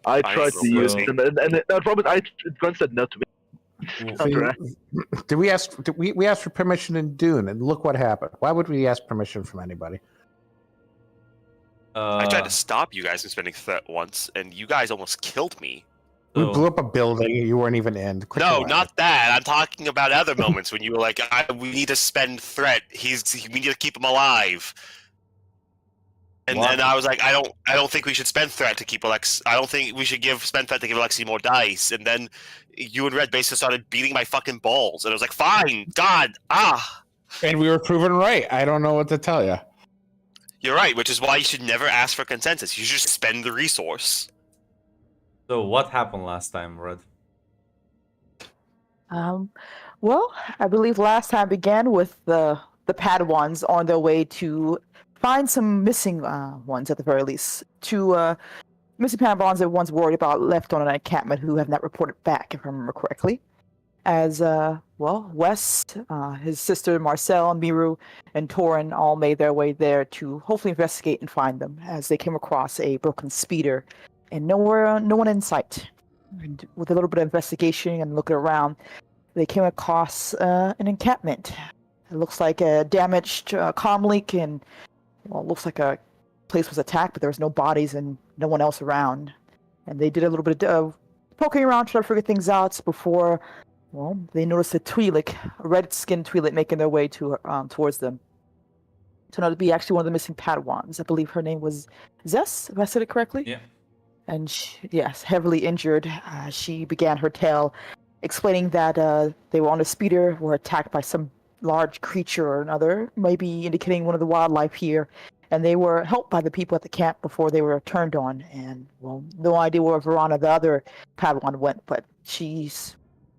I I tried to use will- them, and Robert, Gun said no to me. Did we ask? We asked for permission in Dune, and look what happened. Why would we ask permission from anybody? Uh, I tried to stop you guys from spending threat once, and you guys almost killed me. We so- blew up a building. You weren't even in. Quit No, lying. not that. I'm talking about other moments when you were like, "We need to spend threat. We need to keep him alive." And What? then I was like, I don't think we should spend threat to keep Alex. I don't think we should spend threat to give Alexi more dice. And then you and Red basically started beating my fucking balls, and I was like, fine, God, And we were proven right. I don't know what to tell you. You're right, which is why you should never ask for consensus. You should just spend the resource. So what happened last time, Red? Well, I believe last time began with the Padawans on their way to find some missing ones at the very least. Two missing Padawans that one's worried about left on an encampment who have not reported back, if I remember correctly. As West, his sister Marcel, Miru, and Torin all made their way there to hopefully investigate and find them. As they came across a broken speeder, and no one in sight. And with a little bit of investigation and looking around, they came across an encampment. It looks like a damaged comm leak, and it looks like a place was attacked, but there was no bodies and no one else around. And they did a little bit of poking around, trying to figure things out before, they noticed a Twi'lek, a red-skinned Twi'lek, making their way towards them. Turned out to be actually one of the missing Padawans. I believe her name was Zess, if I said it correctly. Yeah. And yes, heavily injured. She began her tale, explaining that they were on a speeder, were attacked by some large creature or another, maybe indicating one of the wildlife here, and they were helped by the people at the camp before they were turned on. And no idea where Verana, the other Padawan, went, but she's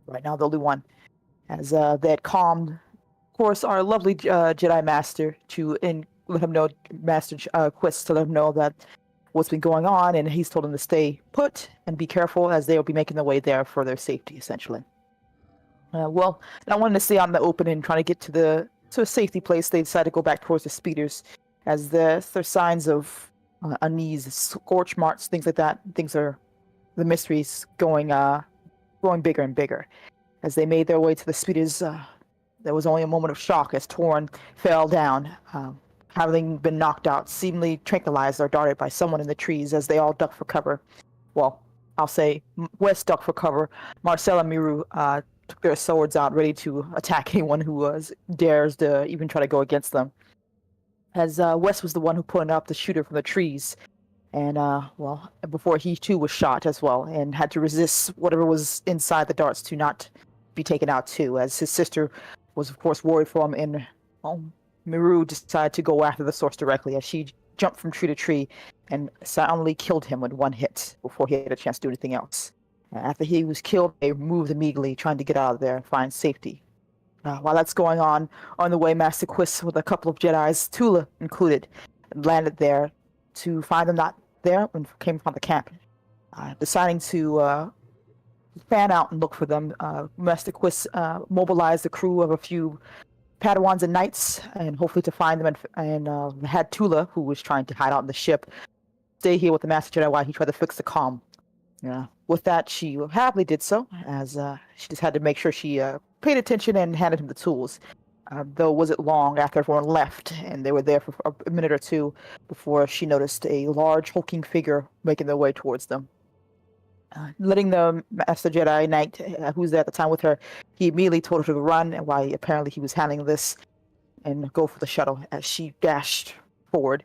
right now the only one. As they had calmed, of course, our lovely Jedi Master let him know, Master Quist, to let him know that what's been going on, and he's told them to stay put and be careful, as they will be making their way there for their safety, essentially. Not wanting to stay out in the open and trying to get to a safety place, they decided to go back towards the speeders, as there's signs of unease, scorch marks, things like that. The mysteries going bigger and bigger. As they made their way to the speeders, there was only a moment of shock as Torin fell down, having been knocked out, seemingly tranquilized or darted by someone in the trees as they all ducked for cover. Well, I'll say West ducked for cover. Marcel and Miru took their swords out, ready to attack anyone who dares to even try to go against them. As West was the one who put up the shooter from the trees, and before he too was shot as well, and had to resist whatever was inside the darts to not be taken out too, as his sister was of course worried for him, and Miru decided to go after the source directly, as she jumped from tree to tree and silently killed him with one hit before he had a chance to do anything else. After he was killed, they moved immediately, trying to get out of there and find safety. While that's going on the way, Master Quist with a couple of Jedis, Tula included, landed there to find them not there and came from the camp. Deciding to fan out and look for them, Master Quist mobilized a crew of a few Padawans and Knights, and hopefully to find them, and had Tula, who was trying to hide out in the ship, stay here with the Master Jedi while he tried to fix the comm. With that, she happily did so, as she just had to make sure she paid attention and handed him the tools. Though was it long after everyone left, and they were there for a minute or two before she noticed a large hulking figure making their way towards them. Letting the Master Jedi Knight, who was there at the time with her, he immediately told her to run, and while apparently he was handling this, and go for the shuttle as she dashed forward,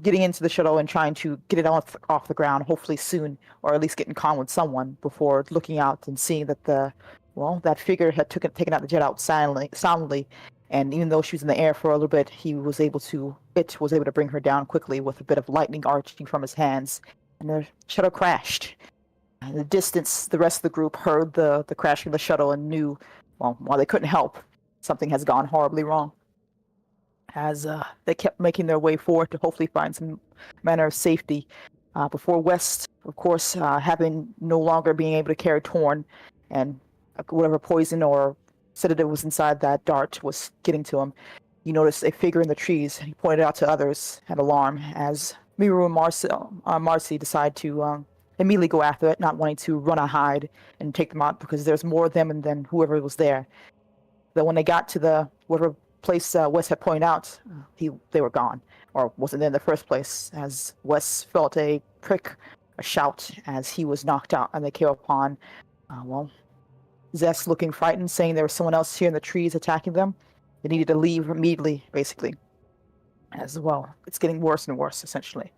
getting into the shuttle and trying to get it off the ground, hopefully soon, or at least get in comm with someone before looking out and seeing that that figure had taken out the jet out silently, and even though she was in the air for a little bit, it was able to bring her down quickly with a bit of lightning arching from his hands, and the shuttle crashed. In the distance, the rest of the group heard the crashing of the shuttle and knew, while they couldn't help, something has gone horribly wrong. As they kept making their way forward to hopefully find some manner of safety, before West, of course, having no longer being able to carry Torn, and whatever poison or sedative was inside that dart was getting to him, he noticed a figure in the trees, and he pointed out to others at alarm, as Miru and Marcy decided to immediately go after it, not wanting to run or hide and take them out because there's more of them and then whoever was there. Though when they got to the whatever place Wes had pointed out, they were gone, or wasn't there in the first place, as Wes felt a prick, a shout as he was knocked out, and they came upon, Zess looking frightened, saying there was someone else here in the trees attacking them. They needed to leave immediately, basically. As well, it's getting worse and worse, essentially.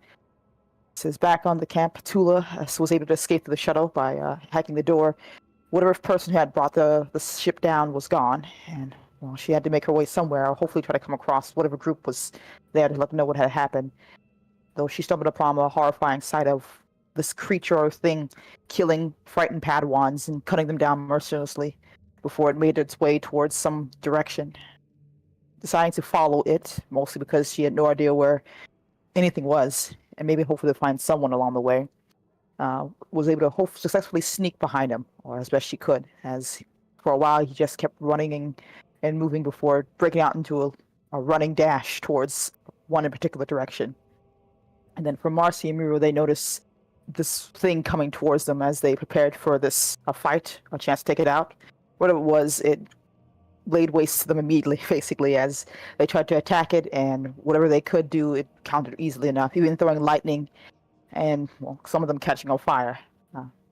Says back on the camp, Tula was able to escape through the shuttle by hacking the door. Whatever person who had brought the ship down was gone, and well, she had to make her way somewhere, or hopefully try to come across whatever group was there to let them know what had happened. Though she stumbled upon a horrifying sight of this creature or thing killing frightened Padawans and cutting them down mercilessly before it made its way towards some direction. Deciding to follow it, mostly because she had no idea where anything was, and maybe hopefully to find someone along the way, was able to successfully sneak behind him, or as best she could, as for a while he just kept running and moving before breaking out into a running dash towards one in particular direction. And then from Marcy and Miru, they noticed this thing coming towards them as they prepared for a fight, a chance to take it out. Whatever it was, it laid waste to them immediately, basically, as they tried to attack it, and whatever they could do, it countered easily enough, even throwing lightning and, well, some of them catching on fire.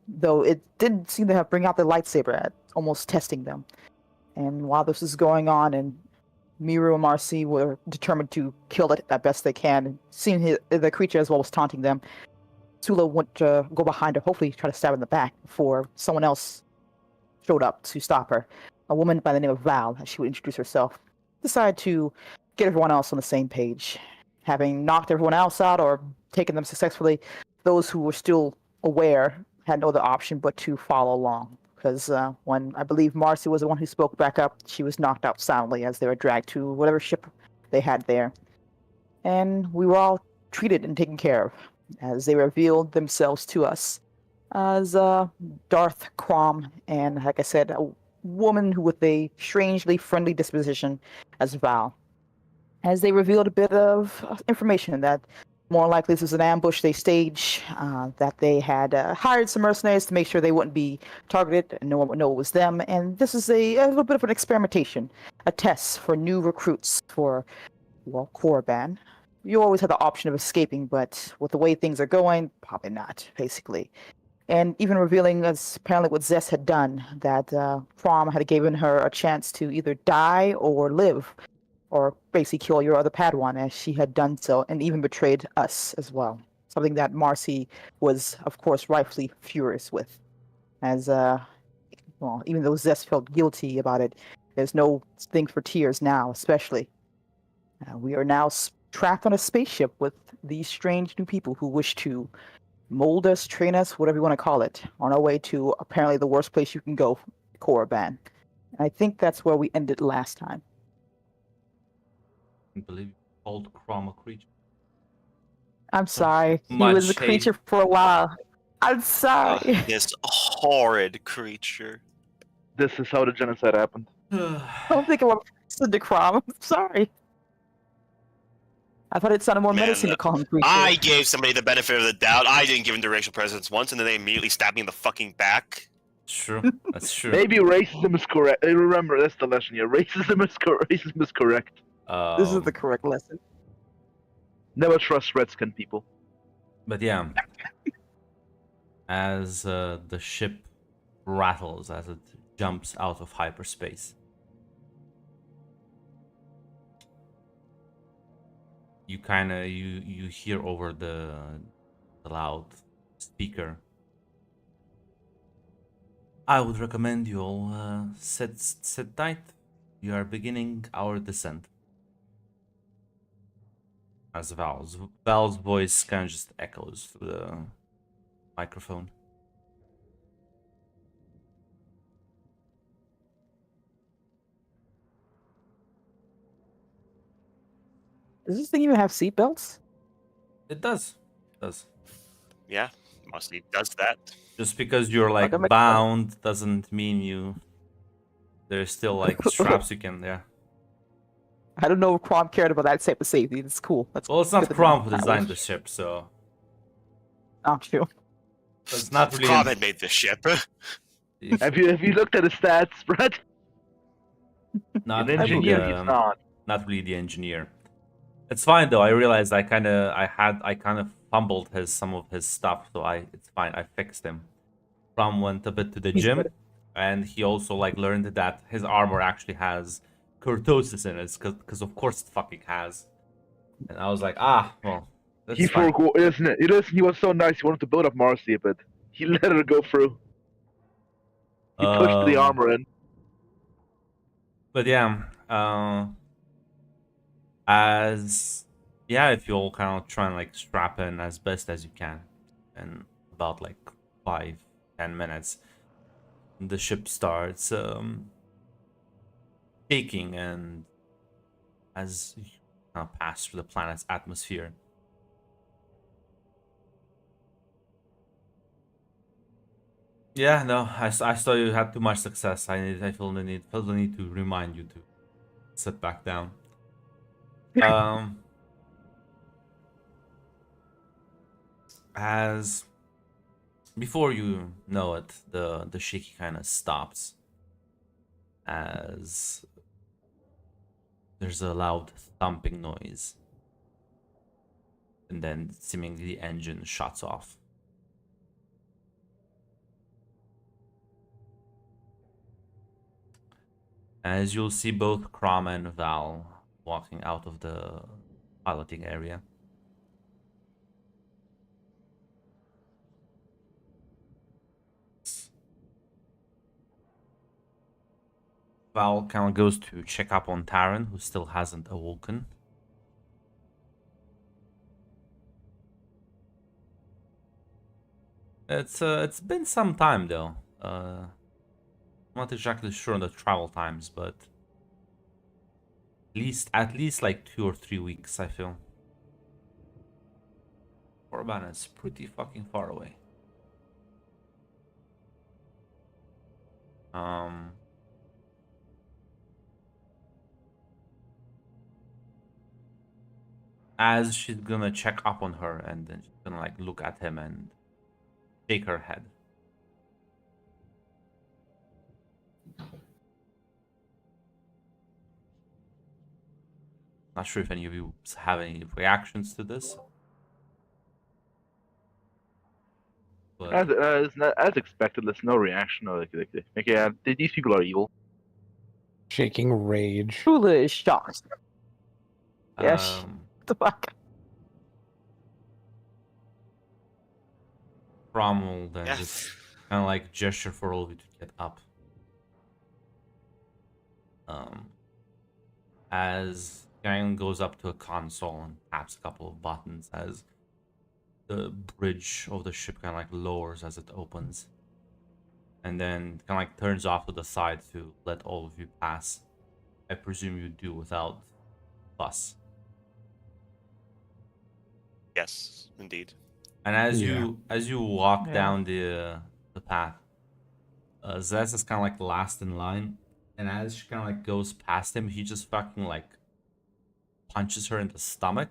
Though it did seem to bring out the lightsaber, at almost testing them. And while this was going on, and Miru and Marcy were determined to kill it as best they can, seeing the creature as well as taunting them, Tula went to go behind her, hopefully try to stab her in the back, before someone else showed up to stop her. A woman by the name of Val, as she would introduce herself, decided to get everyone else on the same page. Having knocked everyone else out or taken them successfully, those who were still aware had no other option but to follow along. Because when I believe Marcy was the one who spoke back up, she was knocked out soundly as they were dragged to whatever ship they had there. And we were all treated and taken care of, as they revealed themselves to us as Darth Crom, and like I said, a woman with a strangely friendly disposition as Val. As they revealed a bit of information that more likely this was an ambush they staged, that they had hired some mercenaries to make sure they wouldn't be targeted and no one would know it was them. And this is a little bit of an experimentation, a test for new recruits for, well, Korriban. You always have the option of escaping, but with the way things are going, probably not, basically. And even revealing, as apparently what Zess had done, that Prom had given her a chance to either die or live, or basically kill your other Padawan, as she had done so, and even betrayed us as well. Something that Marcy was, of course, rightfully furious with. As, well, even though Zess felt guilty about it, there's no thing for tears now, especially. We are now trapped on a spaceship with these strange new people who wish to mold us, train us, whatever you want to call it, on our way to apparently the worst place you can go, Korriban. And I think that's where we ended last time. I believe you called Crom a creature. I'm sorry. He Much was a creature for a while. I'm sorry. This horrid creature. This is how the genocide happened. I don't think I want to the Crom. I'm sorry. I thought it sounded more Man, menacing to call him creature. I gave somebody the benefit of the doubt. I didn't give him the racial presence once, and then they immediately stabbed me in the fucking back. It's true. That's true. Maybe racism is correct. Remember, that's the lesson here. Racism is correct. This is the correct lesson. Never trust redskin people. But yeah, as the ship rattles as it jumps out of hyperspace, you kind of you hear over the loud speaker. I would recommend you all sit tight. We are beginning our descent. As Val's voice kind of just echoes through the microphone. Does this thing even have seatbelts? It does. It does. Yeah, mostly does that. Just because you're like that makes bound doesn't mean there's still like straps you can, yeah. I don't know if Crom cared about that type of safety. It's cool. That's Well, it's not good to Crom know. who designed the ship, so Not true. It's not really. Korriban made this ship. Have you looked at his stats, Brett? Not An really engineer, the, he's not. not really the engineer. It's fine though. I realized I kind of fumbled some of his stuff, so it's fine. I fixed him. Ram went a bit to the He's gym, good. and he also like learned that his armor actually has kurtosis in it, because of course it fucking has. And I was like, well, that's He fine. forgo, isn't it? It is. He was so nice. He wanted to build up Marcy a bit. He let her go through. He pushed the armor in. But yeah, if you all kind of try and like strap in as best as you can, in about like 5-10 minutes, the ship starts shaking, and as you kind of pass through the planet's atmosphere, yeah, no, I saw you had too much success. I feel the need to remind you to sit back down. As before you know it, the shaky kind of stops as there's a loud thumping noise, and then seemingly the engine shuts off. As you'll see both Krom and Val walking out of the piloting area. Val kind of goes to check up on Taran, who still hasn't awoken. It's been some time though. I'm not exactly sure on the travel times, but at least like 2 or 3 weeks, I feel. Korriban is pretty fucking far away. As she's gonna check up on her, and then she's gonna like look at him and shake her head. Not sure if any of you have any reactions to this. But As expected, there's no reaction. Or like, yeah, these people are evil. Shaking rage. Tula is shocked. Yes. um, What the fuck? Prom will then Yes. just kind of like gesture for all of you to get up. As Gang goes up to a console and taps a couple of buttons, as the bridge of the ship kind of like lowers as it opens, and then kind of like turns off to the side to let all of you pass. I presume you do without fuss. Yes, indeed. And as Yeah. you walk Yeah. down the path, Zez is kind of like last in line, and as she kind of like goes past him, he just fucking like punches her in the stomach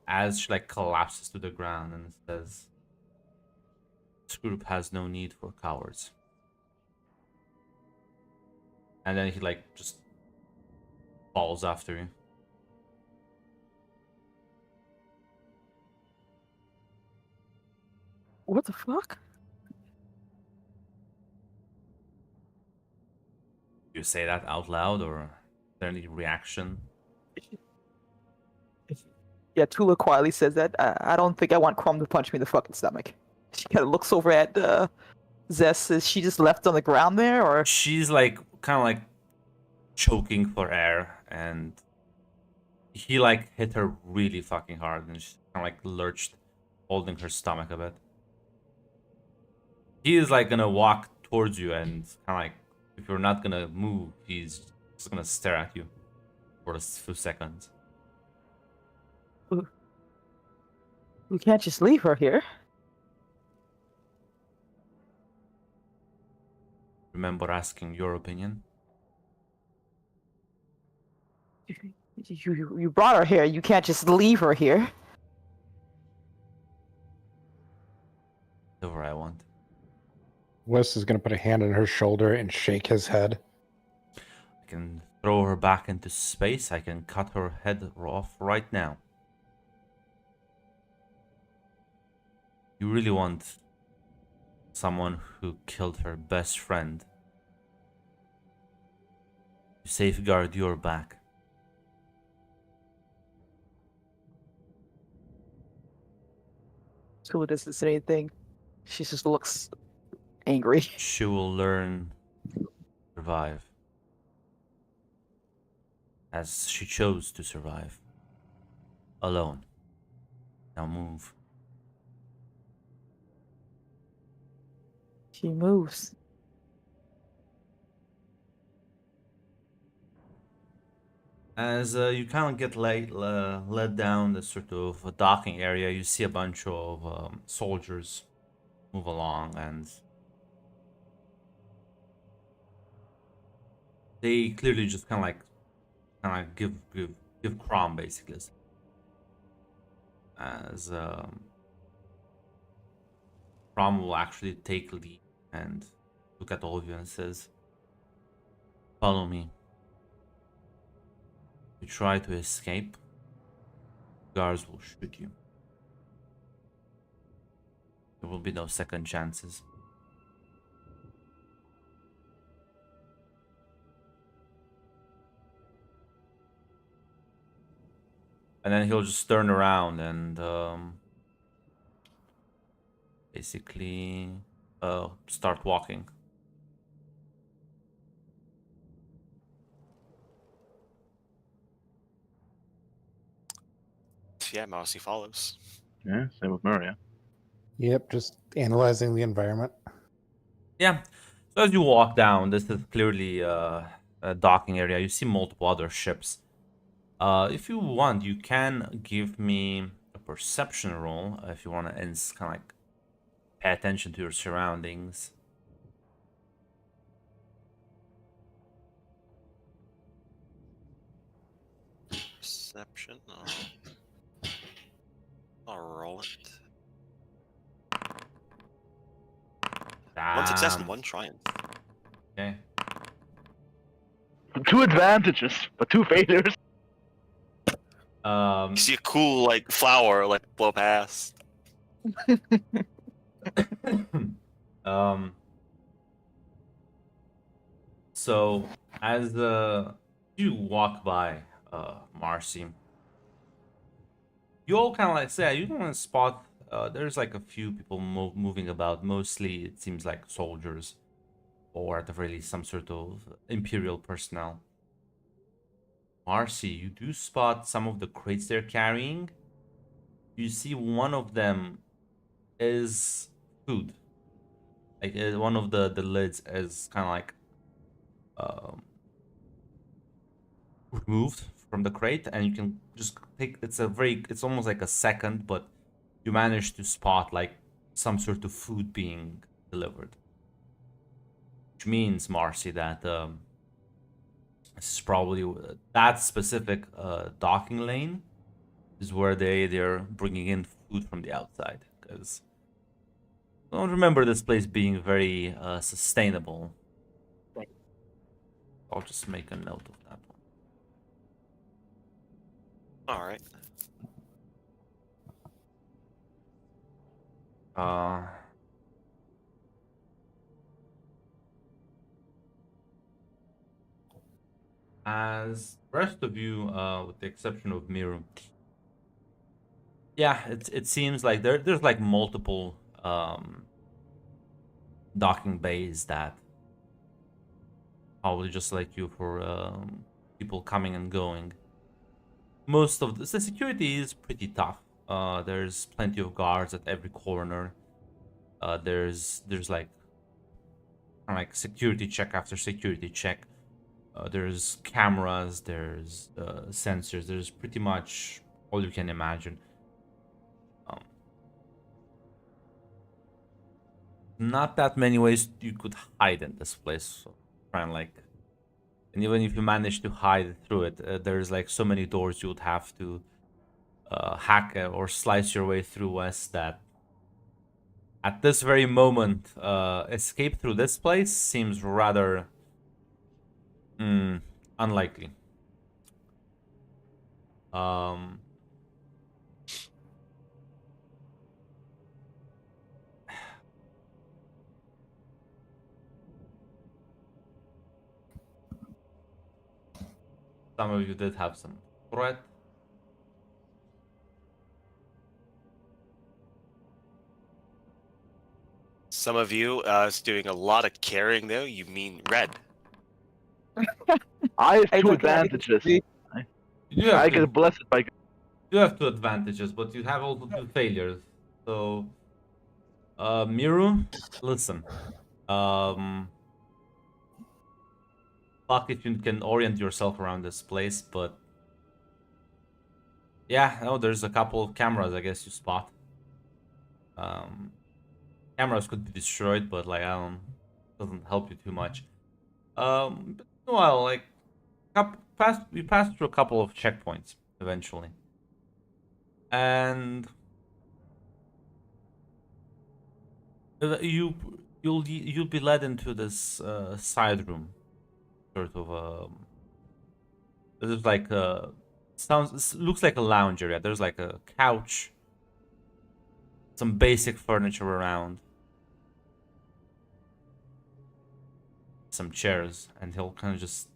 as she like collapses to the ground and says, "This group has no need for cowards." And then he like just falls after you. What the fuck? Do you say that out loud, or is there any reaction? Yeah, Tula quietly says that. I don't think I want Chrome to punch me in the fucking stomach. She kind of looks over at Zess. Is she just left on the ground there, or? She's like kind of like choking for air, and he like hit her really fucking hard, and she kind of like lurched, holding her stomach a bit. He is like gonna walk towards you, and kind of like, if you're not gonna move, he's just gonna stare at you for a few seconds. We can't just leave her here. Remember asking your opinion? You brought her here. You can't just leave her here. Whatever I want. Wes is going to put a hand on her shoulder and shake his head. I can throw her back into space. I can cut her head off right now. You really want someone who killed her best friend to safeguard your back. Tula doesn't say anything. She just looks angry. She will learn to survive. As she chose to survive. Alone. Now move. She moves. As you kind of get led down the sort of a docking area, you see a bunch of soldiers move along, and they clearly just kind of give Crom basically. As Crom will actually take lead and look at all of you and says, "Follow me. If you try to escape, guards will shoot you. There will be no second chances." And then he'll just turn around and basically start walking. Yeah, Marcy follows. Yeah, same with Maria. Yep, just analyzing the environment. Yeah. So as you walk down, this is clearly a docking area. You see multiple other ships. If you want, you can give me a perception roll if you want to kind of like pay attention to your surroundings. Perception. I'll roll it. One success and Damn. one triumph. Okay. 2 advantages, but 2 failures. You see a cool like flower like blow past. So as you walk by Marcy, you all kind of like say you can spot there's like a few people moving about. Mostly it seems like soldiers, or at the very least some sort of imperial personnel. Marcy, you do spot some of the crates they're carrying. You see one of them is food. Like one of the lids is kind of like removed from the crate, and you can just take it's almost like a second, but you manage to spot like some sort of food being delivered, which means, Marcy, that this is probably that specific docking lane is where they're bringing in food from the outside, because I don't remember this place being very sustainable. I'll just make a note of that one. All right. As the rest of you, with the exception of Miru, yeah, it seems like there's like multiple docking bays that probably just like you for people coming and going. Most of the security is pretty tough. There's plenty of guards at every corner. There's like security check after security check. There's cameras, there's sensors, there's pretty much all you can imagine. Not that many ways you could hide in this place. So try and and even if you manage to hide through it, there's like so many doors you would have to hack or slice your way through West that at this very moment, escape through this place seems rather unlikely. Some of you did have some threat. Some of you is doing a lot of carrying, though. You mean Red. I have I two look at it, advantages. You do have I two, get blessed by. you have two advantages, but you have also two failures. So, Miru, listen. Fuck if you can orient yourself around this place, but yeah, no, there's a couple of cameras I guess you spot. Cameras could be destroyed, but like I don't, doesn't help you too much. But, well, like we passed through a couple of checkpoints eventually, and you'll be led into this side room, sort of. There's like a looks like a lounge area. There's like a couch, some basic furniture around, some chairs, and he'll kind of just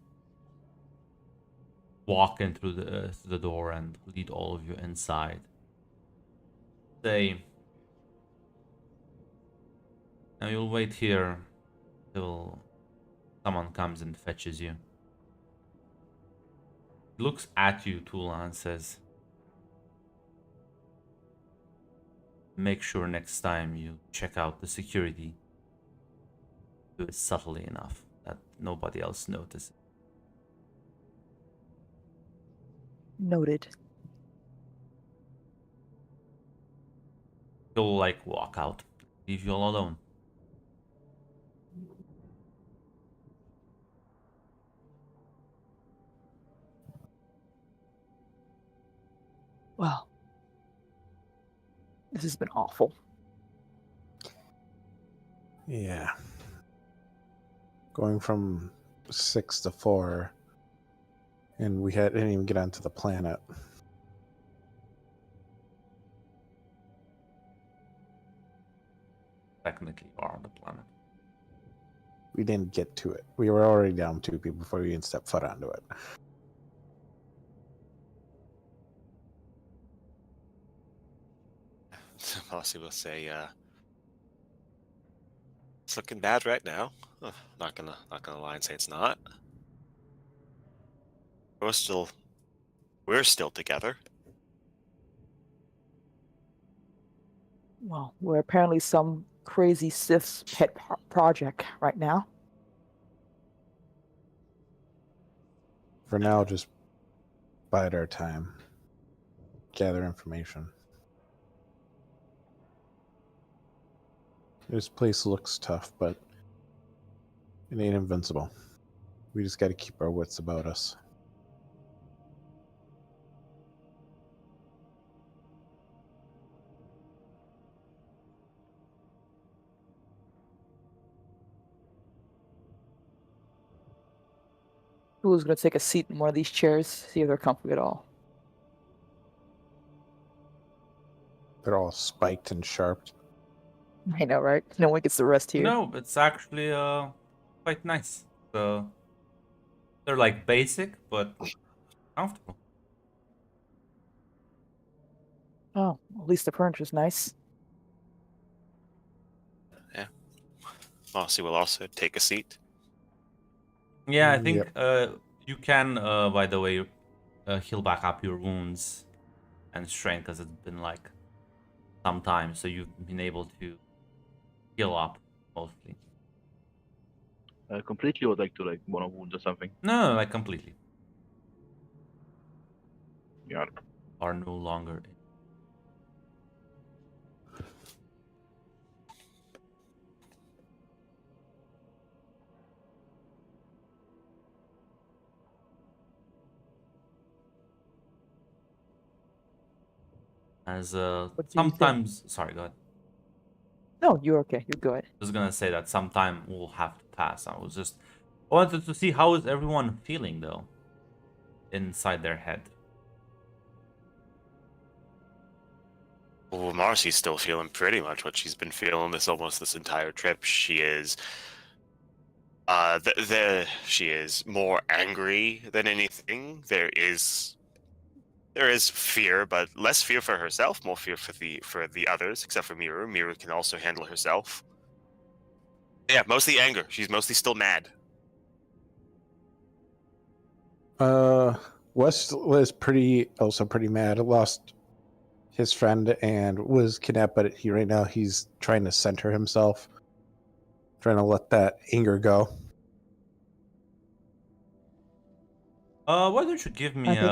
walk in through the door and lead all of you inside. Say, now you'll wait here till someone comes and fetches you. He looks at you, Tula, and says, make sure next time you check out the security, do it subtly enough that nobody else notices. Noted. He'll like walk out, leave you all alone. Well, this has been awful. Yeah. Going from 6 to 4, and we didn't even get onto the planet. Technically, you are on the planet. We didn't get to it. We were already down 2 people before we even stepped foot onto it. Mossy will say, it's looking bad right now. Not gonna lie and say it's not. We're still together. Well, we're apparently some crazy Sith's pet project right now. For now, just bide our time. Gather information. This place looks tough, but it ain't invincible. We just got to keep our wits about us. Who's going to take a seat in one of these chairs, see if they're comfy at all? They're all spiked and sharp. I know, right? No one gets the rest here. No, it's actually quite nice. So they're like basic but comfortable. Oh, at least the furniture's nice. Yeah. Mossy will also take a seat. Yeah, I think Yep. you can, by the way, heal back up your wounds and strength because it's been like some time, so you've been able to heal up mostly. Completely, or like to like one of wounds or something. No, like completely. Yeah. Are no longer. As What do you think? sometimes, sorry, go ahead. No, you're okay. You're good. I was gonna say that sometime will have to pass. I wanted to see how is everyone feeling though, inside their head. Well, Marcy's still feeling pretty much what she's been feeling this entire trip. She is, she is more angry than anything. There is fear, but less fear for herself, more fear for the others, except for Miru. Miru can also handle herself. Yeah, mostly anger. She's mostly still mad. Wes was also pretty mad. Lost his friend and was kidnapped, but right now he's trying to center himself, trying to let that anger go. Why don't you give me I think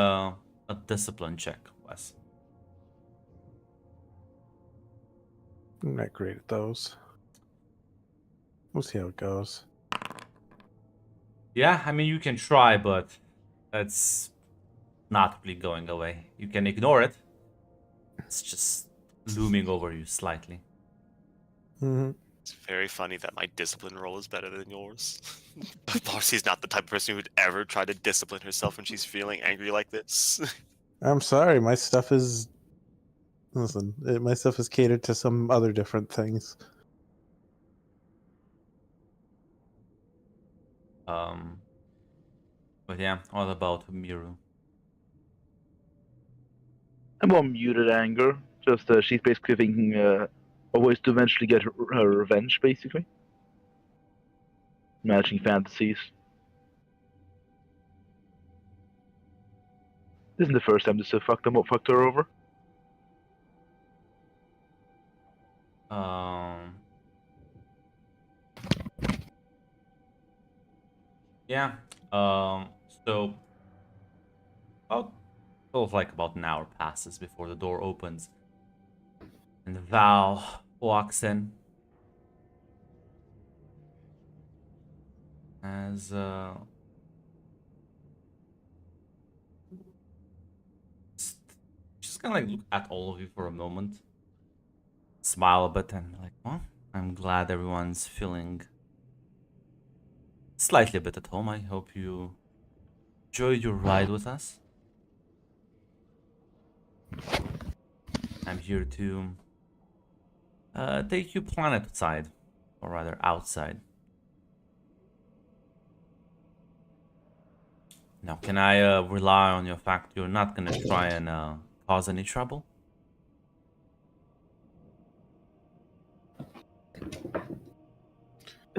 a discipline check, Wes? I'm not great at those. We'll see how it goes. Yeah, I mean you can try, but that's not really going away. You can ignore it. It's just looming over you slightly. Mm-hmm. It's very funny that my discipline roll is better than yours. But Marcy's not the type of person who would ever try to discipline herself when she's feeling angry like this. I'm sorry, my stuff is. Listen, my stuff is catered to some other different things. But yeah, all about Miru. I'm on muted anger. Just she's basically thinking always to eventually get her revenge, basically. Matching fantasies. This isn't the first time this fucked her over. Yeah. So feels like about an hour passes before the door opens, and Val walks in. As just gonna like look at all of you for a moment, smile a bit, and like, well, I'm glad everyone's feeling slightly a bit at home. I hope you enjoyed your ride with us. I'm here to take you planet side, or rather outside. Now, can I rely on your fact you're not gonna try and cause any trouble?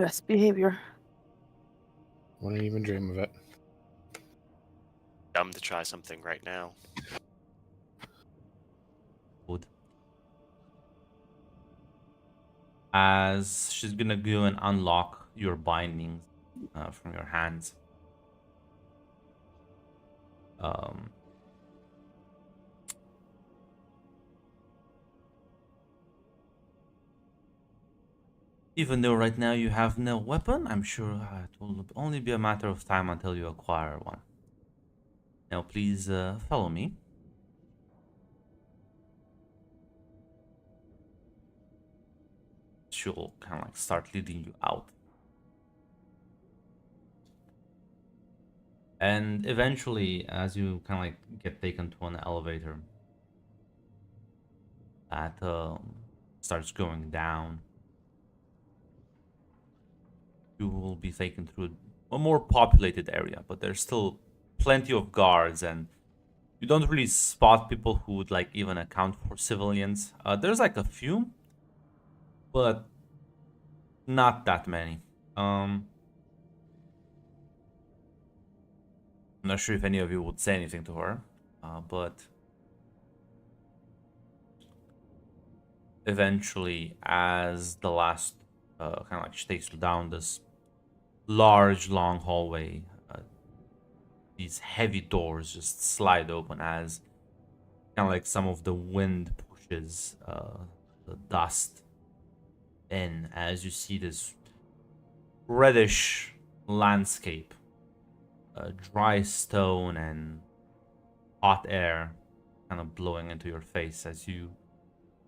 best behavior. Wouldn't even dream of it. Dumb to try something right now. Good. As she's gonna go and unlock your bindings from your hands. Even though right now you have no weapon, I'm sure it will only be a matter of time until you acquire one. Now, please follow me. She'll kind of like start leading you out. And eventually, as you kind of like get taken to an elevator that starts going down, you will be taken through a more populated area, but there's still plenty of guards, and you don't really spot people who would like even account for civilians. There's like a few, but not that many. I'm not sure if any of you would say anything to her, but eventually, as the last kind of like she takes you down this large, long hallway, these heavy doors just slide open as kind of like some of the wind pushes the dust in, as you see this reddish landscape, dry stone and hot air kind of blowing into your face as you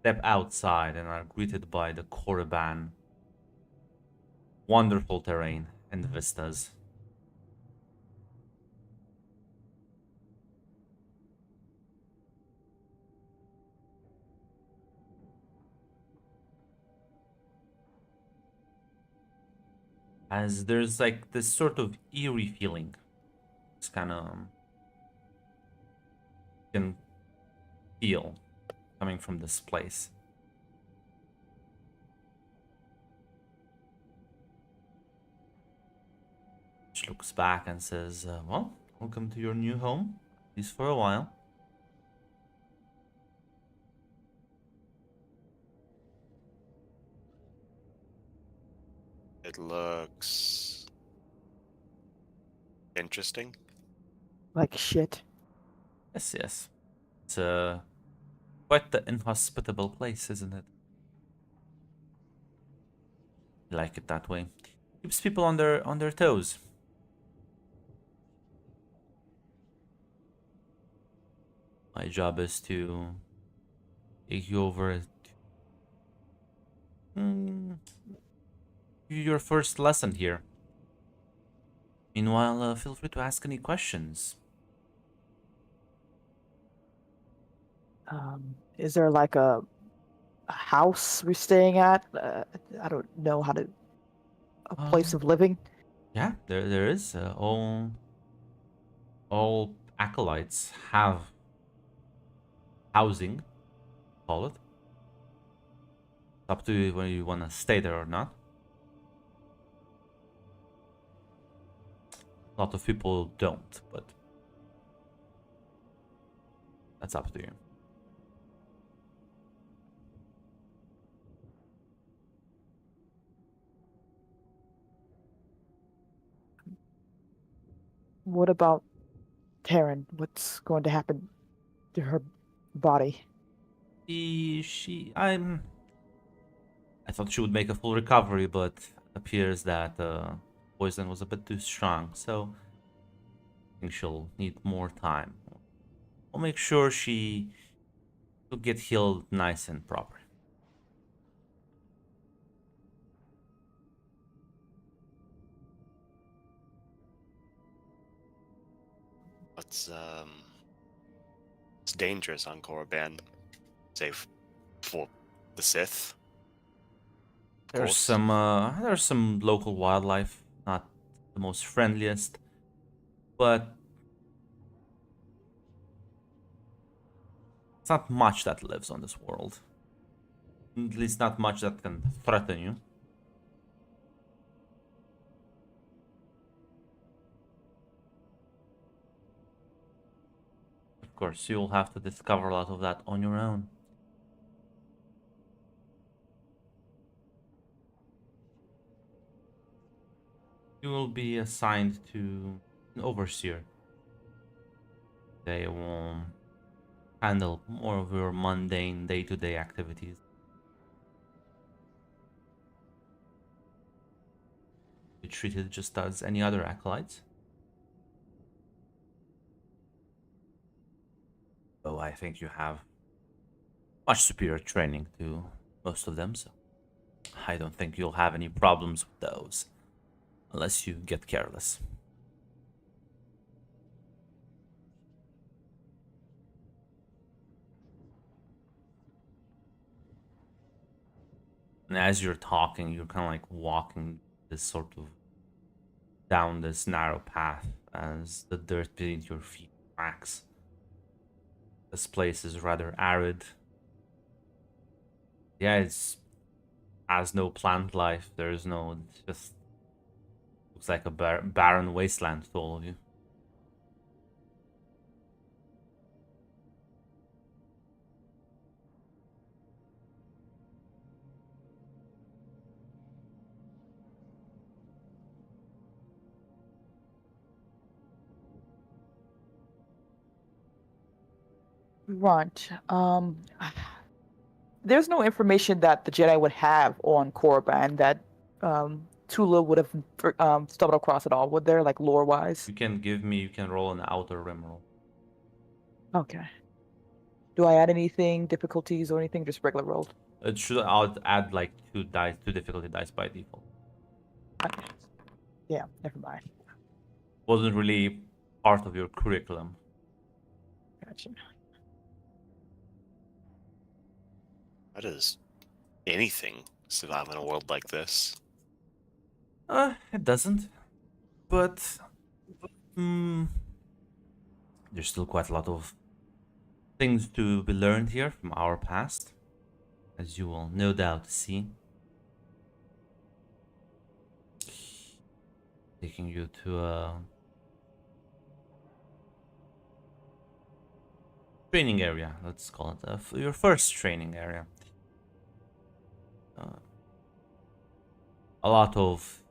step outside and are greeted by the Korriban. Wonderful terrain and vistas. As there's like this sort of eerie feeling. It's kind of can feel coming from this place. She looks back and says, well, welcome to your new home, at least for a while. It looks interesting. Like shit. Yes, yes. It's quite the inhospitable place, isn't it? I like it that way. Keeps people on their toes. My job is to take you over your first lesson here. Meanwhile, feel free to ask any questions. Is there like a house we're staying at? I don't know how to. A place of living? Yeah, there is. All acolytes have housing, call it. It's up to you whether you want to stay there or not. A lot of people don't, but that's up to you. What about Taryn? What's going to happen to her body? I thought she would make a full recovery, but it appears that poison was a bit too strong, so I think she'll need more time. I'll make sure she'll get healed nice and proper. It's dangerous on Korriban, save for the Sith. There's some local wildlife, not the most friendliest, but it's not much that lives on this world. At least not much that can threaten you. Of course, you'll have to discover a lot of that on your own. You will be assigned to an overseer. They will handle more of your mundane day-to-day activities. You're treated just as any other acolytes. Though I think you have much superior training to most of them, so I don't think you'll have any problems with those. Unless you get careless. And as you're talking, you're kind of like walking this sort of down this narrow path as the dirt beneath your feet cracks. This place is rather arid. Yeah, it's has no plant life. There's no, it's just looks like a barren wasteland to all of you. Right. There's no information that the Jedi would have on Korriban that Tula would have stumbled across at all, would there, like lore-wise? You can roll an outer rim roll. Okay. Do I add anything, difficulties or anything? Just regular rolled. It should add like 2 dice, 2 difficulty dice by default. Okay. Yeah, never mind. Wasn't really part of your curriculum. Gotcha. How does anything survive in a world like this? It doesn't. But there's still quite a lot of things to be learned here from our past, as you will no doubt see. Taking you to a training area, let's call it your first training area. A lot of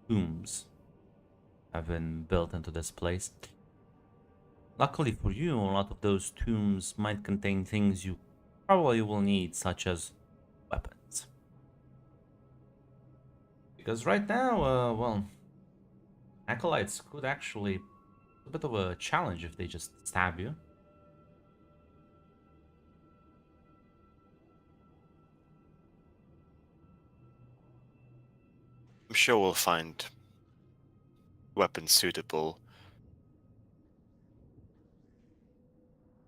tombs have been built into this place. Luckily for you, a lot of those tombs might contain things you probably will need, such as weapons. Because right now, well, acolytes could actually a bit of a challenge if they just stab you. I'm sure we'll find weapons suitable.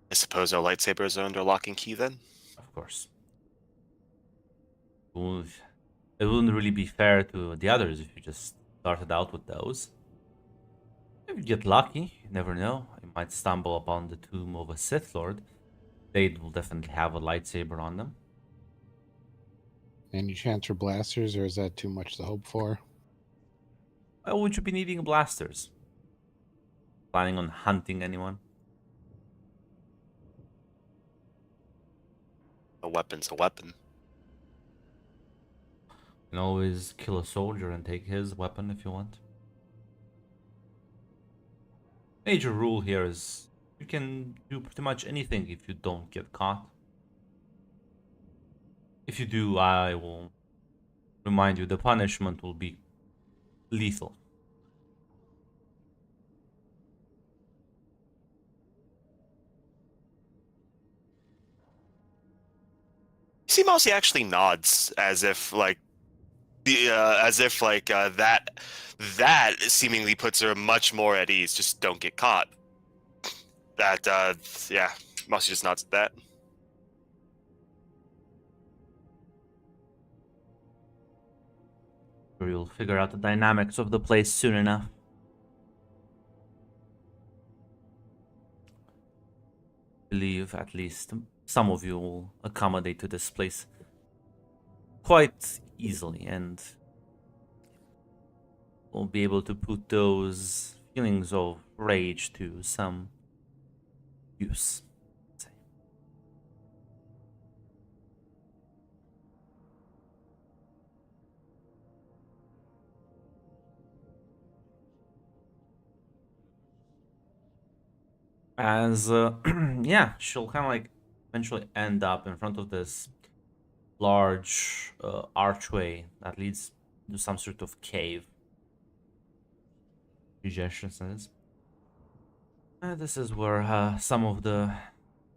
I suppose our lightsabers are under lock and key then? Of course. It wouldn't really be fair to the others if you just started out with those. If you get lucky, you never know. You might stumble upon the tomb of a Sith Lord. They will definitely have a lightsaber on them. Any chance for blasters, or is that too much to hope for? Why would you be needing blasters? Planning on hunting anyone? A weapon's a weapon. You can always kill a soldier and take his weapon if you want. Major rule here is you can do pretty much anything if you don't get caught. If you do, I will remind you the punishment will be lethal. See, Mousy actually nods as if like that seemingly puts her much more at ease. Just don't get caught. Yeah, Mousy just nods at that. Sure, you'll figure out the dynamics of the place soon enough. Believe at least some of you will accommodate to this place quite easily and will be able to put those feelings of rage to some use. Let's say. As yeah, she'll kind of like eventually end up in front of this large archway that leads to some sort of cave. Gesture says, this is where some of the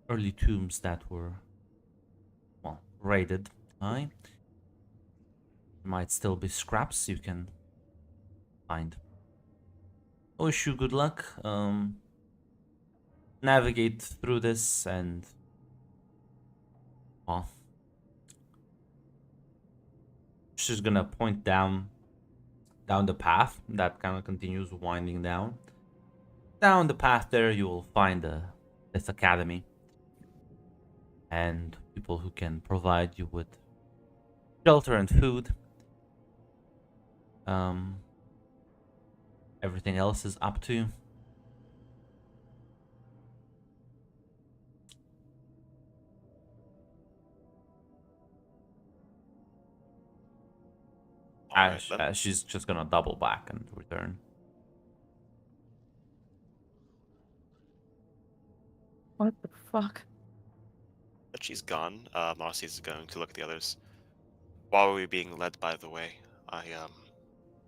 early tombs that were, well, raided. There might still be scraps you can find. I wish you good luck. Navigate through this and, well, she's gonna point down the path that kind of continues winding down. Down the path there, you will find this academy and people who can provide you with shelter and food. Everything else is up to you. As she's just gonna double back and return. What the fuck? But she's gone. Marcy's going to look at the others. While we were being led, by the way, I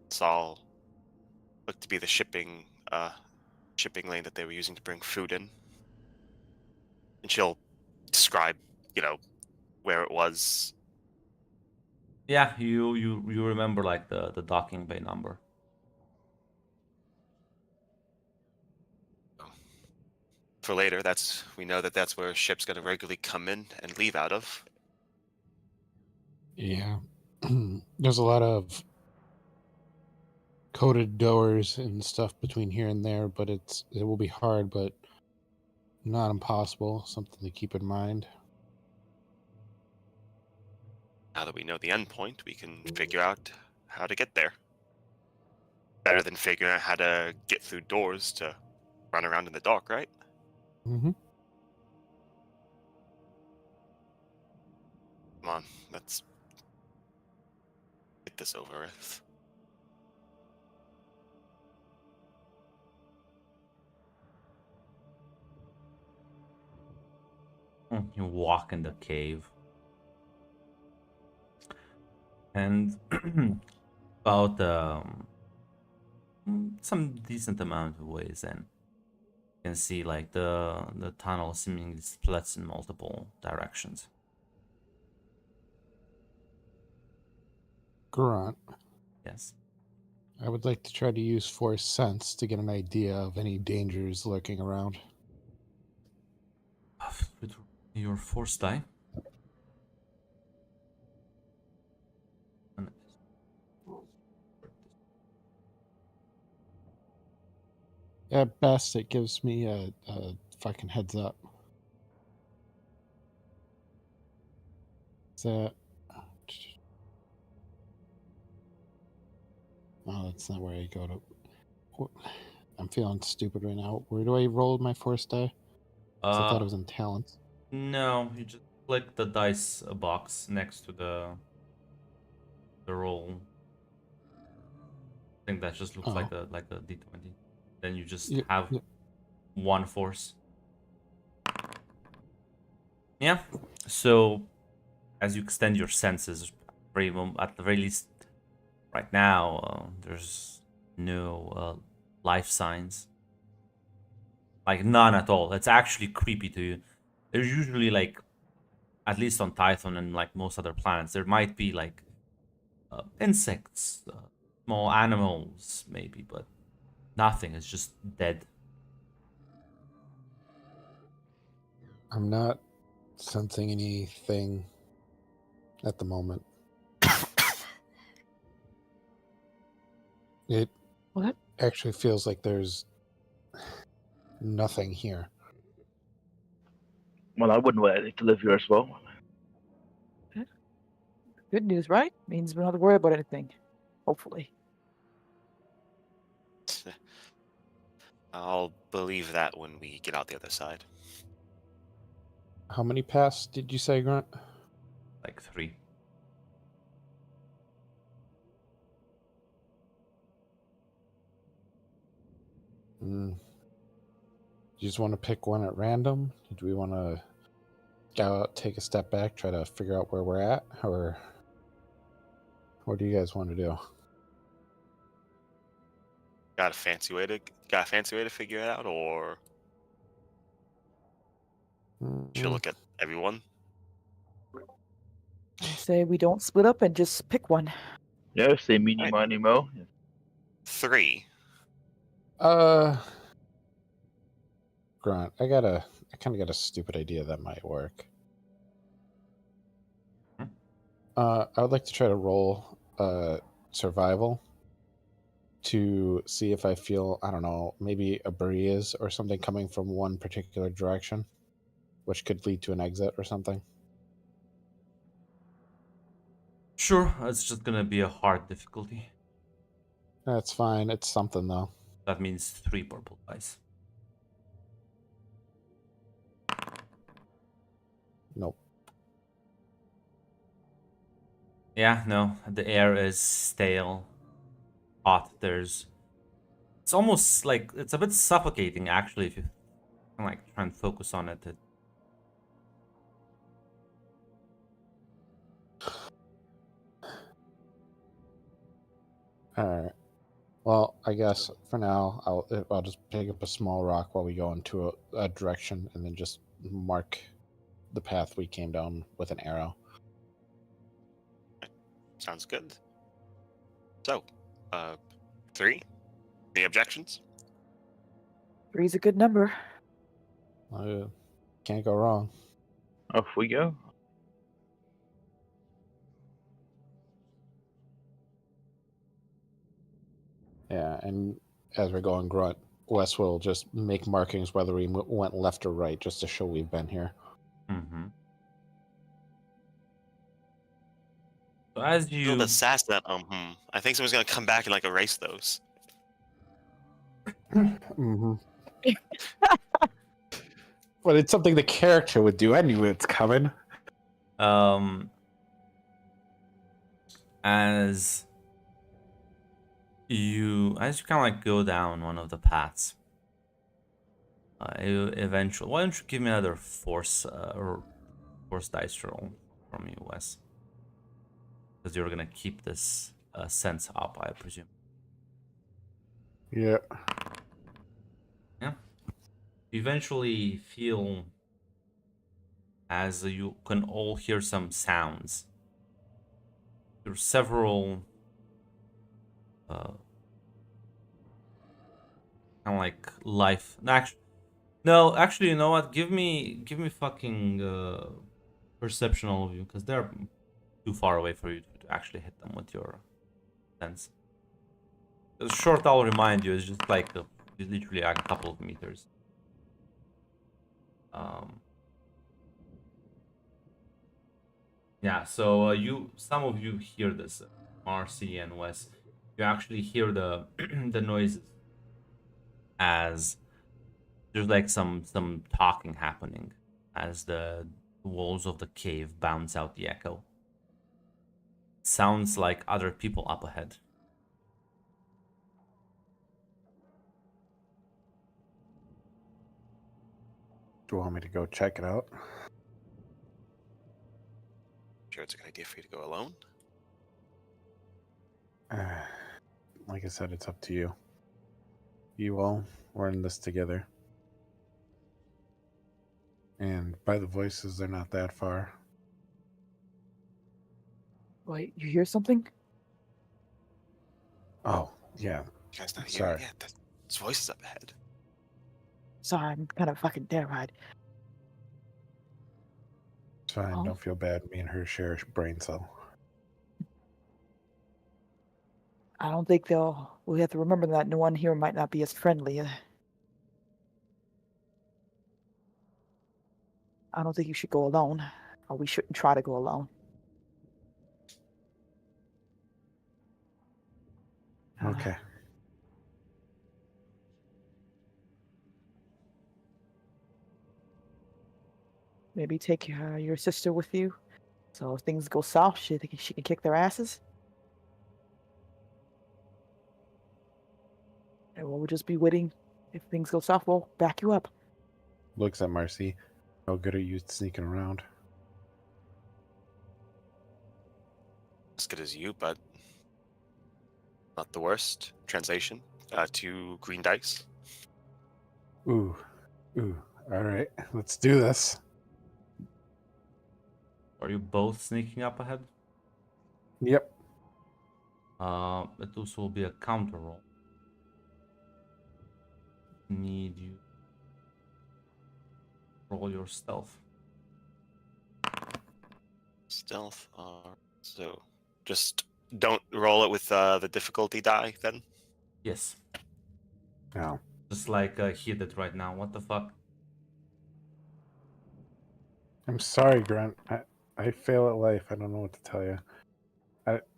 saw looked to be the shipping lane that they were using to bring food in. And she'll describe, where it was? Yeah, you remember like the docking bay number. For later, we know that's where ships going to regularly come in and leave out of. Yeah. There's a lot of coded doors and stuff between here and there, but it will be hard, but not impossible. Something to keep in mind. Now that we know the endpoint, we can figure out how to get there. Better than figuring out how to get through doors to run around in the dark, right? Mm-hmm. Come on, let's get this over with. You walk in the cave. And about some decent amount of ways in, you can see like the tunnel seemingly splits in multiple directions. Grant, Yes. I would like to try to use Force Sense to get an idea of any dangers lurking around. With your force die. And At best, it gives me a fucking heads up. Is that... Oh, that's not where I go to... I'm feeling stupid right now. Where do I roll my Force die? 'Cause I thought it was in talents. No, you just click the dice box next to the roll. I think that just looks like a d20. Then you just have one force. Yeah. So as you extend your senses, at the very least, right now, there's no life signs. Like none at all. It's actually creepy to you. There's usually like, at least on Tython and like most other planets, there might be like insects, small animals, maybe, but nothing. It's just dead. I'm not sensing anything at the moment. It What? actually feels like there's nothing here. Well, I wouldn't want to live here as well. Good news, right? Means we don't have to worry about anything. Hopefully. I'll believe that when we get out the other side. How many pass did you say, Grant? Like 3. You just want to pick one at random? Do we want to go out, take a step back, try to figure out where we're at, or what do you guys want to do? Got a fancy way to figure it out, or should look at everyone? I say we don't split up and just pick one. Yeah, say meeny, Right. miny, mo. 3. Grant, I kind of got a stupid idea that might work. I would like to try to roll survival to see if I feel, I don't know, maybe a breeze or something coming from one particular direction, which could lead to an exit or something. Sure, it's just gonna be a hard difficulty. That's fine. It's something, though. That means 3 purple dice. Nope. Yeah, no, the air is stale, hot. It's almost like, it's a bit suffocating actually if you like try and focus on it. All right. Well, I guess for now, I'll just pick up a small rock while we go into a direction and then just mark the path we came down with an arrow. Sounds good. So, 3. Any objections? 3's a good number. Can't go wrong. Off we go. Yeah, and as we're going grunt, Wes will just make markings whether we went left or right, just to show we've been here. Mm-hmm. So as A little you bit sass that. I think someone's gonna come back and like erase those. Mm-hmm. But it's something the character would do. I knew it's coming. As you kind of like go down one of the paths, you eventually, why don't you give me another force dice roll from you, Wes? Because you're gonna keep this sense up, I presume. Yeah. Yeah. You eventually feel as you can all hear some sounds. There's several kind of like life. Actually, you know what? Give me fucking perception all of you, because they're too far away for you to actually hit them with your sense. The short I'll remind you is just like literally like a couple of meters. Yeah, so some of you hear this, Marcy and Wes. You actually hear the the noises as there's like some talking happening as the walls of the cave bounce out the echo. Sounds like other people up ahead. Do you want me to go check it out? Sure, it's a good idea for you to go alone. Like I said, it's up to you. You all, we're in this together. And by the voices, they're not that far. Wait, you hear something? Oh, yeah. You guys not Sorry. hearing yet? There's voices up ahead. Sorry, I'm kind of fucking terrified. It's fine. Oh. Don't feel bad. Me and her share a brain cell. I don't think we have to remember that no one here might not be as friendly. I don't think you should go alone, or we shouldn't try to go alone. Okay. Maybe take your sister with you, so if things go south, she can kick their asses. And we'll just be waiting. If things go south, we'll back you up. Looks at Marcy. How good are you sneaking around? As good as you, but not the worst. Translation: 2 green dice. Ooh. All right. Let's do this. Are you both sneaking up ahead? Yep. It also will be a counter roll. Need you roll your stealth. Stealth. So just don't roll it with the difficulty die then. Yes. No. Just like he did right now. What the fuck? I'm sorry, Grunt. I fail at life. I don't know what to tell you.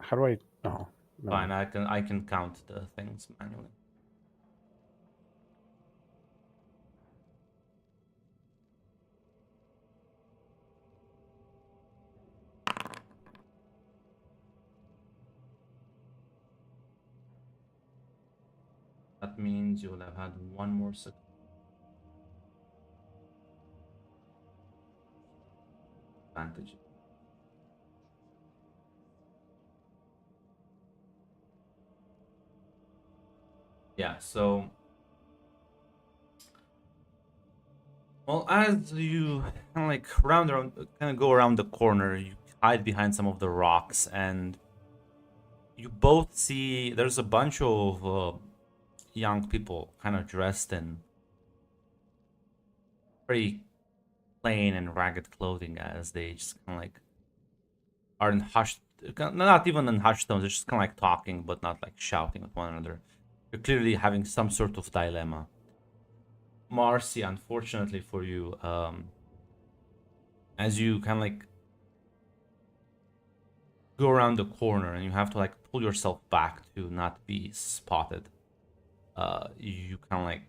How do I? No. Fine, I can count the things manually. That means you will have had one more advantage. Yeah, so Well, as you kind of like kind of go around the corner, you hide behind some of the rocks, and you both see there's a bunch of young people kind of dressed in very plain and ragged clothing as they just kind of like are in hushed, not even in hushed tones, they're just kind of like talking, but not like shouting at one another. You're clearly having some sort of dilemma. Marcy, unfortunately for you, as you kind of like go around the corner and you have to like pull yourself back to not be spotted, you kind of like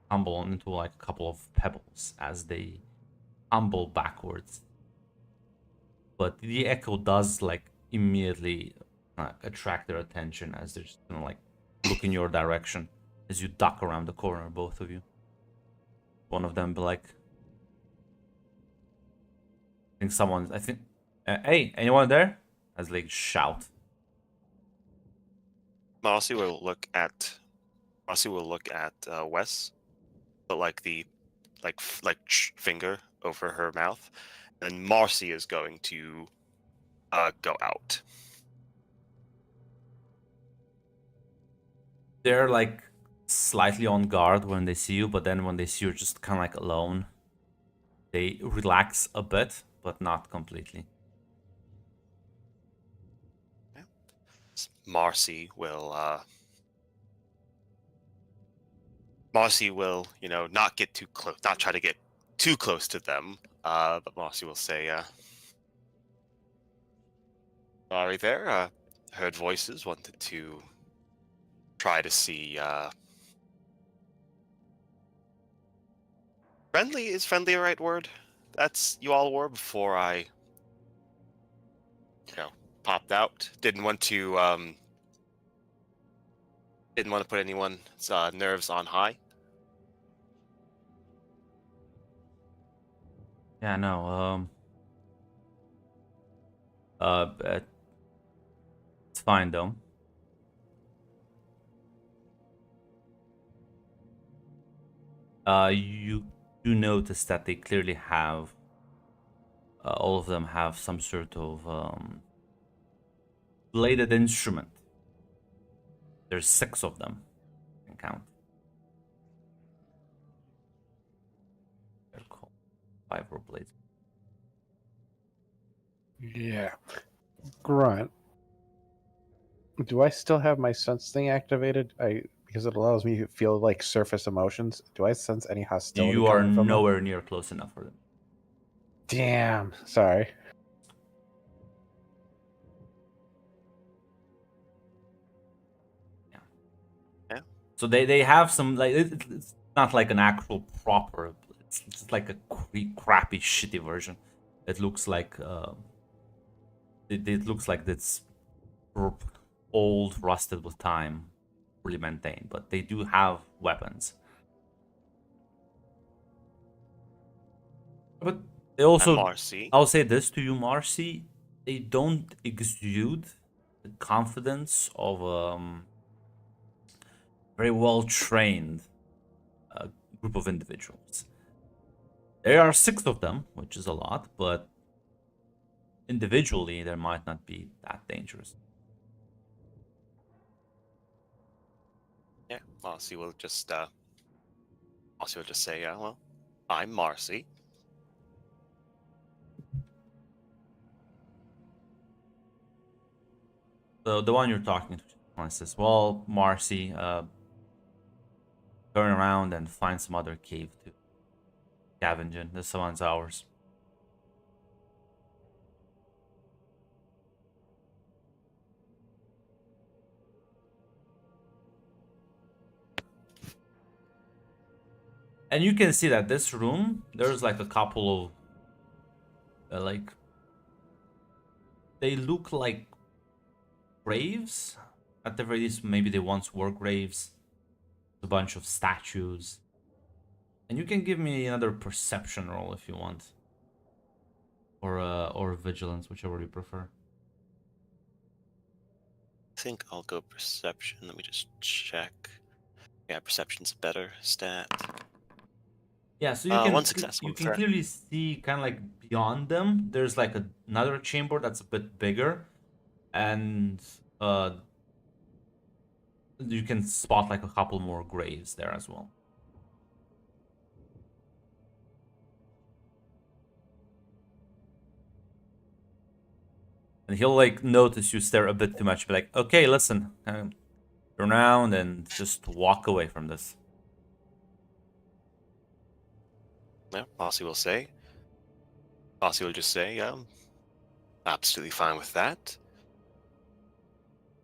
tumble into like a couple of pebbles as they tumble backwards. But the echo does like immediately attract their attention as they're just gonna like look in your direction as you duck around the corner, both of you. One of them be like, I think, hey, anyone there? As they shout. Marcy will look at Wes, put like the finger over her mouth, and Marcy is going to go out. They're like slightly on guard when they see you, but then when they see you're just kind of like alone, they relax a bit, but not completely. Marcy will not get too close, not try to get too close to them. But Marcy will say, "Sorry there. Heard voices. Wanted to try to see. Friendly, is friendly a right word? That's you all were before I, popped out. Didn't want to put anyone's nerves on high." Yeah, no. It's fine though. You do notice that they clearly have. All of them have some sort of bladed instrument. There's 6 of them. You can count. They're called 5 blades. Yeah. Grunt. Do I still have my sense thing activated? Because it allows me to feel like surface emotions. Do I sense any hostility? You are coming from them? nowhere near close enough for them. Damn. Sorry. Yeah. So they have some like it's not like an actual proper. It's just like a crappy, shitty version. It looks like it looks like it's old, rusted with time, really maintained. But they do have weapons. But they also, Marcy. I'll say this to you, Marcy, they don't exude the confidence of very well trained group of individuals. There are 6 of them, which is a lot, but individually, there might not be that dangerous. Yeah, Marcy will just say, "Well, I'm Marcy." So the one you're talking to says, "Well, Marcy, turn around and find some other cave to scavenge in. This one's ours." And you can see that this room, there's like a couple of like they look like graves. At the very least, maybe they once were graves. A bunch of statues. And you can give me another perception roll if you want. Or vigilance, whichever you prefer. I think I'll go perception. Let me just check. Yeah, perception's a better stat. Yeah, so you can One success, you one can threat. clearly see kind of like beyond them. There's like another chamber that's a bit bigger, and you can spot like a couple more graves there as well. And he'll like notice you stare a bit too much, be like, okay, listen, turn around and just walk away from this. Yeah, Bossy will say. Bossy will just say, yeah, I'm absolutely fine with that.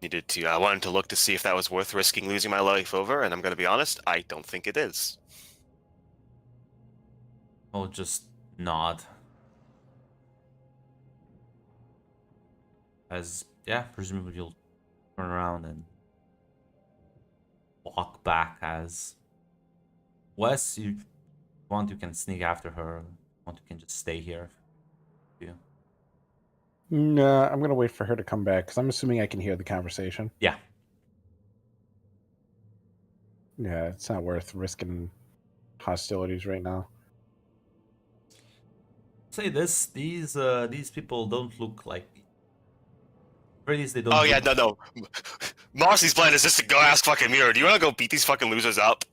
Needed to. I wanted to look to see if that was worth risking losing my life over, and I'm going to be honest, I don't think it is. I'll just nod. As, yeah, presumably you'll turn around and walk back as Wes, you want, you can sneak after her. Want, you can just stay here. Yeah. No, I'm gonna wait for her to come back because I'm assuming I can hear the conversation. Yeah. Yeah, it's not worth risking hostilities right now. Say this, these people don't look like. At least they don't. Oh yeah, look- no. Marcy's plan is just to go ask fucking Mirror. Do you want to go beat these fucking losers up?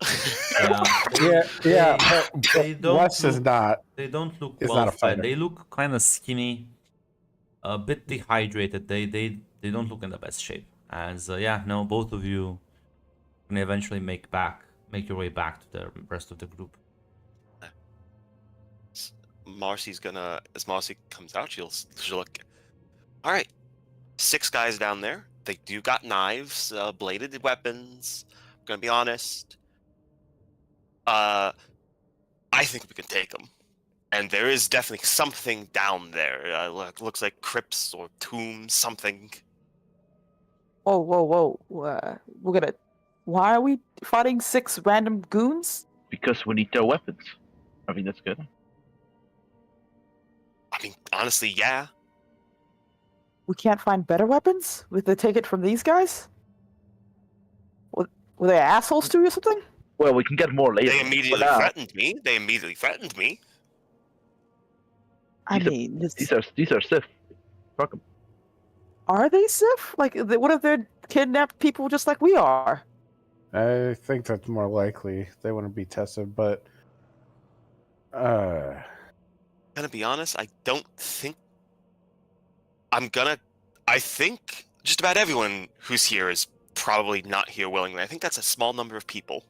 Yeah. Yeah, They don't. Wes is look- not. They don't look Is well not a fed. fighter. They look kind of skinny, a bit dehydrated. They don't look in the best shape. As yeah, no, both of you can eventually make your way back to the rest of the group. Marcy's gonna, as Marcy comes out, she'll look. All right, 6 guys down there. They do got knives, bladed weapons. I'm gonna be honest. I think we can take them. And there is definitely something down there. Looks like crypts or tombs, something. Whoa. We're gonna. Why are we fighting 6 random goons? Because we need their weapons. I mean, that's good. I mean, honestly, yeah. We can't find better weapons? We have to take it from these guys? Were they assholes to you or something? Well, we can get more later. They For immediately now, threatened me. I These are- mean, these are Sith. Fuck 'em. are they Sith? Like, what if they're kidnapped people just like we are? I think that's more likely. They wouldn't be tested, but Gonna be honest, I don't think. I think just about everyone who's here is probably not here willingly. I think that's a small number of people.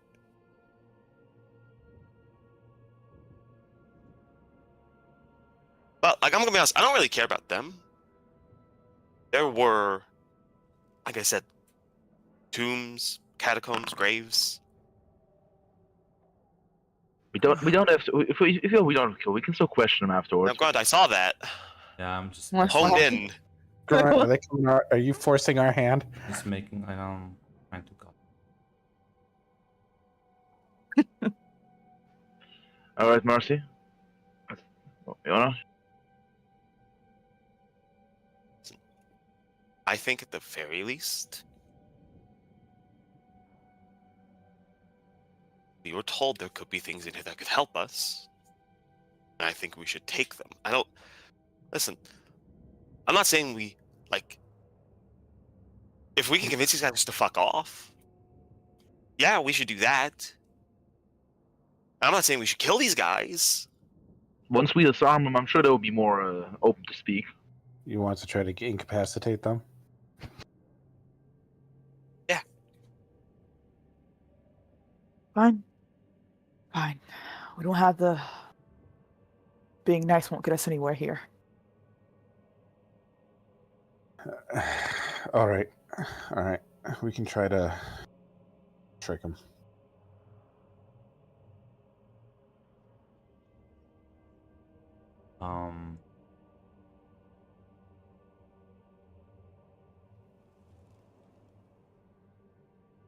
But, like, I'm gonna be honest, I don't really care about them. There were, like I said, tombs, catacombs, graves. We don't have to. If we don't kill, we can still question them afterwards. Now, God, I saw that. Yeah, I'm just What's Honed that? in. Grant, are you forcing our hand? just making. I'm trying to cut. All right, Marcy. Yona? I think at the very least, we were told there could be things in here that could help us. And I think we should take them. Listen, I'm not saying we, like, if we can convince these guys to fuck off, yeah, we should do that. I'm not saying we should kill these guys. Once we disarm them, I'm sure they'll be more open to speak. You want to try to incapacitate them? Yeah. Fine. We don't have the. Being nice won't get us anywhere here. All right. We can try to trick them.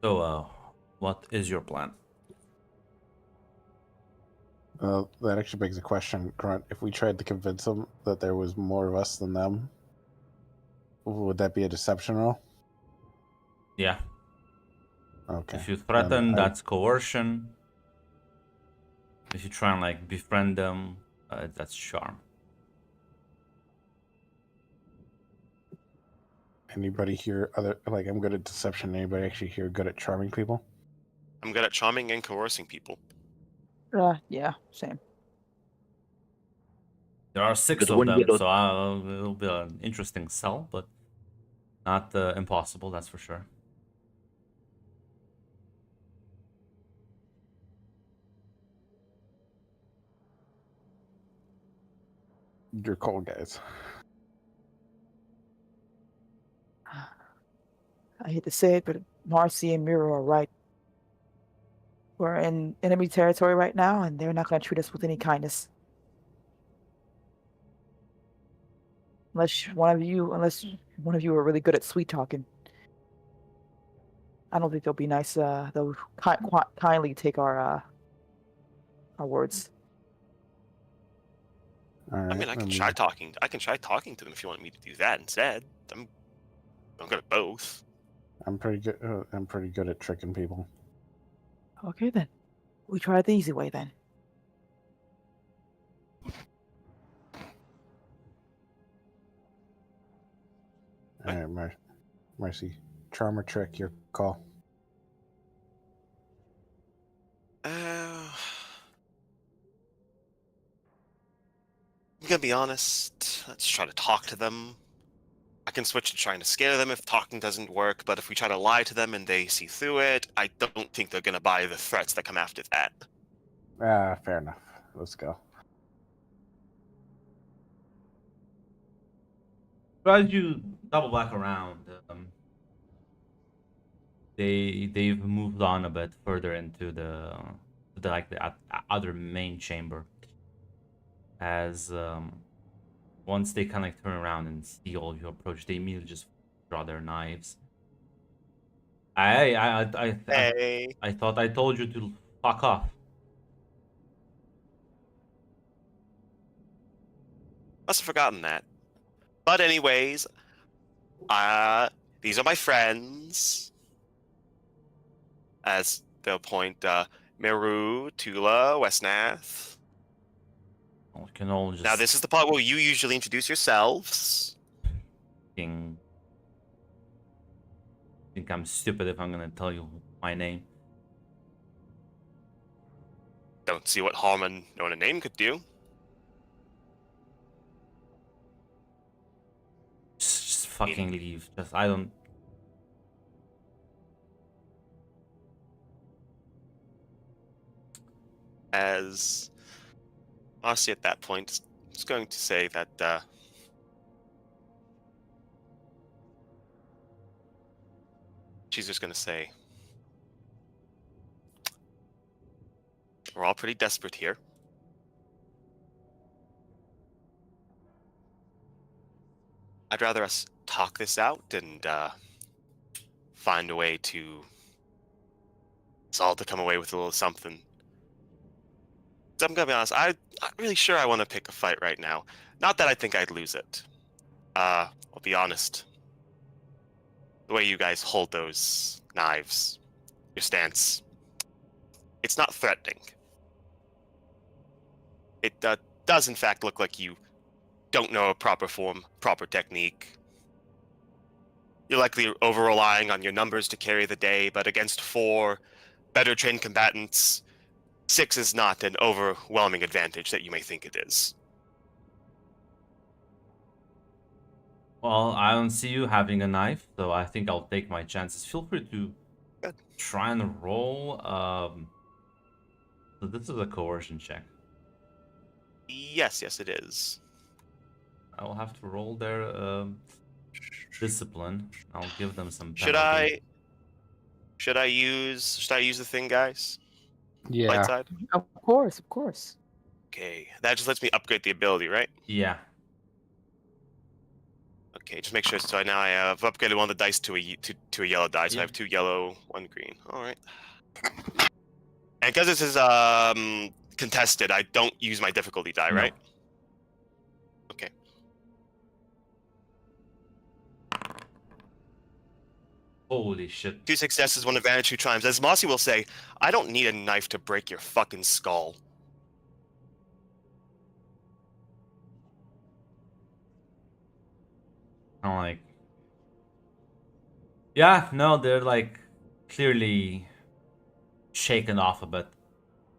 So, what is your plan? That actually begs a question, Grunt. If we tried to convince them that there was more of us than them, would that be a deception roll? Yeah. Okay. If you threaten, Then that's coercion. If you try and like befriend them, that's charm. Anybody here I'm good at deception. Anybody actually here good at charming people? I'm good at charming and coercing people. Yeah, same. There are 6 Because of when you them, get those, so it'll be an interesting sell, but not impossible, that's for sure. You're cold guys. I hate to say it, but Marcy and Miro are right. We're in enemy territory right now, and they're not going to treat us with any kindness. Unless one of you are really good at sweet talking. I don't think they'll be nice. They'll kindly take our words. All right. I mean, I can try talking. I can try talking to them if you want me to do that instead. I'm good at both. I'm pretty good. I'm pretty good at tricking people. Okay then, we try it the easy way then. All right, Marcy. Charm or trick, your call. I'm gonna be honest. Let's try to talk to them. I can switch to trying to scare them if talking doesn't work, but if we try to lie to them and they see through it, I don't think they're gonna buy the threats that come after that. Fair enough. Let's go. But as you double back around, they've moved on a bit further into the other main chamber. As once they kind of turn around and see all of you approach, they immediately just draw their knives. I thought I told you to fuck off. Must have forgotten that. But anyways, these are my friends. As they'll point, Meru, Tula, Westnath. We can all just Now this is the part where you usually introduce yourselves. think I'm stupid if I'm gonna tell you my name. Don't see what harm knowing a name could do. Just fucking leave. I don't. As Marcy at that point is going to say that she's just going to say, we're all pretty desperate here. I'd rather us talk this out and find a way to us all to come away with a little something. So I'm gonna be honest, I'm not really sure I want to pick a fight right now. Not that I think I'd lose it. I'll be honest. The way you guys hold those knives, your stance, it's not threatening. It does in fact look like you don't know a proper form, proper technique. You're likely over-relying on your numbers to carry the day, but against 4 better trained combatants, 6 is not an overwhelming advantage that you may think it is. Well, I don't see you having a knife, so I think I'll take my chances. Feel free to try and roll. So this is a coercion check. Yes, it is. I will have to roll their discipline. I'll give them some Should penalty. I use the thing, guys? Yeah. Light side? Of course. Okay, that just lets me upgrade the ability, right? Yeah. Okay, just make sure. So now I have upgraded one of the dice to a yellow die. So I Yep. have 2 yellow, 1 green. All right. And because this is contested, I don't use my difficulty die, No. right? Okay. Holy shit. 2 successes, 1 advantage, 2 triumphs. As Mossy will say, I don't need a knife to break your fucking skull. kind of like, yeah, no, they're like clearly shaken off a bit,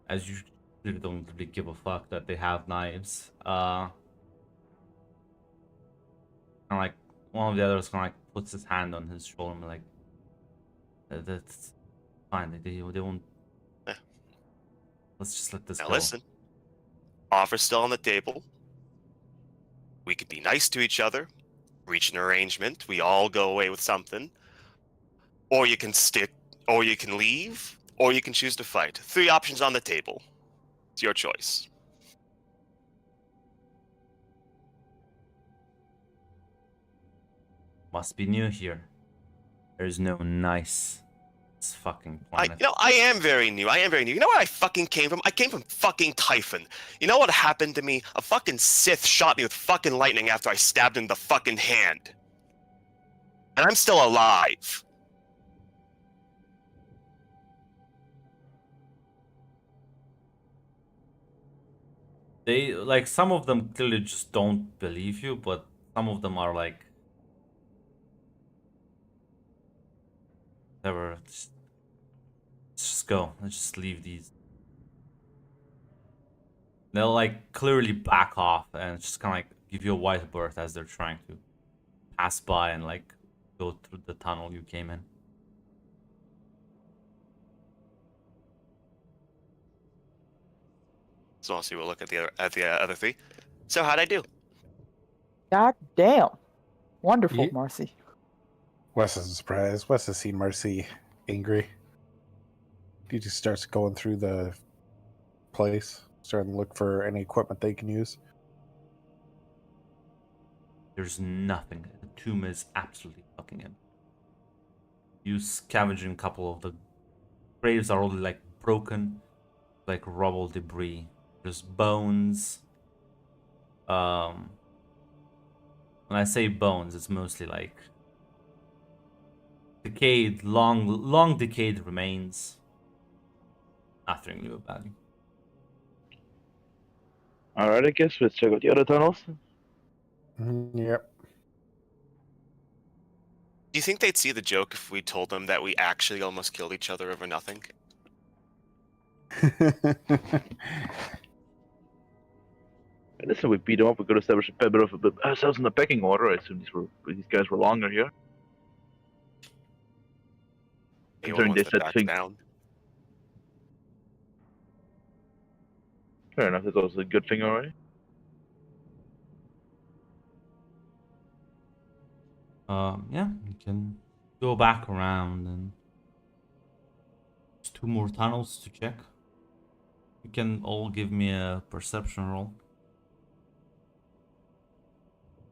as you clearly don't really give a fuck that they have knives. Kind of like one of the others kind of like puts his hand on his shoulder and like, That's fine. They won't. Eh. Let's just let this Now go." listen, offer's still on the table. We could be nice to each other, reach an arrangement. We all go away with something, or you can stick, or you can leave, or you can choose to fight. 3 options on the table. It's your choice. Must be new here. There's no nice. It's fucking planet. I am very new. I am very new. You know where I fucking came from? I came from fucking Typhon. You know what happened to me? A fucking Sith shot me with fucking lightning after I stabbed him in the fucking hand. And I'm still alive. They like some of them clearly just don't believe you, but some of them are like, whatever. Just go. Let's just leave these. They'll like clearly back off and just kind of like give you a white berth as they're trying to pass by and like go through the tunnel you came in. So I'll see. We'll look at the other 3. So how'd I do? God damn. Wonderful, Ye- Marcy. Wes isn't surprised. Wes has seen Mercy angry. He just starts going through the place, starting to look for any equipment they can use. There's nothing. The tomb is absolutely fucking empty. You scavenging a couple of the graves are all like broken, like rubble debris. There's bones. When I say bones, it's mostly like decayed, long decayed remains. Nothing new about it. Alright, I guess let's check out the other tunnels. Yep. Do you think they'd see the joke if we told them that we actually almost killed each other over nothing? Listen, we beat them up. We could establish a bit of ourselves in the pecking order. I assume these guys were longer here. Anyone Considering they wants to said back things. down? Fair enough. That's also a good thing, already. Yeah, you can go back around and there's 2 more tunnels to check. You can all give me a perception roll.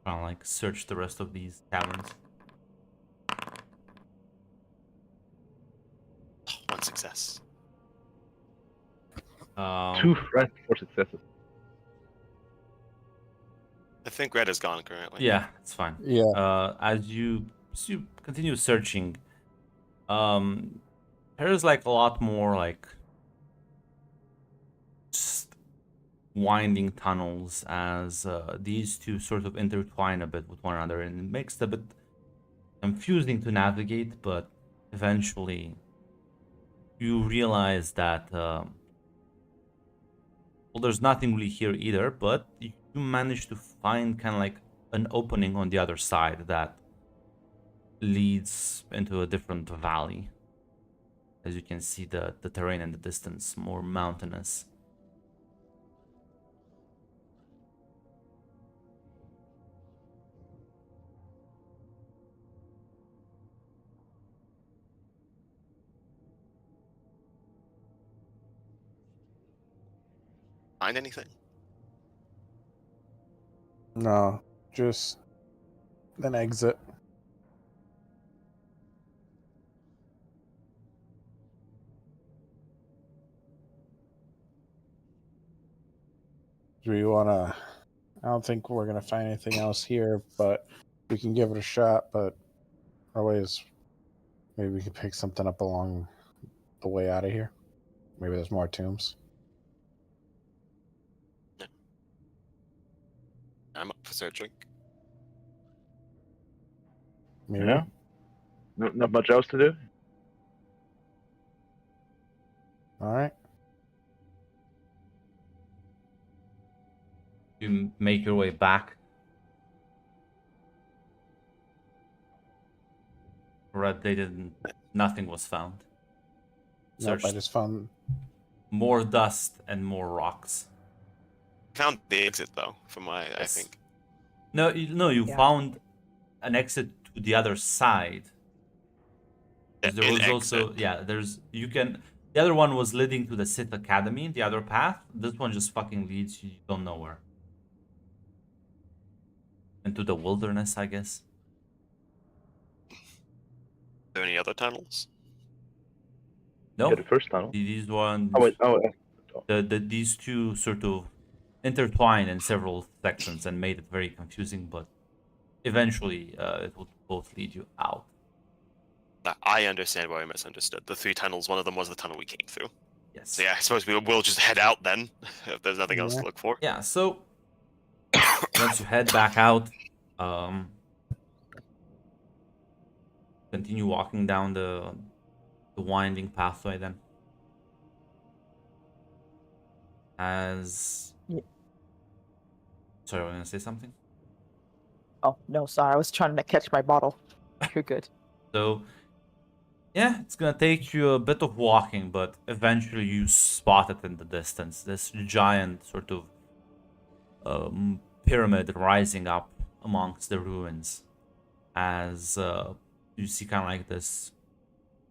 Trying to like search the rest of these caverns. 1 success. 2 friends, 4 successes. I think Red is gone currently. Yeah, it's fine. Yeah. As you continue searching, there's like a lot more like just winding tunnels as these 2 sort of intertwine a bit with one another, and it makes it a bit confusing to navigate. But eventually, you realize that well, there's nothing really here either, but you manage to find kind of like an opening on the other side that leads into a different valley. As you can see, the terrain in the distance, more mountainous. Find anything? No, just an exit. Do we want to? I don't think we're going to find anything else here, but we can give it a shot. But always, maybe we can pick something up along the way out of here. Maybe there's more tombs. I'm up for searching. Mira? Yeah. Not much else to do. All right. You make your way back. Red, they didn't. Nothing was found. Nope, I Searched just found. more dust and more rocks. Found the exit though, from my I Yes. think. No, you Yeah. found an exit to the other side. 'Cause there An was also exit. there's you can. The other one was leading to the Sith Academy, the other path. This one just fucking leads you don't know where. Into the wilderness, I guess. Are there any other tunnels? No, Yeah, the first tunnel. these ones, Oh wait. Oh. these two sort of intertwine in several sections and made it very confusing. But eventually, it would both lead you out. I understand why I misunderstood. The 3 tunnels, one of them was the tunnel we came through. Yes. So yeah, I suppose we'll just head out then, if there's nothing else Yeah. to look for. Yeah. So once you head back out, continue walking down the winding pathway. Then, as Yeah. sorry, I was gonna say something. Oh no, sorry, I was trying to catch my bottle. You're good. So, yeah, it's gonna take you a bit of walking, but eventually you spot it in the distance. This giant sort of pyramid rising up amongst the ruins, as you see kind of like this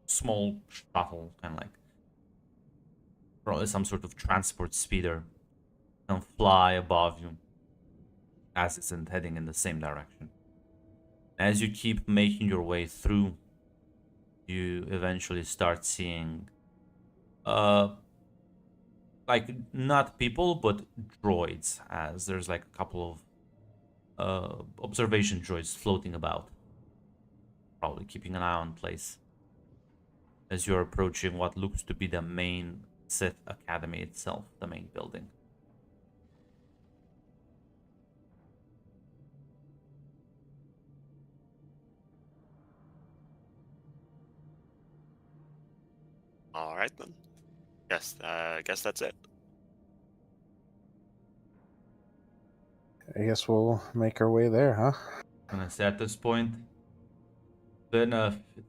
small shuttle, kind of like probably some sort of transport speeder, and fly above you as it's heading in the same direction. As you keep making your way through, you eventually start seeing like not people but droids, as there's like a couple of observation droids floating about, probably keeping an eye on place as you're approaching what looks to be the main Sith Academy itself, the main building. All right then. Guess that's it. I guess we'll make our way there, huh? I'm gonna say at this point, it's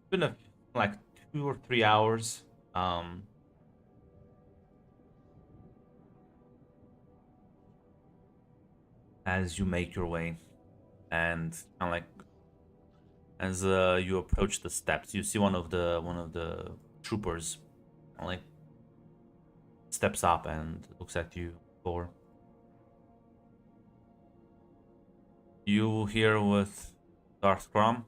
been a like 2 or 3 hours. As you make your way, and kind of like as you approach the steps, you see one of the troopers, like steps up and looks at you. Or you here with Darth Grom?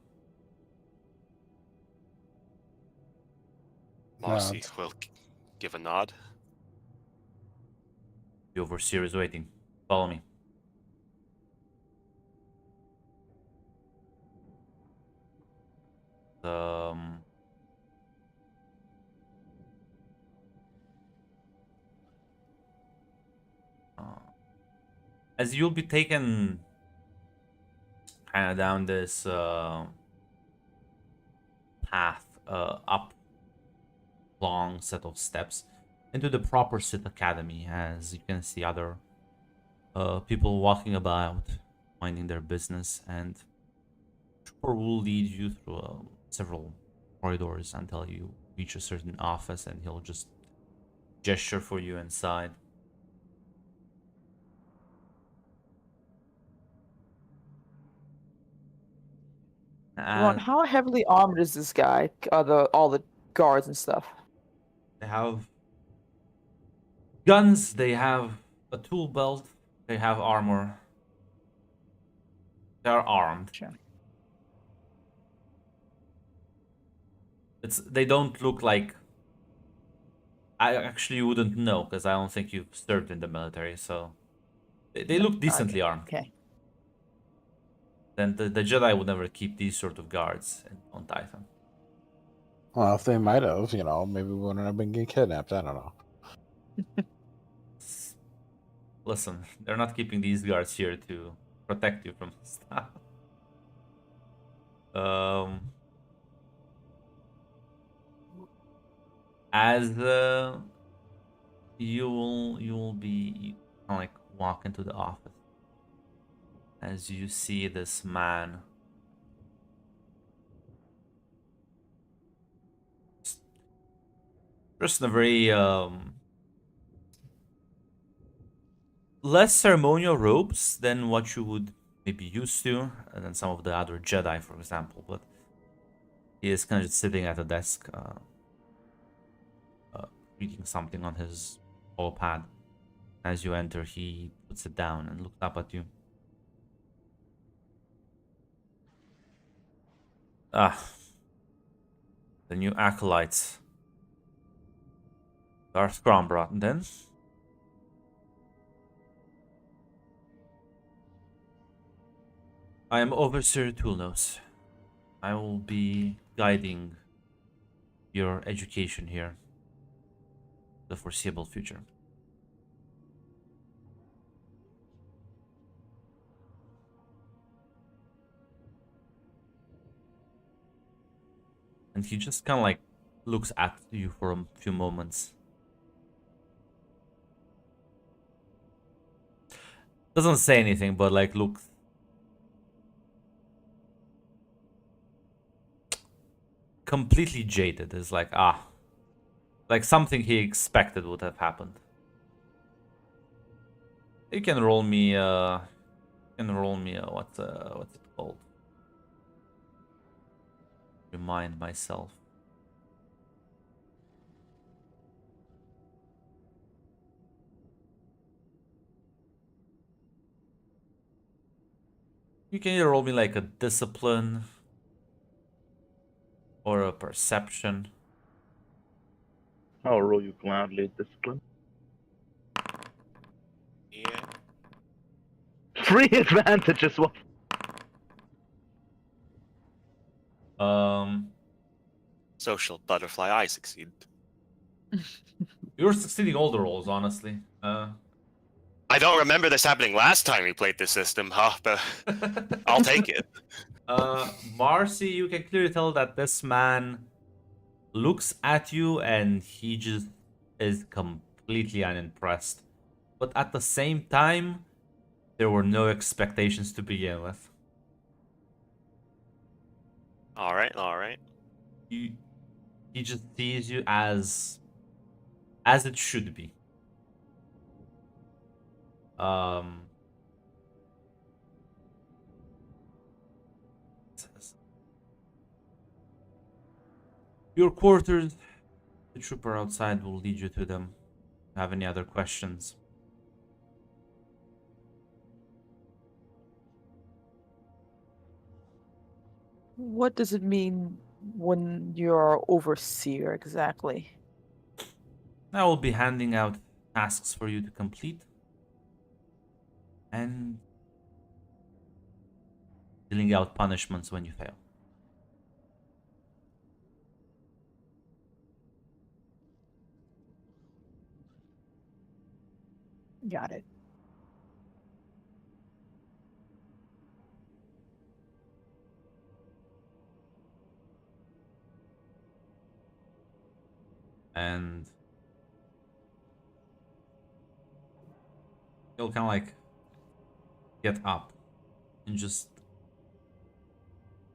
Marcy will give a nod. The overseer is waiting. Follow me. Um, as you'll be taken kind of down this path up long set of steps into the proper Sith Academy, as you can see other people walking about, minding their business, and Trooper will lead you through several corridors until you reach a certain office, and he'll just gesture for you inside. Ron, how heavily armed is this guy? All the guards and stuff. They have guns, they have a tool belt, they have armor. They are armed. Sure. They don't look like, I actually wouldn't know because I don't think you've served in the military, so they look decently armed. Okay. Then the Jedi would never keep these sort of guards on Titan. Well, if they might have, maybe we wouldn't have been getting kidnapped. I don't know. Listen, they're not keeping these guards here to protect you from stuff. As you will be kind of like walk into the office as you see this man dressed in a very less ceremonial robes than what you would maybe used to, and then some of the other Jedi, for example. But he is kind of just sitting at a desk, reading something on his pad. As you enter, he puts it down and looks up at you. Ah, the new acolytes. Darth Grombrot, then? I am Overseer Toolnose. I will be guiding your education here. The foreseeable future. And he just kind of like looks at you for a few moments. Doesn't say anything, but like looks completely jaded. It's like, like something he expected would have happened. You can roll me what's it called? Remind myself. You can either roll me like a discipline or a perception. I'll roll you gladly, discipline. Yeah. Free advantage as well. Social butterfly, I succeed. You're succeeding all the rolls, honestly. I don't remember this happening last time we played this system, but I'll take it. Marcy, you can clearly tell that this man looks at you and he just is completely unimpressed. But at the same time, there were no expectations to begin with. All right. He just sees you as it should be. Your quarters, the trooper outside will lead you to them. Have any other questions? What does it mean when you're overseer exactly? I will be handing out tasks for you to complete and dealing out punishments when you fail. Got it. And he'll kind of like get up and just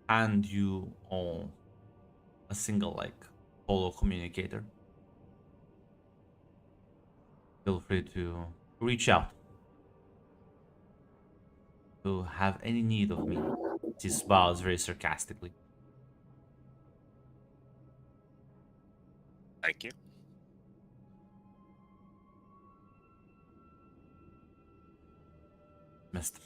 hand you all a single like holo communicator. Feel free to reach out to have any need of me. He smiles very sarcastically. Thank you. Missed.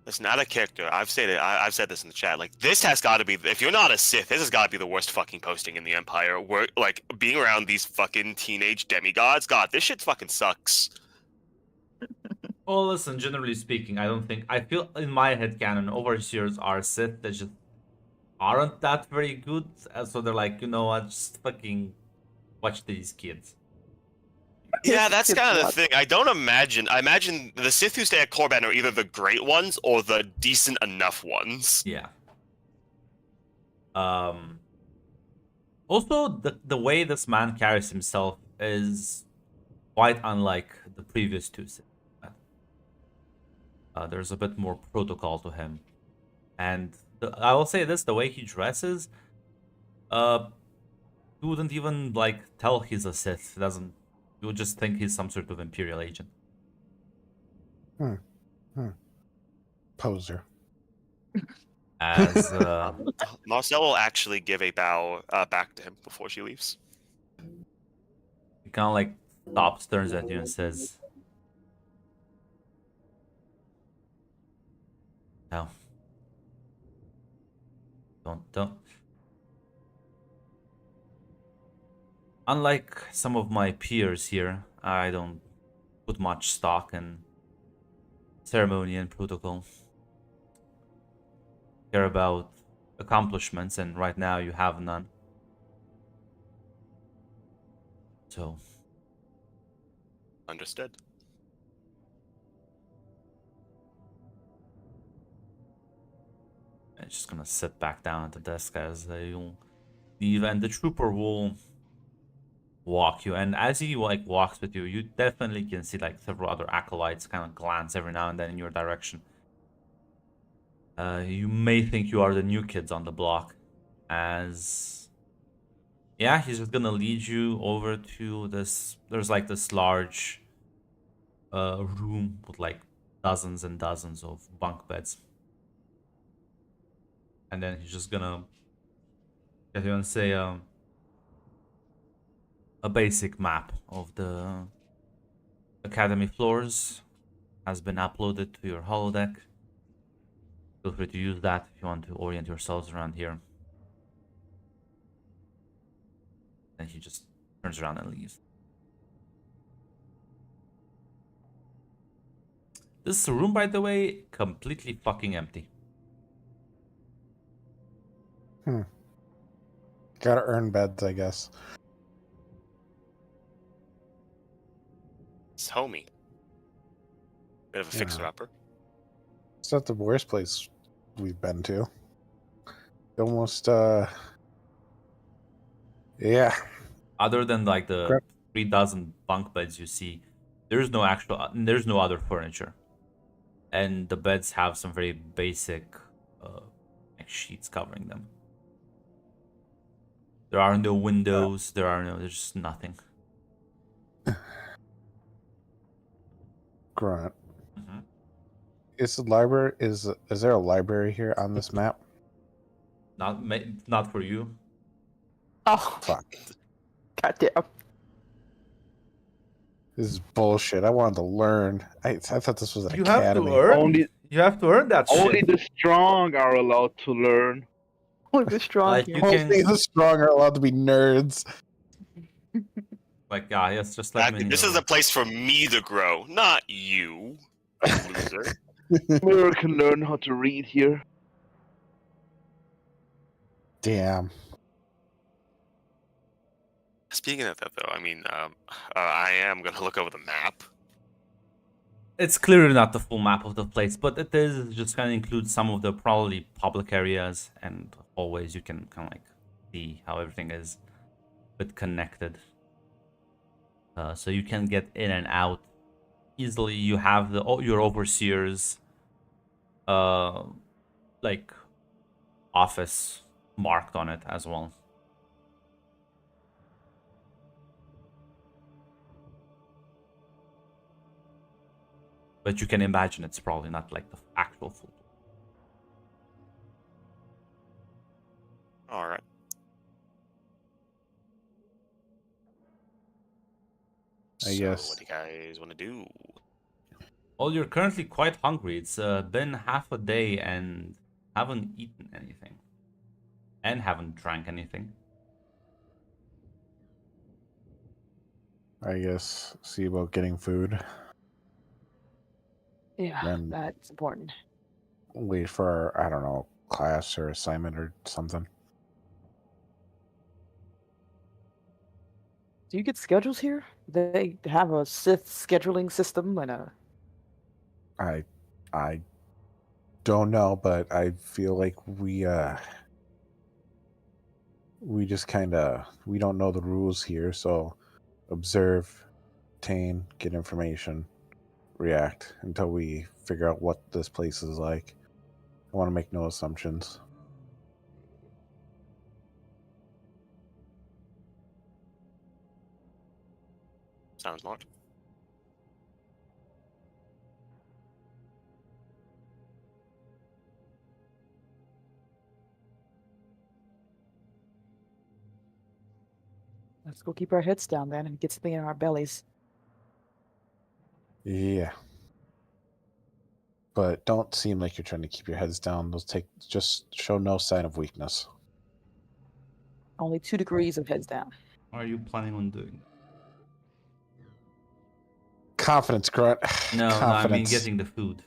Listen, out of character, I've said it. I've said this in the chat. Like, this has got to be. If you're not a Sith, this has got to be the worst fucking posting in the Empire. Where, like, being around these fucking teenage demigods. God, this shit fucking sucks. Well, listen, generally speaking, I feel in my head canon, overseers are Sith that just aren't that very good. So they're like, you know what, just fucking watch these kids. Yeah, that's His kind of the blood. thing. I imagine the Sith who stay at Korriban are either the great ones or the decent enough ones. Yeah. Also, the way this man carries himself is quite unlike the previous two Sith. There's a bit more protocol to him, and I will say this: the way he dresses, you wouldn't even like tell he's a Sith. Doesn't you would just think he's some sort of Imperial agent. Poser. As Marcel will actually give a bow back to him before she leaves. he kind of like stops, turns at you, and says, "No, don't." Unlike some of my peers here, I don't put much stock in ceremony and protocol. Care about accomplishments, and right now you have none. So, Understood. I'm just gonna sit back down at the desk as you leave, and the trooper will walk you. And as he like walks with you, you definitely can see like several other acolytes kind of glance every now and then in your direction. You may think you are the new kids on the block, as yeah, he's just gonna lead you over to this. There's like this large room with like dozens and dozens of bunk beds, and then he's just gonna get you and say a basic map of the academy floors has been uploaded to your holodeck. Feel free to use that if you want to orient yourselves around here. And he just turns around and leaves. This room, by the way, completely fucking empty. Gotta earn beds, I guess. It's homie. Bit of a Yeah. fixer-upper. It's not the worst place we've been to. Almost, yeah. Other than like the Crap. 3 dozen bunk beds you see, there's no other furniture. And the beds have some very basic like sheets covering them. There are no windows, there's just nothing. Grunt. Mm-hmm. Is the library is there a library here on this map? Not for you. Oh, Fuck. goddamn. This is bullshit. I wanted to learn. I thought this was an You have academy. to earn. Only- You have to earn that Only shit. the strong are allowed to learn. Only the strong Like, here. you Only can- the strong are allowed to be nerds. Like, yeah, yes, just let me. This is a place for me to grow, not you, loser. Mirror can learn how to read here. Damn. Speaking of that, though, I mean, I am gonna look over the map. It's clearly not the full map of the place, but it is just kind of includes some of the probably public areas and hallways. You can kind of like see how everything is a bit connected. So you can get in and out easily. You have your overseer's like office marked on it as well. But you can imagine it's probably not like the actual full. All right. I So, guess. what do you guys want to do? Well, you're currently quite hungry. It's been half a day and haven't eaten anything. And haven't drank anything. I guess see about getting food. Yeah, Then- that's important. Wait for our, I don't know, class or assignment or something. Do you get schedules here? They have a Sith scheduling system and a. I don't know, but I feel like we just kind of we don't know the rules here, so observe, obtain, get information, react until we figure out what this place is like. I want to make no assumptions. Sounds smart. Let's go keep our heads down then and get something in our bellies. Yeah. But don't seem like you're trying to keep your heads down. Just show no sign of weakness. Only 2 degrees of heads down. What are you planning on doing? Confidence, Grunt. No, I mean Confidence. getting the food.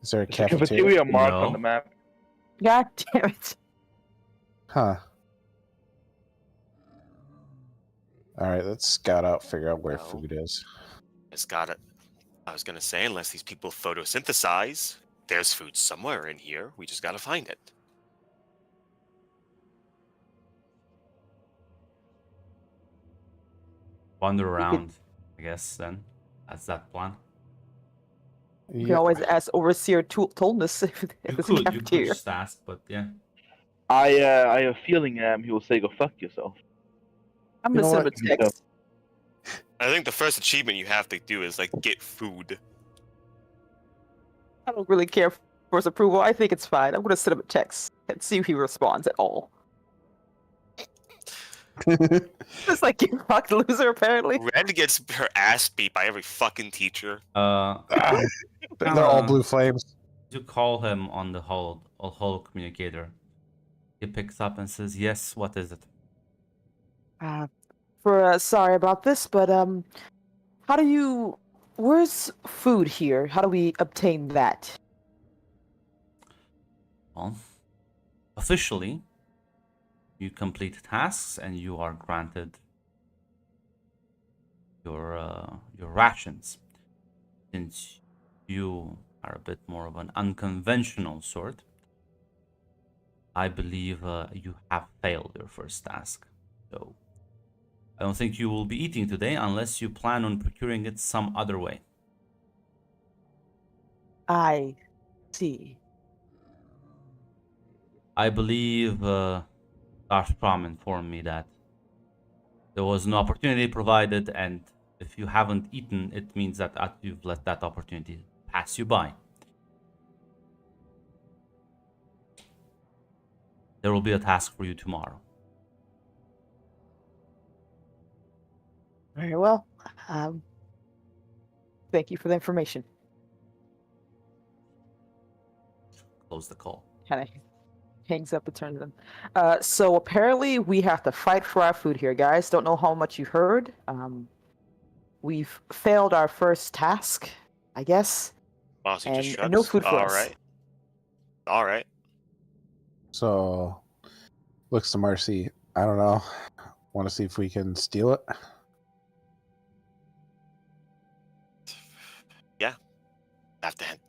Is there a Is the cafeteria? cafeteria marked No. on the map? God damn it. Huh. All right, let's scout out, figure out where No. food is. It's got it. I was gonna say, unless these people photosynthesize, there's food somewhere in here. We just gotta find it. Wander around, I guess, then. That's that plan. You can Yeah. always ask Overseer Toldness if You it's a could cafeteria. just ask, but yeah. I have a feeling he will say go fuck yourself. I'm You gonna know send him what? a text. I think the first achievement you have to do is like get food. I don't really care for his approval. I think it's fine. I'm gonna send him a text and see if he responds at all. It's like you fucked loser, apparently. Red gets her ass beat by every fucking teacher. They're all blue flames. You call him on the holo communicator. He picks up and says, "Yes, what is it?" Sorry about this, but how do you? Where's food here? How do we obtain that? Well, officially, you complete tasks and you are granted your rations. Since you are a bit more of an unconventional sort, I believe you have failed your first task. So I don't think you will be eating today unless you plan on procuring it some other way. I see. I believe Darshprom informed me that there was an opportunity provided, and if you haven't eaten, it means that you've let that opportunity pass you by. There will be a task for you tomorrow. Very well. Thank you for the information. Close the call. Kind of hangs up and turns them. So apparently we have to fight for our food here, guys. Don't know how much you heard. We've failed our first task, I guess. Mossy just And shrugs. no food for All us. right. All right. So, looks to Marcy. I don't know. Want to see if we can steal it?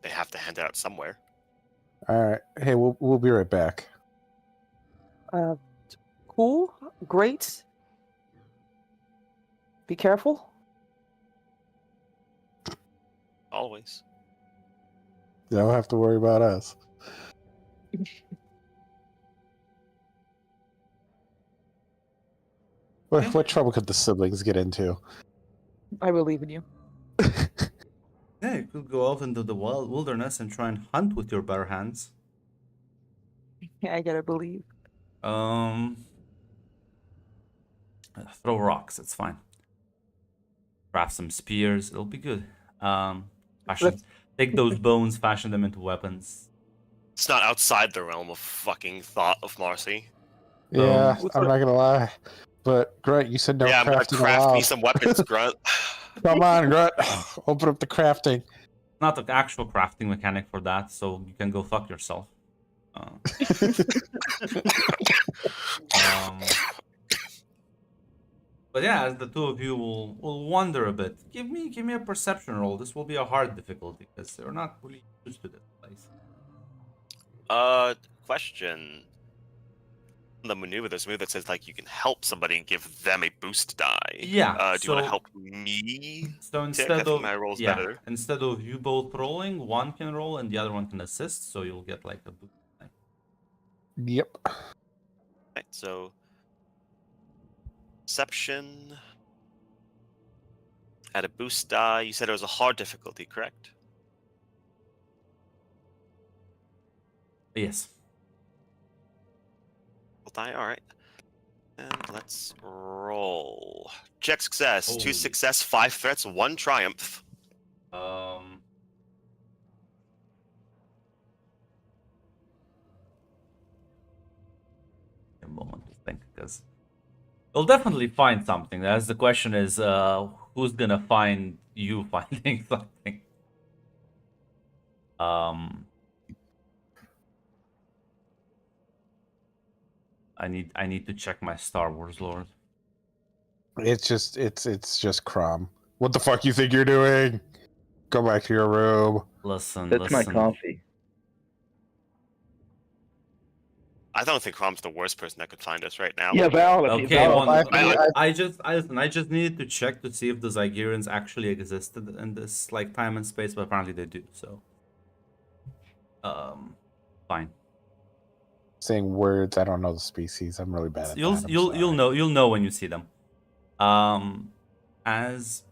They have to hand it out somewhere. All right. Hey, we'll be right back. Cool. Great. Be careful. Always. You don't have to worry about us. What trouble could the siblings get into? I believe in you. Yeah, you could go out into the wilderness and try and hunt with your bare hands. I gotta believe. Throw rocks, it's fine. Craft some spears, it'll be good. Take those bones, fashion them into weapons. It's not outside the realm of fucking thought of Marcy. Yeah, What's I'm up? not gonna lie. But Grunt, you said no yeah, I'm gonna crafting craft me allowed. some weapons, Grunt. Come on, Grunt. Open up the crafting. Not the actual crafting mechanic for that, so you can go fuck yourself. But yeah, as the two of you will wonder a bit, give me a perception roll. This will be a hard difficulty because they're not really used to this place. Question. The maneuver, there's a move that says like you can help somebody and give them a boost die. Yeah. Do you want to So help me? so Tick? I instead think of my roll's better. instead of you both rolling, one can roll and the other one can assist. So you'll get like a boost. Yep. Right, so perception at a boost die. You said it was a hard difficulty, correct? Yes. Well, die. All right. And let's roll. Check success. 2 Holy. success, 5 threats, 1 triumph. A moment to think, because you'll definitely find something. As the question is, who's gonna find you finding something? I need to check my Star Wars lore. It's just Crom. What the fuck you think you're doing? Go back to your room. Listen, That's my listen. coffee. I don't think Crom's the worst person that could find us right now. Yeah, Val. If Okay, Val, one, I- I just needed to check to see if the Zygerians actually existed in this like time and space, but apparently they do. So, fine. Saying words, I don't know the species. I'm really bad at that. I'm You'll sorry. you'll know when you see them. As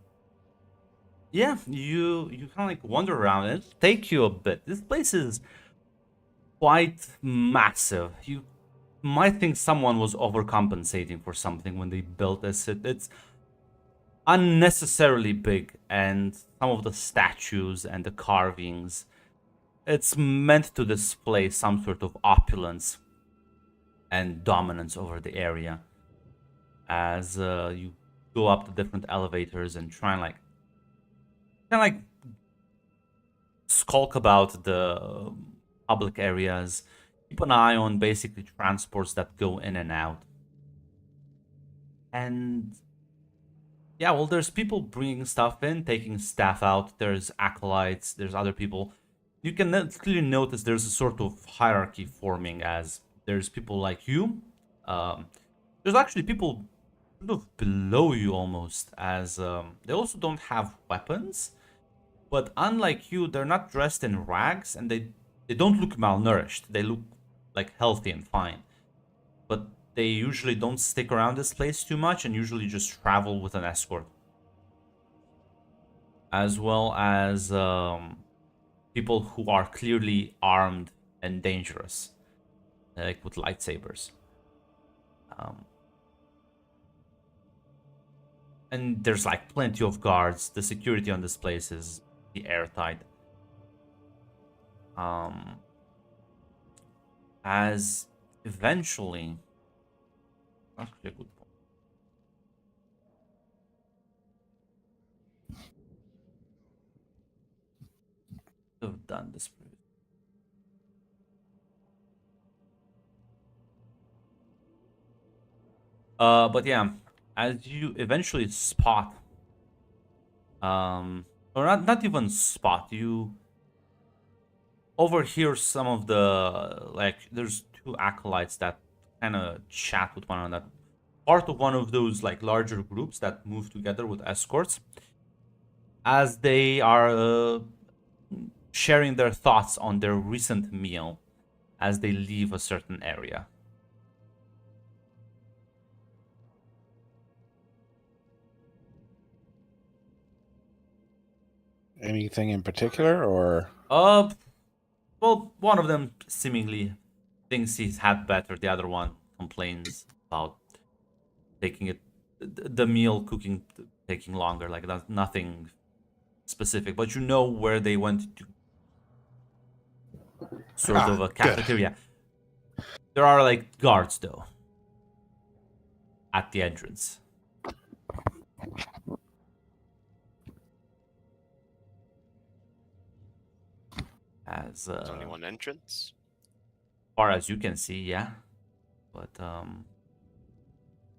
yeah, you kind of like wander around. It'll take you a bit. This place is quite massive. You might think someone was overcompensating for something when they built this. It's unnecessarily big, and some of the statues and the carvings, it's meant to display some sort of opulence and dominance over the area. As you go up the different elevators and try and like skulk about the public areas, keep an eye on basically transports that go in and out. And yeah, well, there's people bringing stuff in, taking staff out. There's acolytes. There's other people. You can clearly notice there's a sort of hierarchy forming, as there's people like you. There's actually people sort of below you almost, as they also don't have weapons. But unlike you, they're not dressed in rags, and they don't look malnourished. They look like healthy and fine. But they usually don't stick around this place too much and usually just travel with an escort. As well as people who are clearly armed and dangerous, like with lightsabers. And there's like plenty of guards. The security on this place is airtight. As eventually, actually a good point. Have done this previously. But yeah, as you eventually spot, or not even spot, you overhear some of the, like, there's two acolytes that kind of chat with one another. Part of one of those like larger groups that move together with escorts, as they are sharing their thoughts on their recent meal as they leave a certain area. Anything in particular, or Well, one of them seemingly thinks he's had better. The other one complains about taking it, the meal cooking taking longer. Like that's nothing specific, but you know where they went to. Sort of a cafeteria. There are like guards though at the entrance. As There's only one entrance. far as you can see, yeah. But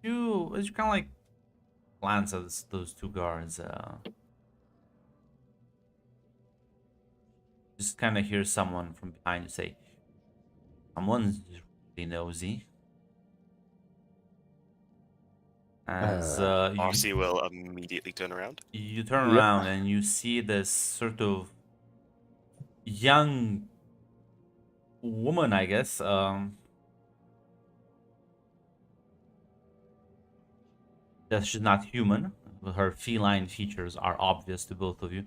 you kind of like glance at those two guards. Just kind of hear someone from behind you say, "Someone's really nosy." As Marcy will immediately turn around. you turn Yep. around and you see this sort of young woman, I guess. That she's not human. Her feline features are obvious to both of you.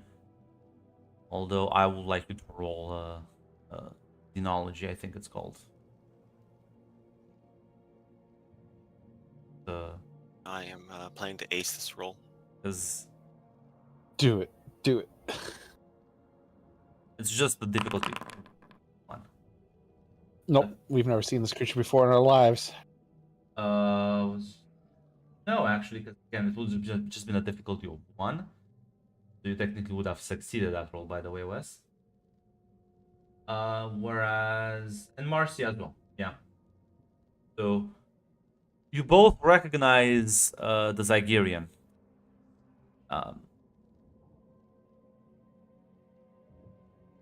Although I would like you to roll Denology, I think it's called. I am planning to ace this roll. Because Do it. Do it. it's just the difficulty one. Nope. We've never seen this creature before in our lives. No, actually, because again, it would have just been a difficulty of 1. So you technically would have succeeded that roll, by the way, Wes. Whereas, and Marcy as well, yeah. So you both recognize the Zygerian.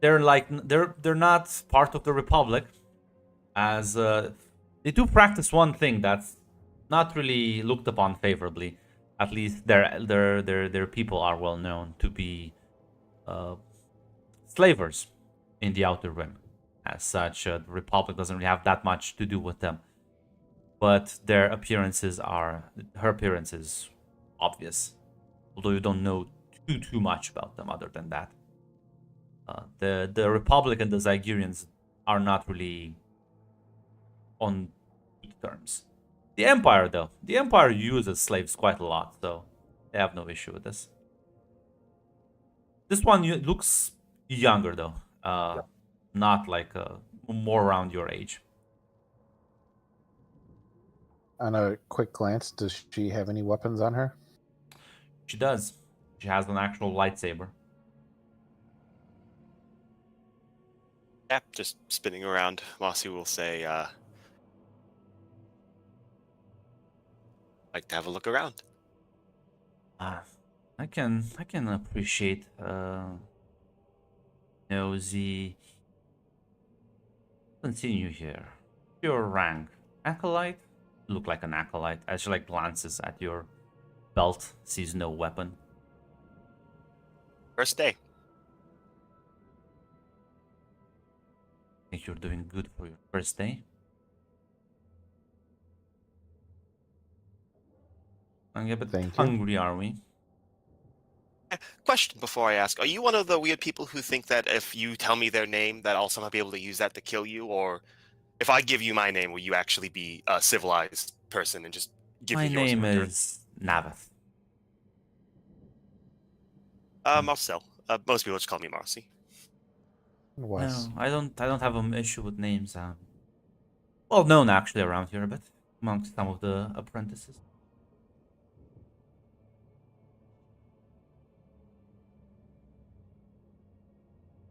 They're not part of the Republic, as they do practice one thing that's not really looked upon favorably. At least their people are well known to be slavers in the Outer Rim. As such, the Republic doesn't really have that much to do with them. But her appearance is obvious, although you don't know too much about them other than that. The Republic and the Zygerians are not really on good terms. The Empire, though, the Empire uses slaves quite a lot, so they have no issue with this. This one looks younger, though, not like more around your age. On a quick glance, does she have any weapons on her? She does. She has an actual lightsaber. Yeah, just spinning around. Marcy will say, like to have a look around. I can appreciate nosy. Continue here. Your rank, acolyte. Look like an acolyte. As she like glances at your belt, sees no weapon. First day. Think you're doing good for your first day. I'm a bit Thank you. hungry, are we? Question before I ask: are you one of the weird people who think that if you tell me their name, that I'll somehow be able to use that to kill you, or if I give you my name, will you actually be a civilized person and just give My me yours in name return? is Navith. Marcel. Most people just call me Marcy. Wes. No, I don't have an issue with names. Well known actually around here a bit amongst some of the apprentices.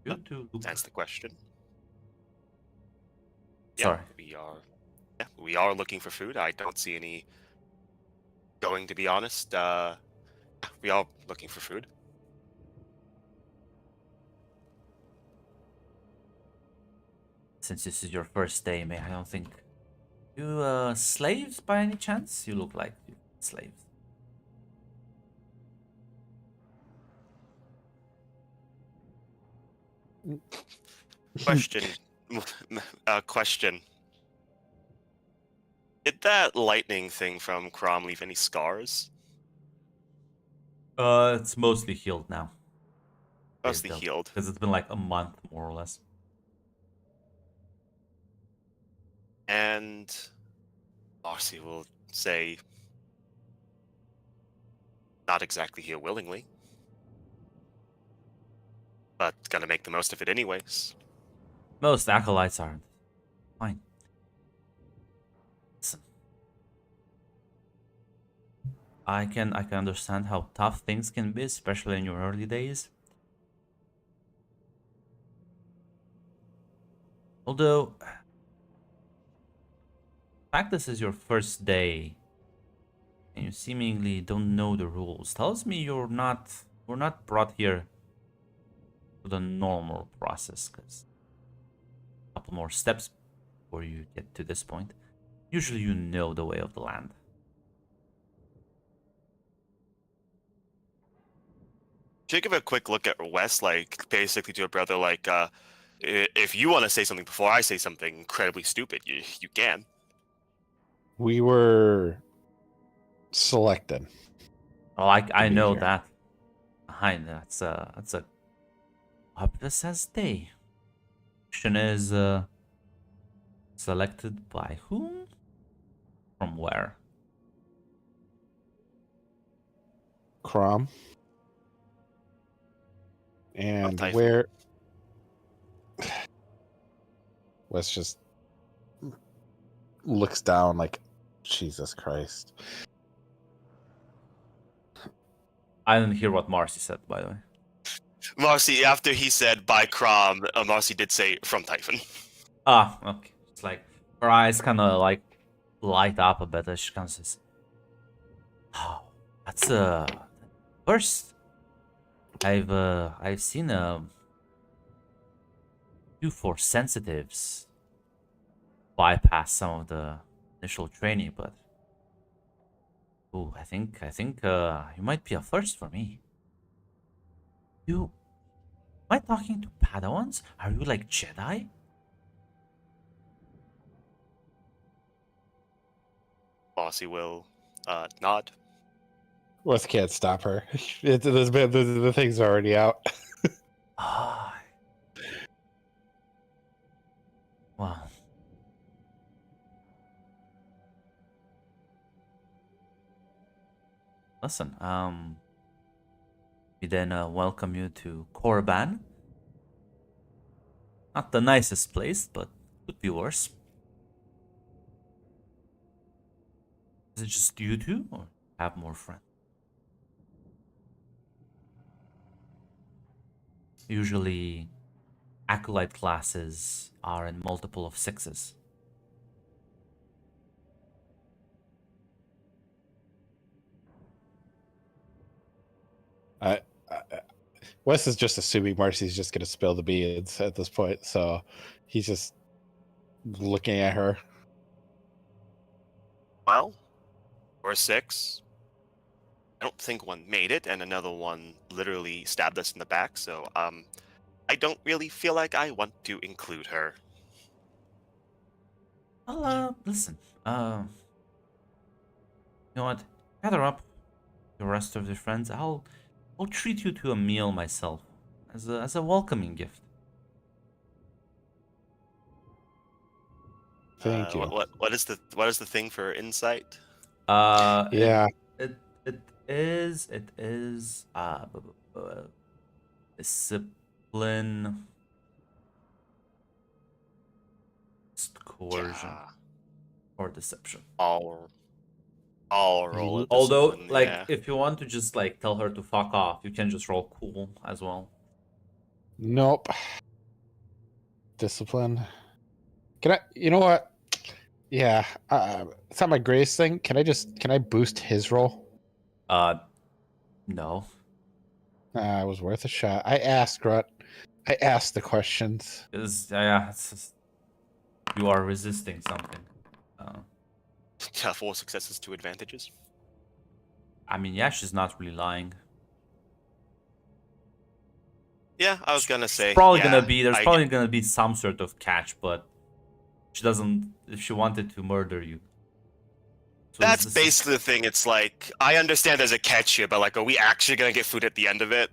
Good to look. That's the question. Sorry. We are looking for food. I don't see any. Going to be honest, we are looking for food. Since this is your first day, I don't think you slaves by any chance? You look like you slaves. Question. Question. Did that lightning thing from Crom leave any scars? It's mostly healed now. Mostly healed. Because it's been like a month, more or less. And Marcy will say, not exactly here willingly, but gonna make the most of it anyways. Most acolytes aren't. Fine. Listen. I can understand how tough things can be, especially in your early days. Although, in fact, this is your first day And you seemingly don't know the rules. Tells me we're not brought here to the normal process, because a couple more steps before you get to this point. Usually you know the way of the land. Should give a quick look at Wes, like basically to a brother, like if you want to say something before I say something incredibly stupid, you can. We were selected. Oh, I be know here. that. That's a obvious as day. Question is selected by whom? From where? Crom. And Typhon. where Wes just looks down like, Jesus Christ. I didn't hear what Marcy said, by the way. Marcy, after he said by Crom, Marcy did say from Typhon. Ah, okay. It's like her eyes kind of like light up a bit as she kind of says, "Oh, that's first. I've seen a few Force sensitives bypass some of the initial training, but oh, I think you might be a first for me. You, am I talking to Padawans? Are you like Jedi?" Marcy will nod. Wes can't stop her. The thing's already out. Ah, well. Listen, we then welcome you to Korriban. Not the nicest place, but could be worse. Is it just you two, or have more friends? Usually, acolyte classes are in multiple of 6s. Wes is just assuming Marcy's just going to spill the beans at this point, so he's just looking at her. Well, we're 6. I don't think one made it, and another one literally stabbed us in the back. So I don't really feel like I want to include her. Well, listen, you know what? Gather up the rest of your friends. I'll treat you to a meal myself, as a welcoming gift. Thank you. What is the thing for insight? Yeah. It is discipline, coercion, Yeah, or deception. I'll roll it. Although, Discipline, like, yeah. if you want to just like tell her to fuck off, you can just roll cool as well. Nope. Discipline. Can I? You know what? Yeah. It's not my greatest thing. Can I boost his roll? No. It was worth a shot. I asked, Rut. I asked the questions. Yeah, it's just, you are resisting something. Yeah, 4 successes, 2 advantages. I mean, yeah, she's not really lying. Yeah, I was gonna say. Probably yeah, gonna be there's I probably gonna be some sort of catch, but she doesn't. If she wanted to murder you, so That's this is- basically the thing. It's like I understand there's a catch here, but like, are we actually gonna get food at the end of it?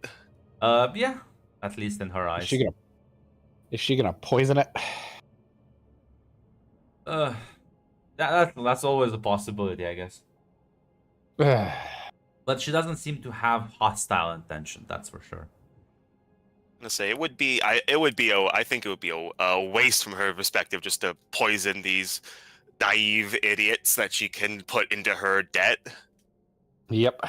Yeah, at least in her eyes. Is she gonna poison it? That's always a possibility, I guess. But she doesn't seem to have hostile intention. That's for sure. I'm gonna say it would be. I think it would be a waste from her perspective just to poison these naive idiots that she can put into her debt. Yep.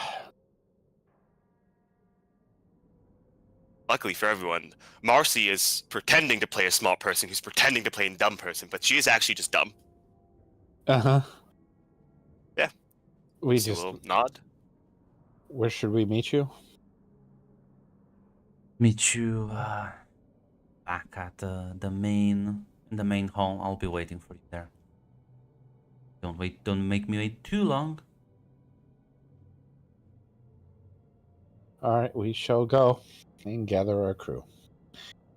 Luckily for everyone, Marcy is pretending to play a smart person who's pretending to play a dumb person, but she is actually just dumb. Uh huh. Yeah. We So just. we'll nod. Where should we meet you? Meet you back at the main hall. I'll be waiting for you there. Don't make me wait too long. All right, we shall go and gather our crew.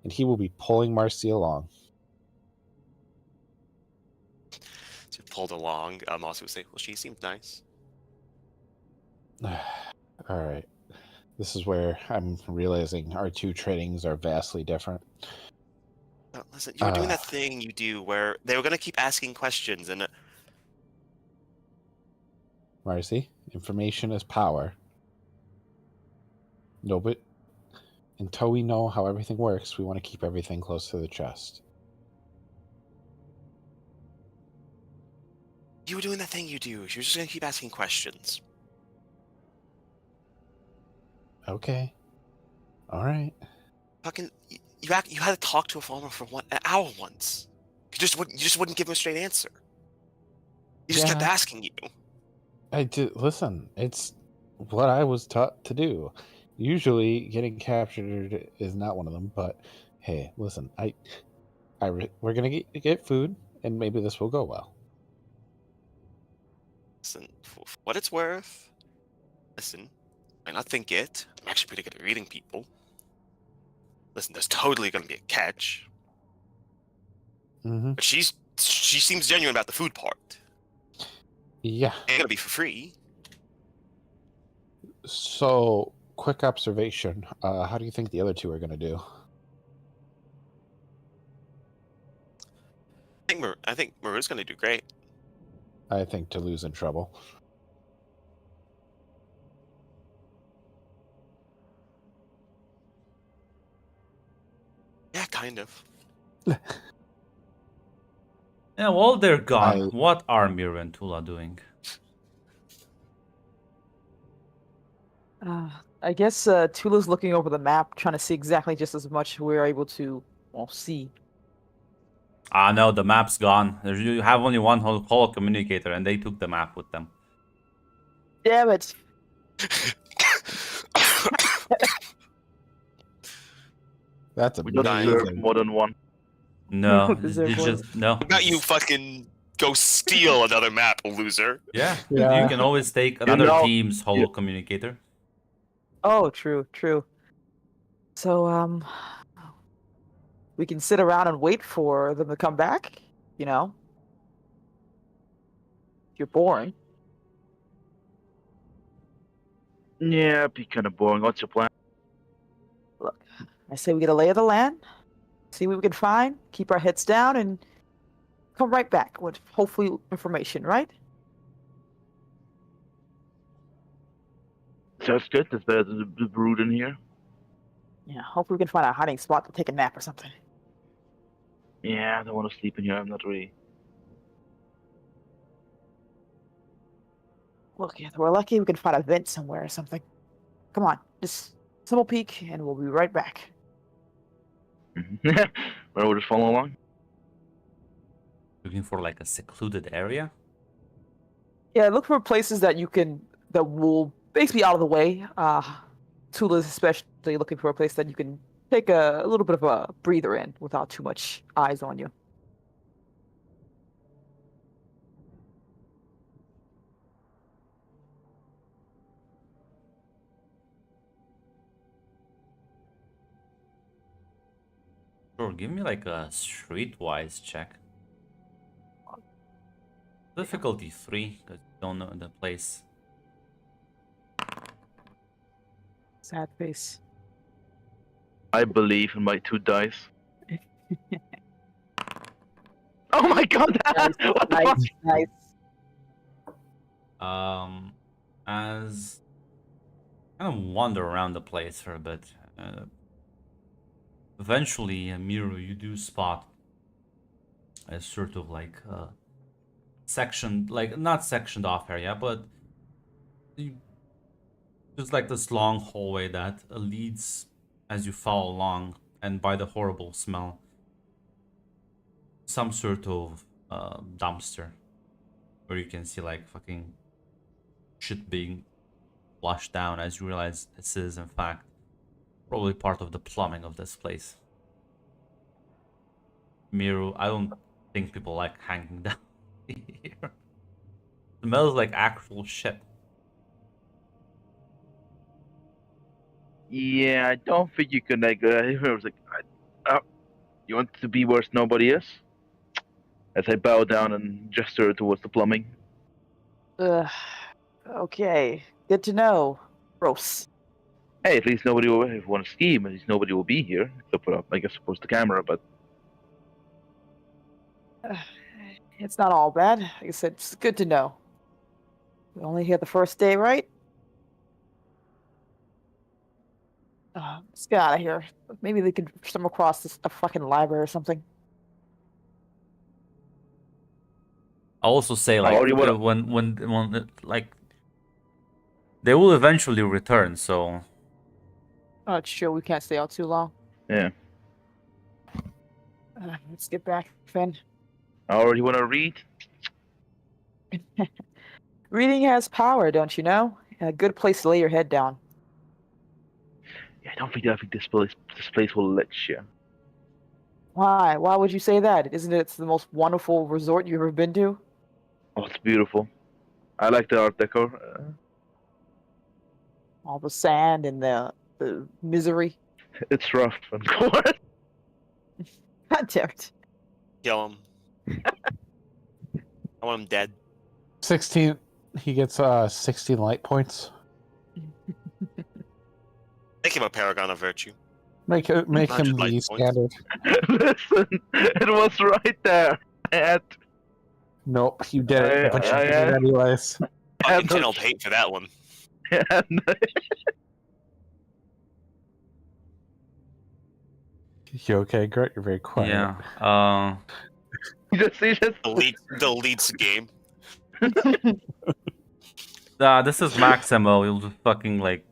And he will be pulling Marcy along. So pulled along. Also would say, well, she seemed nice. All right. This is where I'm realizing our two trainings are vastly different. Listen, you were doing that thing you do where they were going to keep asking questions, and Marcy, information is power. No, but until we know how everything works, we want to keep everything close to the chest. you were doing that thing you do. She was just going to keep asking questions. Okay. All right. Fucking, you had to talk to a farmer for an hour once. You just wouldn't give him a straight answer. He just kept Yeah. asking you. I did. Listen, it's what I was taught to do. Usually, getting captured is not one of them. But hey, listen, we're gonna get food, and maybe this will go well. Listen, for what it's worth, listen, I might not think it. I'm actually pretty good at reading people. Listen, there's totally going to be a catch. Mm-hmm. But she seems genuine about the food part. Yeah. It's going to be for free. So, quick observation. How do you think the other two are gonna do? I think Maru's going to do great. I think Toulouse in trouble. Yeah, kind of. Yeah, while they're gone, what are Mira and Tula doing? I guess Tula's looking over the map, trying to see exactly just as much we're able to, well, see. Ah, no, the map's gone. You have only one holo communicator, and they took the map with them. Damn it! That's We don't amazing. deserve more than one. No, don't deserve it's one. just no. Not you fucking go steal another map, loser. Yeah, Yeah. you can always take another know, team's holo communicator. Oh, true, true. So, we can sit around and wait for them to come back, you know? If you're boring. Yeah, it'd be kind of boring. What's your plan? Look, I say we get a lay of the land, see what we can find, keep our heads down, and come right back with hopefully information, right? Sounds good. That's better than the brood in here. Yeah, hopefully we can find a hiding spot to take a nap or something. Yeah, I don't want to sleep in here. I'm not really. Look, if we're lucky, we can find a vent somewhere or something. Come on, just simple peek, and we'll be right back. Well, we'll just follow along. Looking for like a secluded area. Yeah, look for places that will basically out of the way. Tula's especially looking for a place that you can take a little bit of a breather in without too much eyes on you. Sure, give me like a streetwise check. Difficulty 3, because you don't know the place. Sad face. I believe in my 2 dice. Oh my god! What the fuck? Nice. As kind of wander around the place for a bit. Eventually, Miru, you do spot a sort of like sectioned, like not sectioned off area, but there's like this long hallway that leads as you follow along, and by the horrible smell, some sort of dumpster where you can see like fucking shit being flushed down as you realize this is, in fact, probably part of the plumbing of this place. Miru, I don't think people like hanging down here. Smells like actual shit. Yeah, I don't think you can like. I was like, you want to be where nobody is? As I bow down and gesture towards the plumbing. Okay, good to know. Gross. Hey, at least nobody will. If you want to scheme, at least nobody will be here. Except for, I guess, of course, the camera. But It's not all bad. Like I said, it's good to know. We only here the first day, right? Let's get out of here. Maybe they could stumble across a fucking library or something. I'll also say, like, you wanna- when like, they will eventually return, so... Oh, it's true. We can't stay out too long. yeah, Let's get back, Finn. I already want to read. Reading has power, don't you know? A good place to lay your head down. Yeah, I think this place will let you. Why? Why would you say that? Isn't it the most wonderful resort you've ever been to? Oh, it's beautiful. I like the art deco. All the sand and the misery. It's rough, of course. God damn it. Kill him. I want him dead. 16. He gets 16 light points. Make him a paragon of virtue. Make him 100 the light points. standard. Listen, it was right there. I had, Nope, you did it, but you did it anyways. Fucking channeled hate for that one. You okay, Gert? You're very quiet. Yeah, he just Deletes the game. this is Maximo. You'll just fucking, like,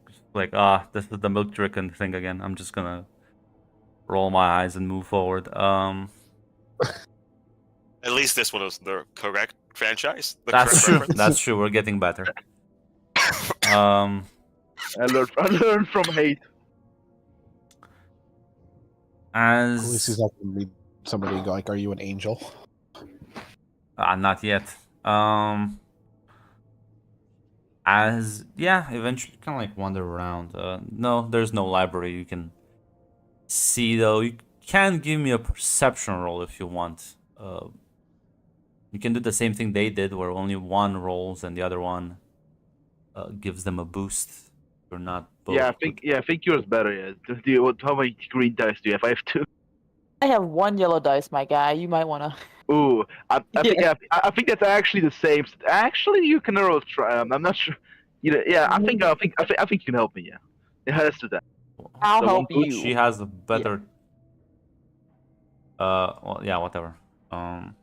this is the milk chicken thing again. I'm just gonna roll my eyes and move forward. At least this one was the correct franchise. The That's correct true. reference. That's true. We're getting better. I learned from hate. At least he's As not going to meet somebody like, "Are you an angel?" not yet. As eventually kind of like wander around. No, there's no library you can see though. You can give me a perception roll if you want. You can do the same thing they did, where only one rolls and the other one gives them a boost. You're not both. I think yours better. Yeah. How many green dice do you have? I have 2. I have 1 yellow dice, my guy. You might want to. Ooh, I think that's actually the same. Actually, you can try. I'm not sure. I think you can help me. Yeah, let's do that. I'll The one help But you. she has a better. Well, yeah, whatever. I'm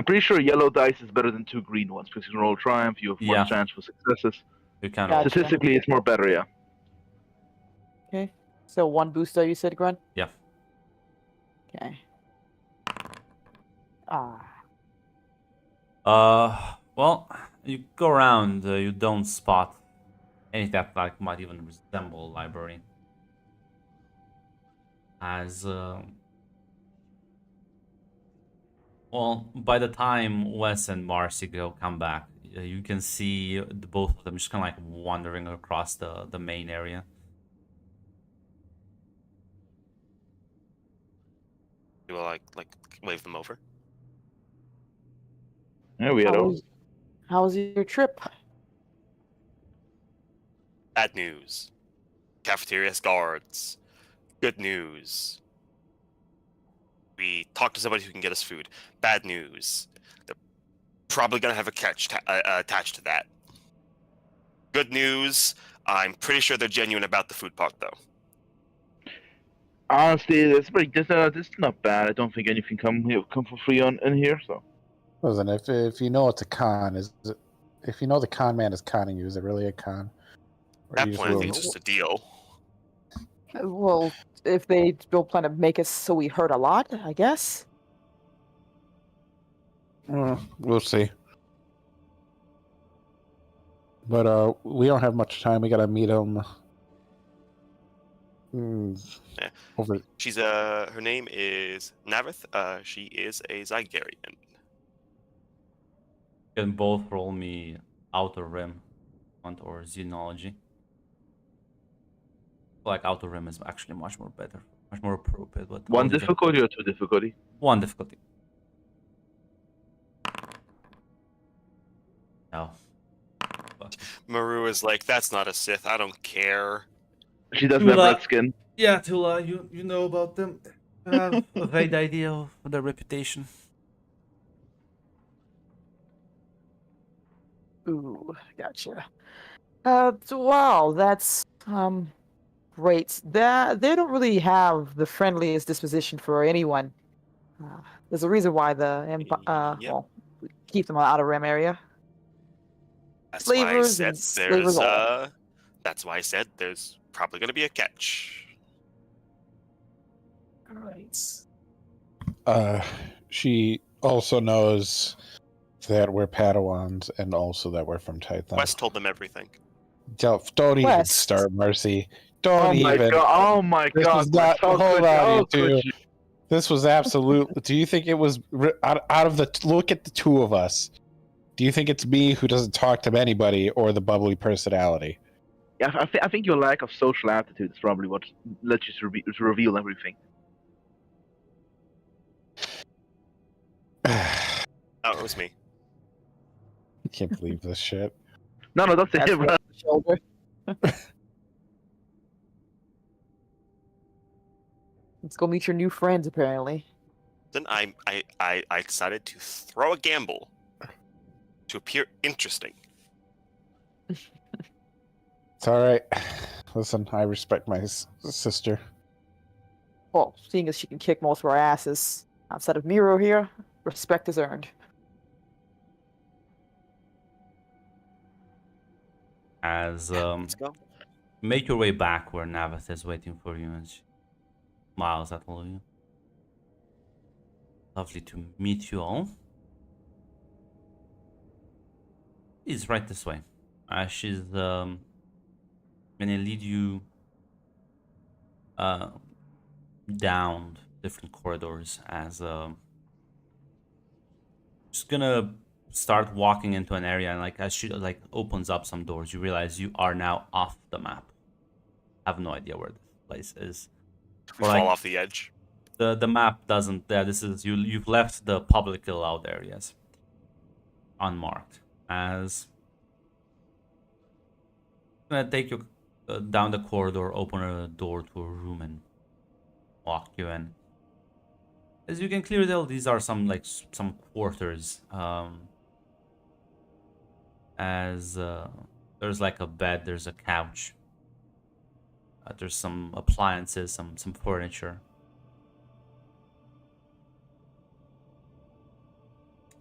pretty sure yellow dice is better than 2 green ones because you can roll triumph. You have more Yeah. chance for successes. You can. Gotcha. Statistically, it's more better. Yeah. Okay. So 1 booster, you said, Grunt? Yeah. Okay. Well, you go around. You don't spot anything that like might even resemble a library. As well, by the time Wes and Marcy come back, you can see both of them just kind of like wandering across the main area. You will like wave them over. Yeah, we had all. How was your trip? Bad news. Cafeteria has guards. Good news. We talked to somebody who can get us food. Bad news. They're probably gonna have a catch attached to that. Good news. I'm pretty sure they're genuine about the food part, though. Honestly, this is not bad. I don't think anything come for free in here. So. Listen, if you know it's a con, if you know the con man is conning you, is it really a con? Or At you that just point, I think ruin it's it? just a deal. Well, if they don't plan to make us so we hurt a lot, I guess. We'll see. But we don't have much time. We gotta meet him. Yeah. Over. She's her name is Navith. She is a Zygarian. You can both roll me Outer Rim or Xenology. Like Outer Rim is actually much more better, much more appropriate. But One difficulty or two difficulty? One difficulty. No. Fuck. Maru is like, that's not a Sith. I don't care. She doesn't have red skin. Yeah, Tula, you know about them. You have a vague idea of their reputation. Ooh, gotcha. Wow, that's great. They don't really have the friendliest disposition for anyone. There's a reason why the Yep. well, we keep them out of Rim area. That's why I Slavers said and slavers all. that's why I said there's probably gonna be a catch. Right. She also knows that we're Padawans and also that we're from Tython. Wes told them everything. Don't even West. start, Mercy. Oh Don't my even. god! Oh my This god! was not. How Hold could- on, how you two. could you? This was absolute. Do you think it was out of the? Look at the two of us. Do you think it's me who doesn't talk to anybody, or the bubbly personality? Yeah, I think your lack of social aptitude is probably what lets you to reveal everything. I Oh, it was me. can't believe this shit. No, that's That's it, bro. right. Shoulder. Let's go meet your new friends. Apparently. Then I decided to throw a gamble to appear interesting. It's all right. Listen, I respect my sister. Well, seeing as she can kick most of our asses outside of Miro here, respect is earned. As Let's go. make your way back where Navith is waiting for you, and she smiles at all of you. Lovely to meet you all. She's right this way. She's gonna lead you down different corridors as just gonna start walking into an area, and like as she like opens up some doors, you realize you are now off the map. I have no idea where this place is. We Or, fall like, off the edge. the map doesn't. Yeah, this is you've left the publicly allowed areas unmarked. As I'm gonna take you down the corridor, open a door to a room, and walk you in. As you can clearly tell, these are some some quarters. As there's like a bed, there's a couch. There's some appliances, some furniture.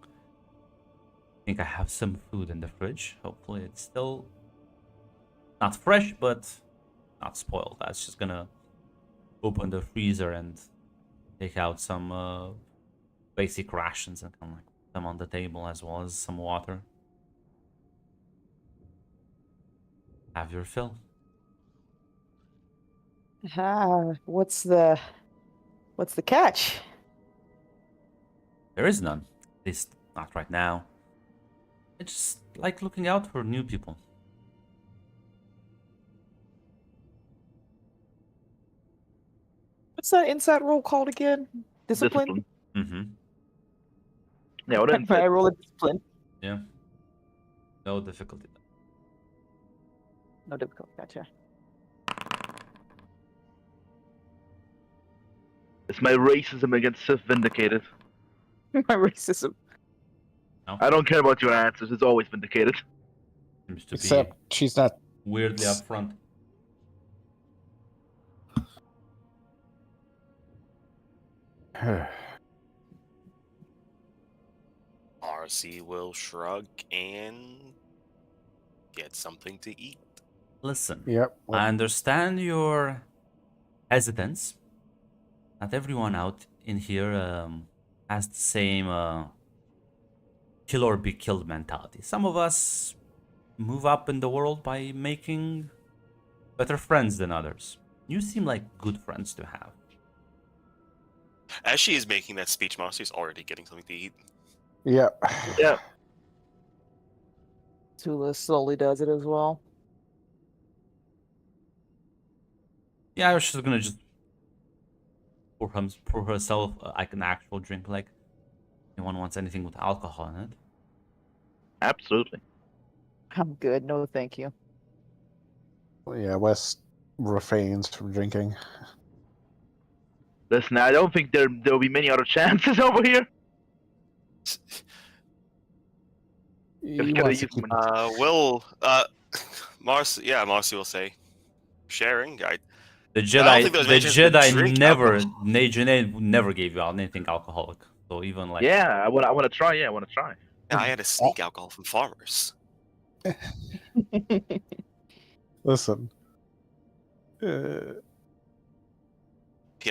I think I have some food in the fridge. Hopefully it's still not fresh, but not spoiled. That's just gonna open the freezer and take out some basic rations and kind of like put them on the table, as well as some water. Have your fill. What's the catch? There is none. At least not right now. I just like looking out for new people. What's that inside roll called again? Discipline. Mm-hmm. Yeah, what didn't I roll a discipline. Yeah. No difficulty. No difficult. Gotcha. Is my racism against Sith vindicated? My racism. No. I don't care about your answers. It's always vindicated. Seems to Except be she's not. weirdly upfront. RC will shrug and get something to eat. Listen. Yep. I understand your hesitance. Not everyone out in here has the same kill or be killed mentality. Some of us move up in the world by making better friends than others. You seem like good friends to have. As she is making that speech, Marcy's already getting something to eat. Yeah. Yeah. Tula slowly does it as well. Yeah, I was just gonna just pour herself like an actual drink. Like, anyone wants anything with alcohol in it? Absolutely. I'm good. No, thank you. Yeah, Wes refrains from drinking. Listen, I don't think there'll be many other chances over here. He Just gotta wants to use keep money. Marcy will say, sharing. The I don't think there's many chances to drink alcohol. Jedi never gave you out anything alcoholic. So even like, Yeah, I wanna try. Yeah, I wanna try. Yeah, I had to sneak alcohol from farmers. Listen. Yeah,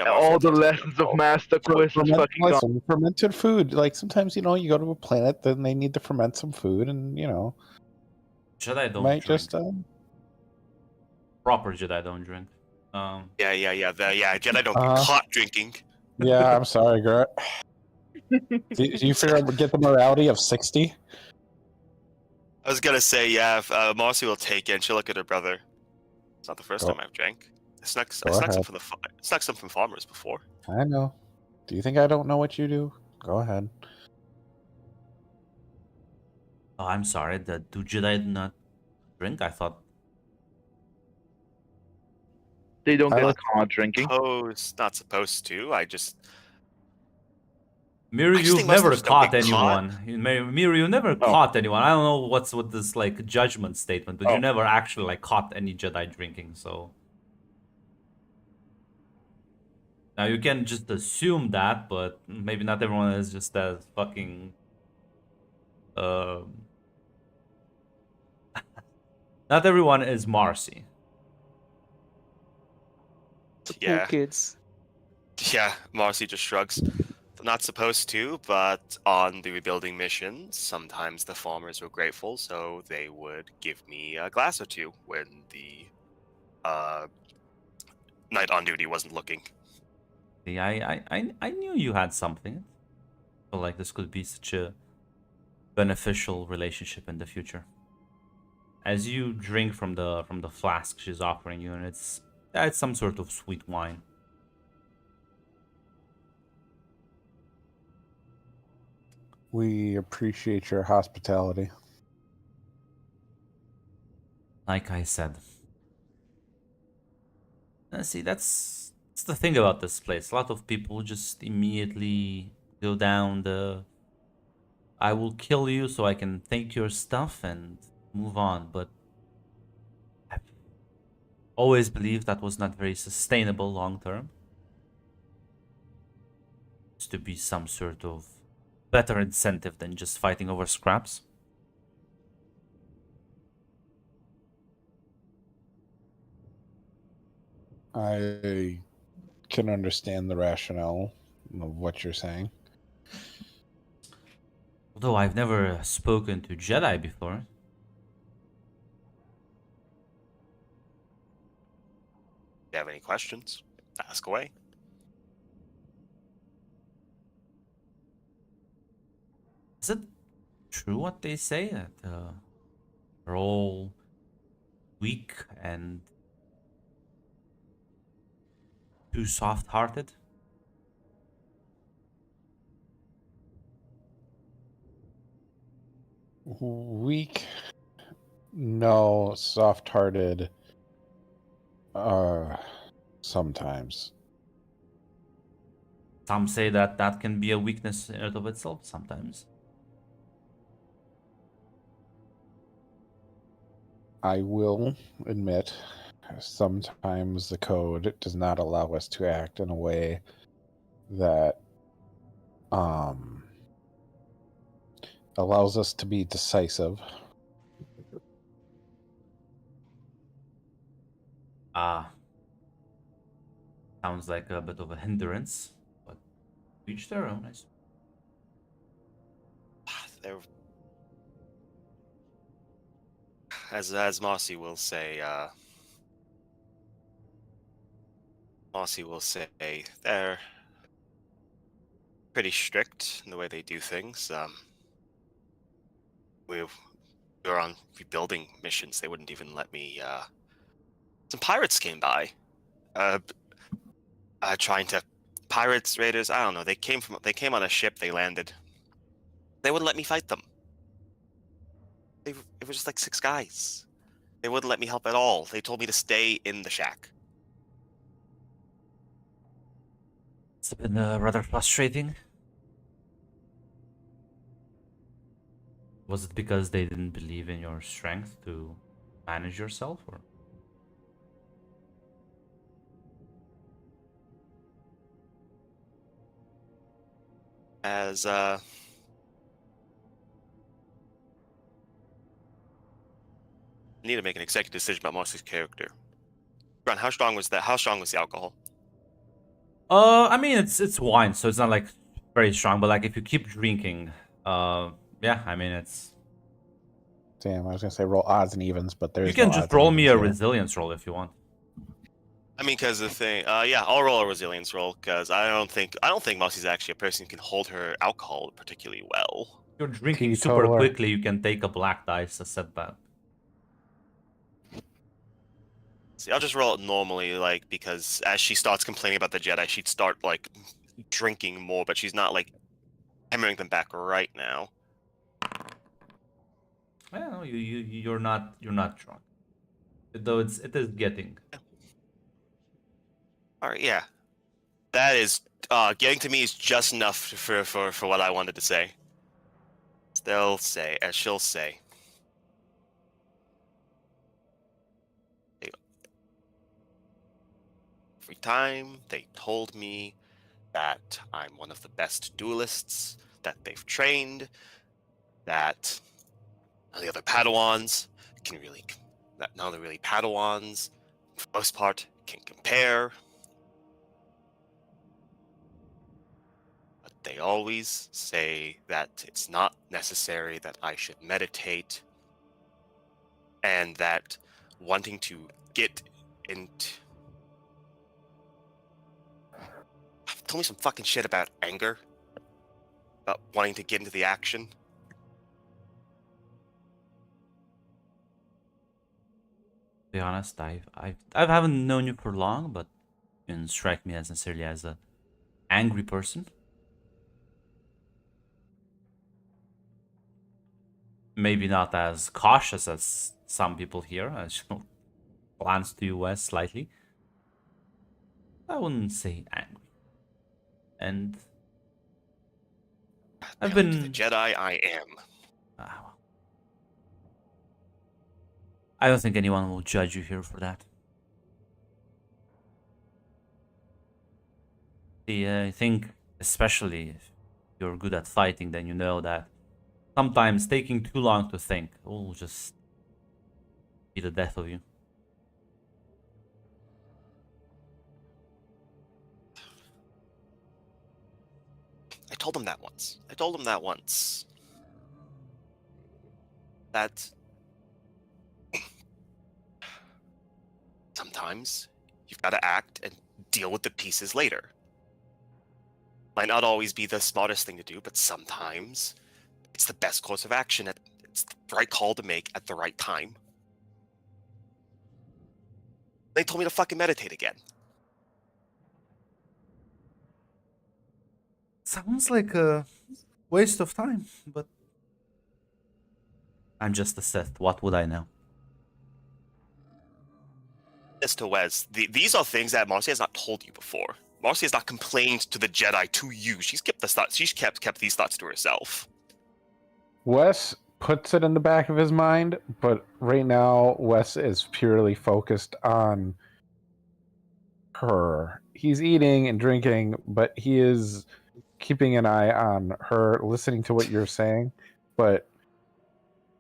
Marcy All will the tell us. lessons of Master Quiz is fucking gone. Listen, fermented food. Like sometimes, you go to a planet, then they need to ferment some food, and Jedi don't might drink. just. Proper Jedi don't drink. Yeah. Jedi don't get Uh-huh. caught drinking. Yeah, I'm sorry, Gert. Do you figure out get the morality of 60? I was gonna say, yeah, if, Marcy will take it and she'll look at her brother. It's not the first Go- time I've drank. I snuck Go some ahead. from farmers before. I know. Do you think I don't know what you do? Go ahead. Oh, I'm sorry. Do Jedi not drink? I thought. They don't I get like- caught drinking. Not supposed to. Miru, I just you've think most of never us don't caught get caught. anyone. Miru, you never Oh. caught anyone. I don't know what's with this like judgment statement, but you Oh. never actually like caught any Jedi drinking. So now you can just assume that, but maybe not everyone is just as fucking. Not everyone is Marcy. The Yeah. poor kids. Yeah, Marcy just shrugs. Not supposed to, but on the rebuilding missions, sometimes the farmers were grateful, so they would give me a glass or two when the knight on duty wasn't looking. See, I knew you had something. So like this could be such a beneficial relationship in the future. As you drink from the flask she's offering you, and it's some sort of sweet wine. We appreciate your hospitality. Like I said. See, that's the thing about this place. A lot of people just immediately go down the I will kill you so I can take your stuff and move on, but I've always believed that was not very sustainable long term. It's to be some sort of better incentive than just fighting over scraps. I can understand the rationale of what you're saying. Although I've never spoken to Jedi before. If you have any questions, ask away. Is it true what they say that they're all weak and too soft-hearted? Weak, no, soft-hearted. Sometimes. Some say that that can be a weakness in and of itself sometimes. I will admit, sometimes the code does not allow us to act in a way that allows us to be decisive. Sounds like a bit of a hindrance, but each their own, I suppose. There, as Marcy will say, they're pretty strict in the way they do things. We were on rebuilding missions. They wouldn't even let me. Some pirates came by, trying to pirates, raiders. I don't know. They came on a ship. They landed. They wouldn't let me fight them. It was just like 6 guys. They wouldn't let me help at all. They told me to stay in the shack. It's been rather frustrating. Was it because they didn't believe in your strength to manage yourself, or? As I need to make an executive decision about Marcy's character. Ron, how strong was that? How strong was the alcohol? I mean, it's wine, so it's not like very strong. But like, if you keep drinking, yeah, I mean, it's. Damn, I was gonna say roll odds and evens, but there's You can no just odds and roll me evens a here. resilience roll if you want. I mean, because the thing, yeah, I'll roll a resilience roll because I don't think Marcy's actually a person who can hold her alcohol particularly well. If you're drinking you super total her? quickly, you can take a black dice to set that. See, I'll just roll it normally, like, because as she starts complaining about the Jedi, she'd start like drinking more, but she's not like hammering them back right now. Well, you're not drunk, though it is getting. All right, yeah, that is getting to me is just enough for what I wanted to say. They'll say, as she'll say. Every time they told me that I'm one of the best duelists that they've trained, that none of the other Padawans can really, that none of the really Padawans, for the most part, can compare. But they always say that it's not necessary, that I should meditate, and that wanting to get into. Tell me some fucking shit about anger, about wanting to get into the action. To be honest, I haven't known you for long, but you didn't strike me as necessarily as a angry person. Maybe not as cautious as some people here, as you know, glance to you west slightly. I wouldn't say angry. And I've Down to the been. Jedi I am. Well, I don't think anyone will judge you here for that. See, I think, especially if you're good at fighting, then you know that sometimes taking too long to think will just be the death of you. I told him that once. That sometimes you've got to act and deal with the pieces later. Might not always be the smartest thing to do, but sometimes it's the best course of action. It's the right call to make at the right time. They told me to fucking meditate again. Sounds like a waste of time, but I'm just a Sith. What would I know? As to Wes, these are things that Marcy has not told you before. Marcy has not complained to the Jedi to you. She's kept the thoughts. She's kept these thoughts to herself. Wes puts it in the back of his mind, but right now Wes is purely focused on her. He's eating and drinking, but he is keeping an eye on her, listening to what you're saying, but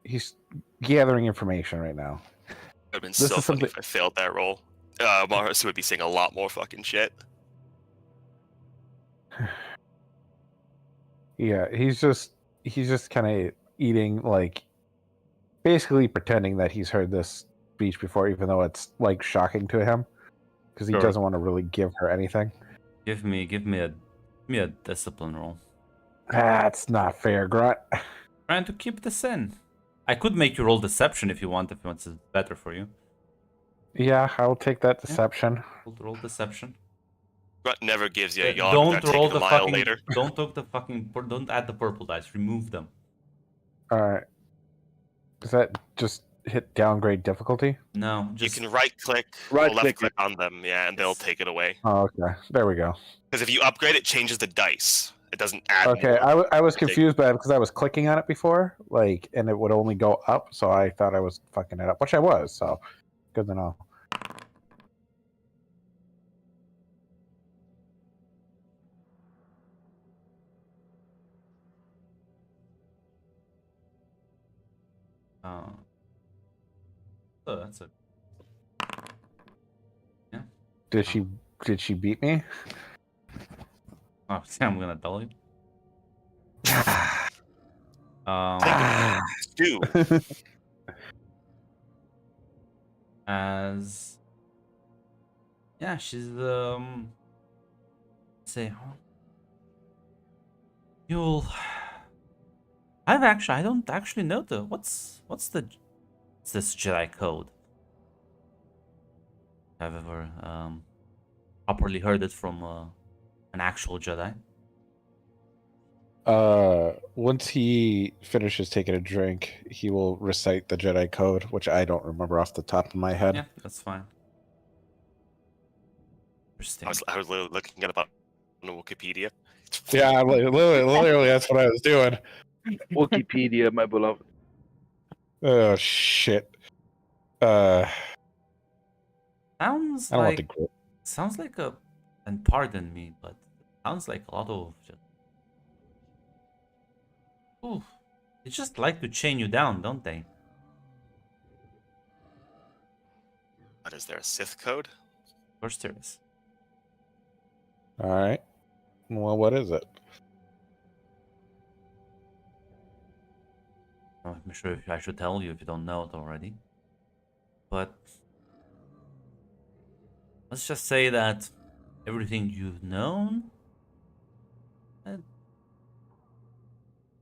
he's gathering information right now. It would have been This so is funny something- if I failed that roll. Marcy would be saying a lot more fucking shit. Yeah, he's just kind of eating, like basically pretending that he's heard this speech before, even though it's like shocking to him, because he Sure. doesn't want to really give her anything. Give me a discipline roll. That's not fair, Grunt. Trying to keep this in. I could make you roll deception if you want it's better for you. Yeah, I'll take that deception. Roll deception. Grunt never gives you a yawn Don't without roll taking the a mile fucking. later. Don't add the purple dice. Remove them. All right. Does that just hit downgrade difficulty? No, just You can right-click or Right-click left-click on them, yeah, and they'll take it away. Oh, okay. There we go. Because if you upgrade, it changes the dice. It doesn't add Okay, more. I was confused by it because I was clicking on it before, like, and it would only go up, so I thought I was fucking it up, which I was. So, good to know. oh, that's a. Yeah. Did she beat me? Oh, I'm gonna tell you. Two. As yeah, she's say you'll. I don't actually know what's this Jedi code. I've ever properly heard it from an actual Jedi. Once he finishes taking a drink, he will recite the Jedi code, which I don't remember off the top of my head. Yeah, that's fine. Interesting. I was literally looking it up on Wikipedia. Yeah, literally, that's what I was doing. Wikipedia, my beloved. Oh shit. I Sounds don't want like to. sounds like a, and pardon me, but sounds like a lot of just. Ooh, they just like to chain you down, don't they? What is there, a Sith code? Of course there is. All right. Well, what is it? I'm sure if I should tell you if you don't know it already. But let's just say that everything you've known,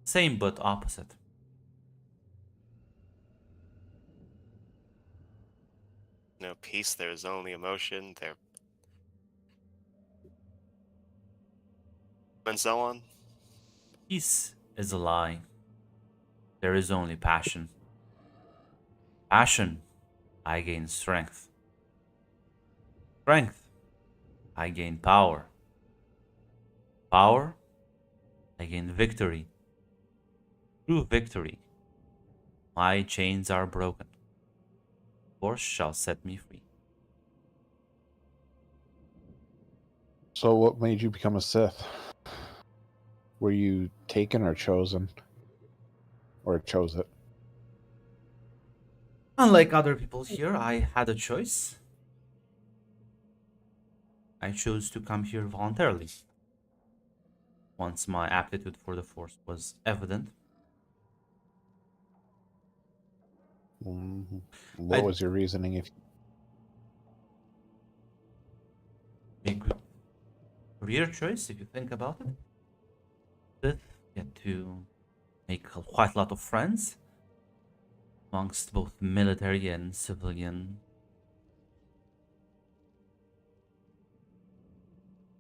same but opposite. No peace, there is only emotion, there and so on. Peace is a lie. There is only passion. Passion, I gain strength. Strength, I gain power. Power, I gain victory. Through victory, my chains are broken. Force shall set me free. So, what made you become a Sith? Were you taken or chosen? Or chose it? Unlike other people here, I had a choice. I chose to come here voluntarily. Once my aptitude for the Force was evident. What was your reasoning? If A good career choice, if you think about it. Sith get to make quite a lot of friends amongst both military and civilian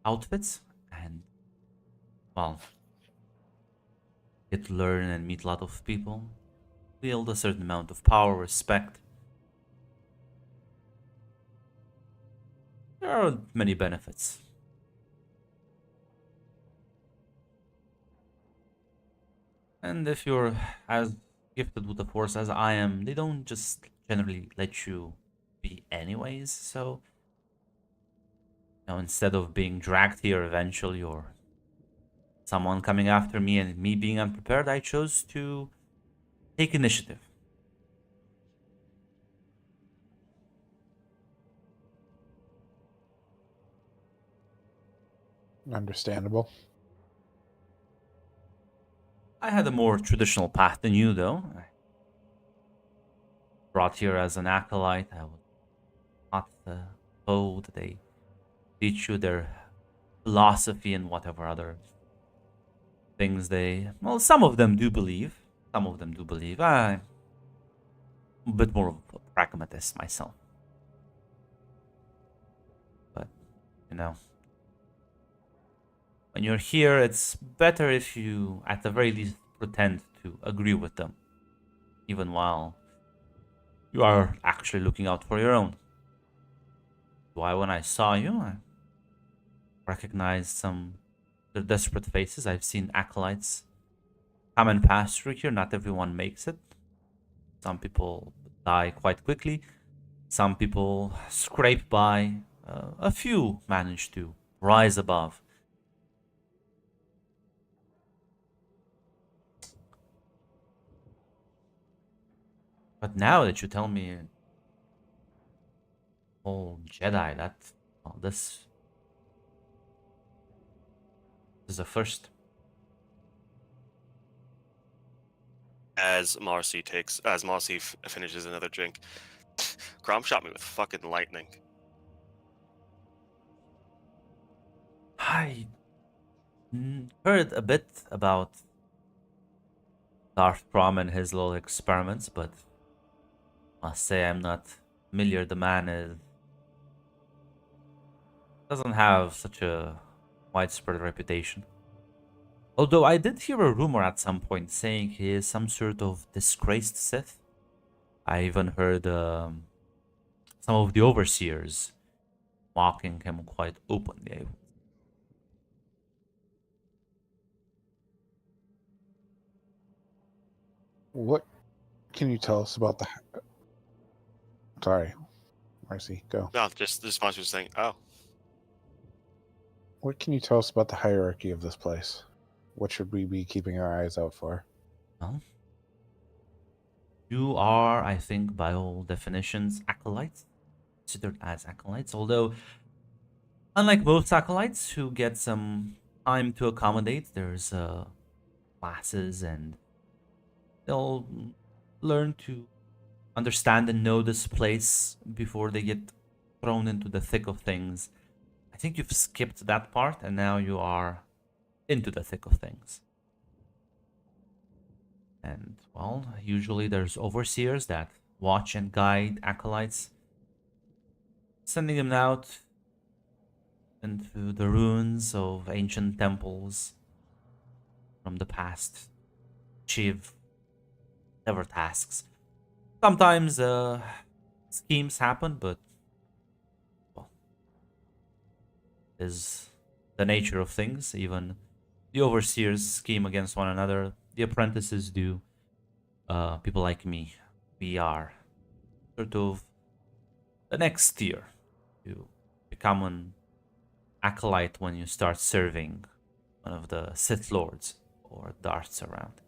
outfits, and well, get to learn and meet a lot of people, wield a certain amount of power, respect. There are many benefits. And if you're as gifted with the Force as I am, they don't just generally let you be anyways, so instead of being dragged here eventually or someone coming after me and me being unprepared, I chose to take initiative. understandable. I had a more traditional path than you, though. brought here as an acolyte. I was not told they teach you their philosophy and whatever other things they. Well, some of them do believe. Some of them do believe. I'm a bit more of a pragmatist myself. But, you know, when you're here, it's better if you, at the very least, pretend to agree with them, even while you are actually looking out for your own. Why, when I saw you, I recognized some their desperate faces. I've seen acolytes come and pass through here. Not everyone makes it. Some people die quite quickly. Some people scrape by. A few manage to rise above. But now that you tell me, oh, Jedi, this is a first. As Marcy finishes another drink, Grom shot me with fucking lightning. I heard a bit about Darth Prom and his little experiments, but must say I'm not familiar. The man doesn't have such a widespread reputation. Although I did hear a rumor at some point saying he is some sort of disgraced Sith. I even heard some of the overseers mocking him quite openly. What can you tell us about the? Sorry, Marcy, go. No, just the response was saying, "Oh, What can you tell us about the hierarchy of this place? What should we be keeping our eyes out for? Well, you are, I think, by all definitions, acolytes, considered as acolytes. Although, unlike most acolytes who get some time to accommodate, there's classes and they'll learn to understand and know this place before they get thrown into the thick of things. I think you've skipped that part and now you are into the thick of things. And, well, usually there's overseers that watch and guide acolytes, sending them out into the ruins of ancient temples from the past, achieve whatever tasks. Sometimes schemes happen, but well, is the nature of things. Even the overseers scheme against one another. The apprentices do. People like me, we are sort of the next tier to become an acolyte when you start serving one of the Sith Lords or Darths around.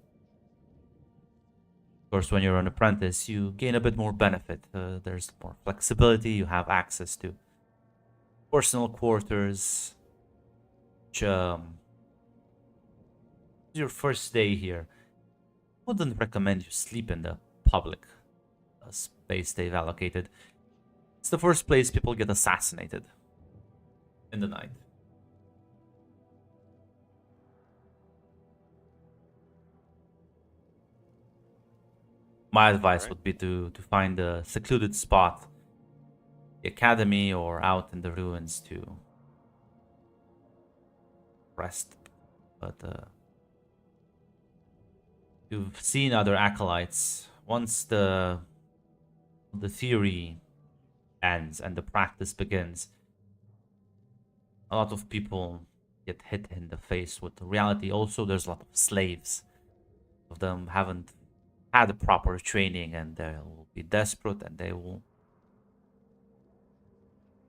Of course, when you're an apprentice, you gain a bit more benefit. There's more flexibility. You have access to personal quarters. Which, your first day here, I wouldn't recommend you sleep in the public space they've allocated. It's the first place people get assassinated in the night. My advice would be to find a secluded spot, the academy or out in the ruins to rest. But you've seen other acolytes. Once the theory ends and the practice begins, a lot of people get hit in the face with the reality. Also, there's a lot of slaves. Of them haven't had a proper training and they will be desperate and they will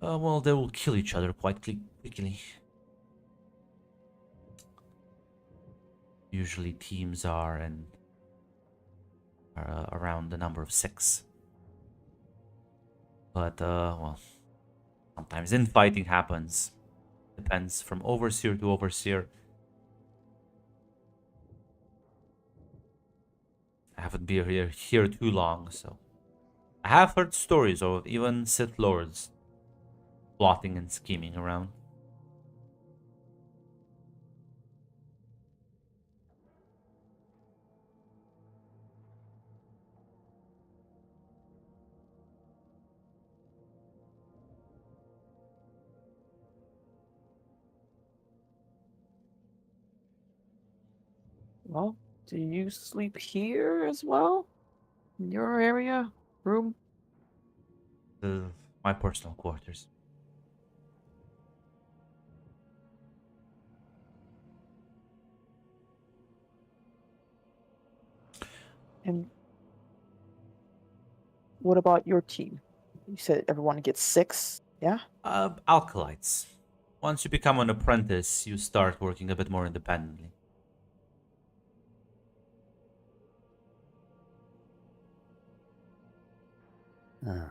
they will kill each other quite quickly. Usually teams are around the number of 6. But well, sometimes infighting happens. Depends from overseer to overseer. I haven't been here too long, so I have heard stories of even Sith Lords plotting and scheming around. Well, do you sleep here as well? In your area? Room? My personal quarters. And what about your team? You said everyone gets 6, yeah? Alkalites. Once you become an apprentice, you start working a bit more independently. Yeah.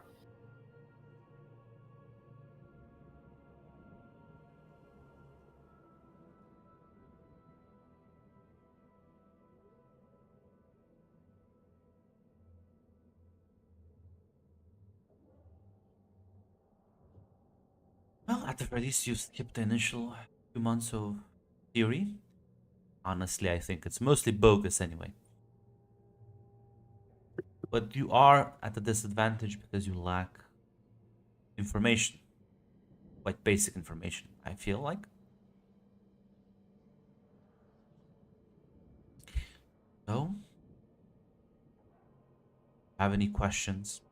Well, at the very least, you skipped the initial 2 months of theory. Honestly, I think it's mostly bogus anyway. But you are at a disadvantage because you lack information. Quite basic information, I feel like. So, have any questions?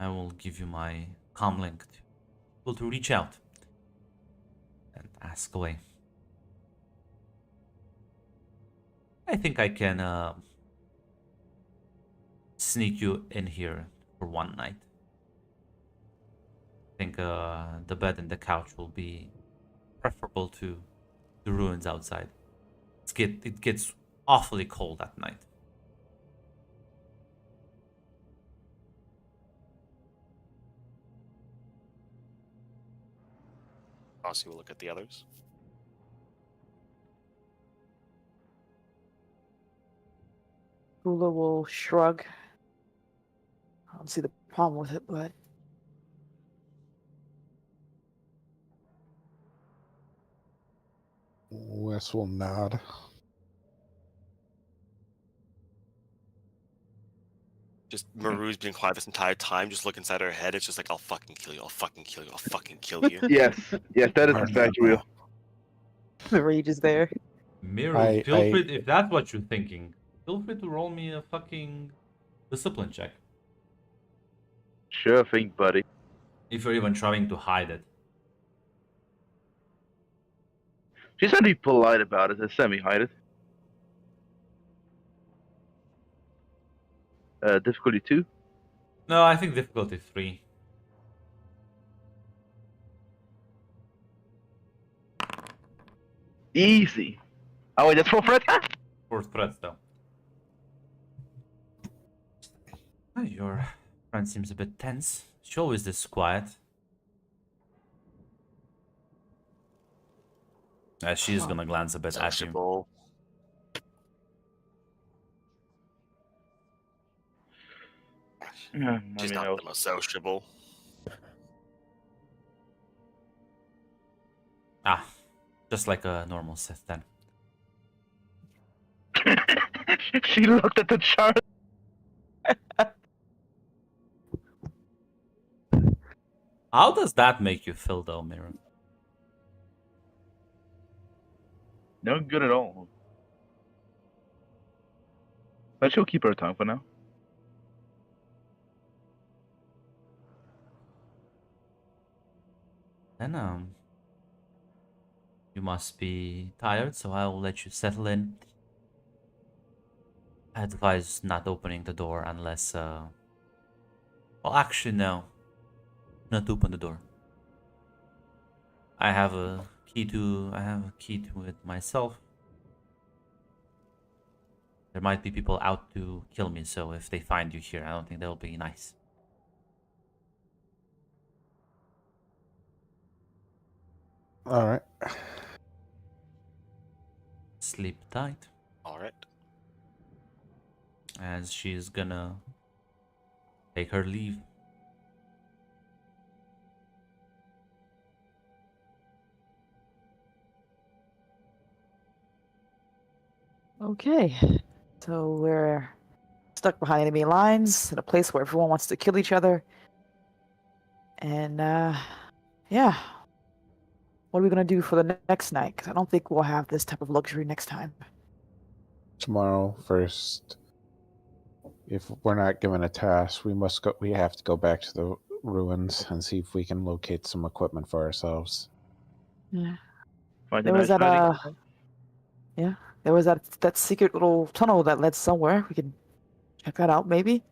I will give you my com link to people to reach out and ask away. I think I can sneak you in here for one night. I think the bed and the couch will be preferable to the ruins outside. It gets awfully cold at night. Rossi will look at the others. Hula will shrug. I don't see the problem with it, but Wes will nod. Just Maru's been quiet this entire time, just look inside her head. It's just like, I'll fucking kill you, I'll fucking kill you, I'll fucking kill you. Yes, yes, that is in Hard fact no. real. the rage is there. Miru, feel free, if that's what you're thinking, feel free to roll me a fucking discipline check. Sure thing, buddy. If you're even trying to hide it. She's trying to be polite about it and semi-hide it. Difficulty 2. No, I think difficulty 3. Easy. Oh wait, that's for Fred. For threats, though. Your friend seems a bit tense. She always this quiet. She's gonna glance a bit at you. Sociable. She's not the most sociable. Ah, just like a normal Sith then. She looked at the chart. How does that make you feel, though, Mira? No good at all. But she'll keep her tongue for now. Then, you must be tired, so I will let you settle in. I advise not opening the door unless, well, actually, no. Not open the door. I have a key to it myself. There might be people out to kill me, so if they find you here, I don't think they'll be nice. All right. Sleep tight. All right. As she's gonna take her leave. Okay, so we're stuck behind enemy lines in a place where everyone wants to kill each other. And, yeah. What are we going to do for the next night? Because I don't think we'll have this type of luxury next time. Tomorrow, first, if we're not given a task, we have to go back to the ruins and see if we can locate some equipment for ourselves. Yeah. Find a There was nice that, hiding spot. yeah. There was that secret little tunnel that led somewhere. We can check that out, maybe.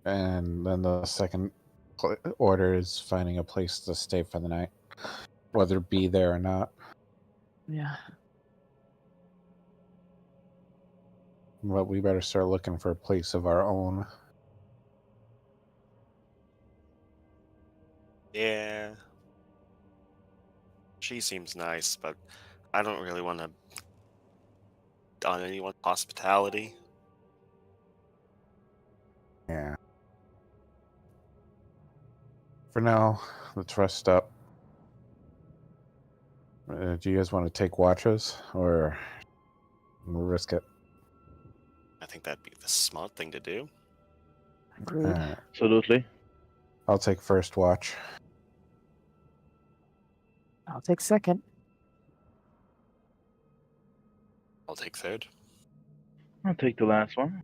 And then the second order is finding a place to stay for the night, whether it be there or not. Yeah. But we better start looking for a place of our own. Yeah. She seems nice, but I don't really want to on anyone's hospitality. Yeah. For now, let's rest up. Do you guys want to take watches or risk it? I think that'd be the smart thing to do. Agreed. Absolutely. I'll take first watch. I'll take second. I'll take third. I'll take the last one.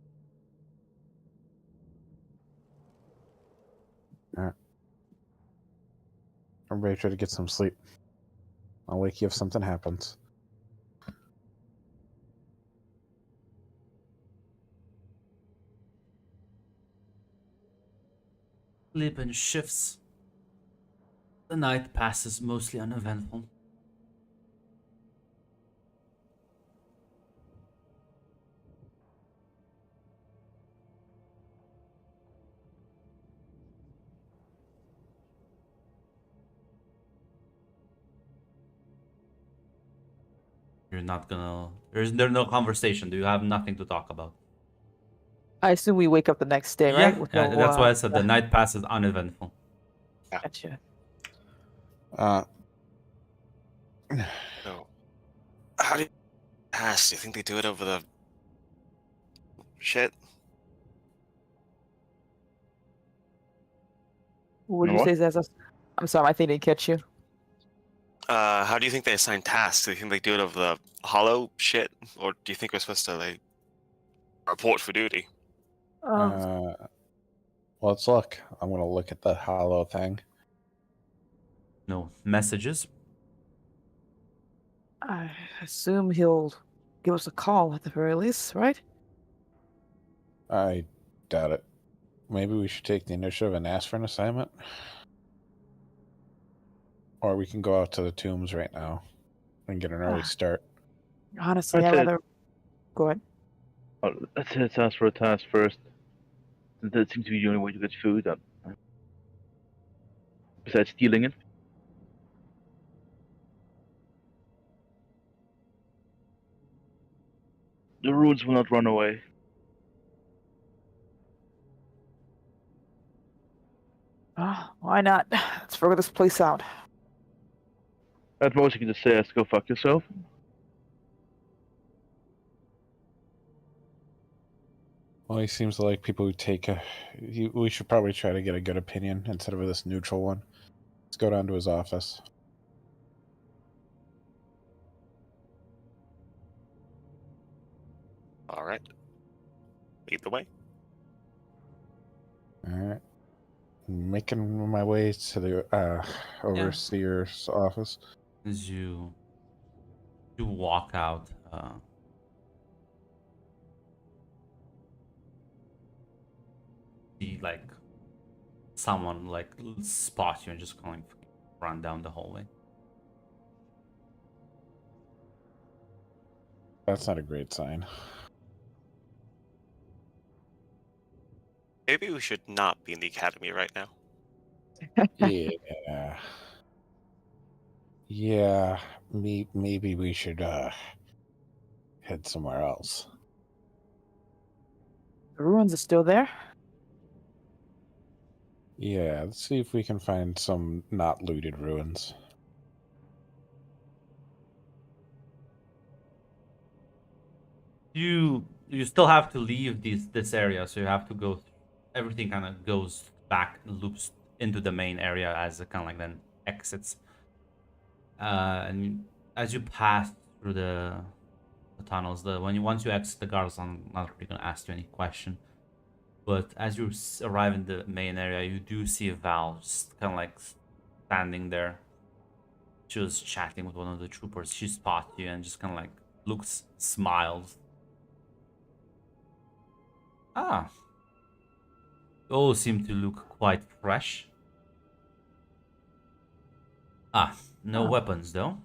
Everybody try to get some sleep. I'll wake you if something happens. Sleep in shifts. The night passes mostly uneventful. You're not gonna. There's no conversation. Do you have nothing to talk about? I assume we wake up the next day, Yeah, right? With no, that's why I said the night passes uneventful. Gotcha. So, how do you pass? Do you think they do it over the shit? What did you What? say, Zazas? I'm sorry, I think they didn't catch you. How do you think they assign tasks? Do you think they do it over the hollow shit, or do you think we're supposed to like report for duty? Well, let's look. I'm going to look at the hollow thing. No messages. I assume he'll give us a call at the very least, right? I doubt it. Maybe we should take the initiative and ask for an assignment. Or we can go out to the tombs right now and get an early start. Honestly, I'd I'd say- rather go ahead. Let's ask for a task first. That seems to be the only way to get food. Besides stealing it. The runes will not run away. Why not? Let's figure this place out. At most, you can just say, "Go fuck yourself." Well, he seems to like people who take a... We should probably try to get a good opinion instead of this neutral one. Let's go down to his office. All right. Lead the way. Alright. Making my way to the overseer's office. As you walk out, see like someone like spot you and just kind of run down the hallway. That's not a great sign. Maybe we should not be in the academy right now. Yeah. Yeah. Maybe we should head somewhere else. The ruins are still there. Yeah, let's see if we can find some not looted ruins. You still have to leave this area, so you have to go. Everything kind of goes back, loops into the main area as it kind of like then exits. And as you pass through the tunnels, once you exit the guards, I'm not really gonna ask you any question. But as you arrive in the main area, you do see Val just kind of like standing there. She was chatting with one of the troopers. She spots you and just kind of like looks, smiles. Ah. All seem to look quite fresh. Ah, no weapons though.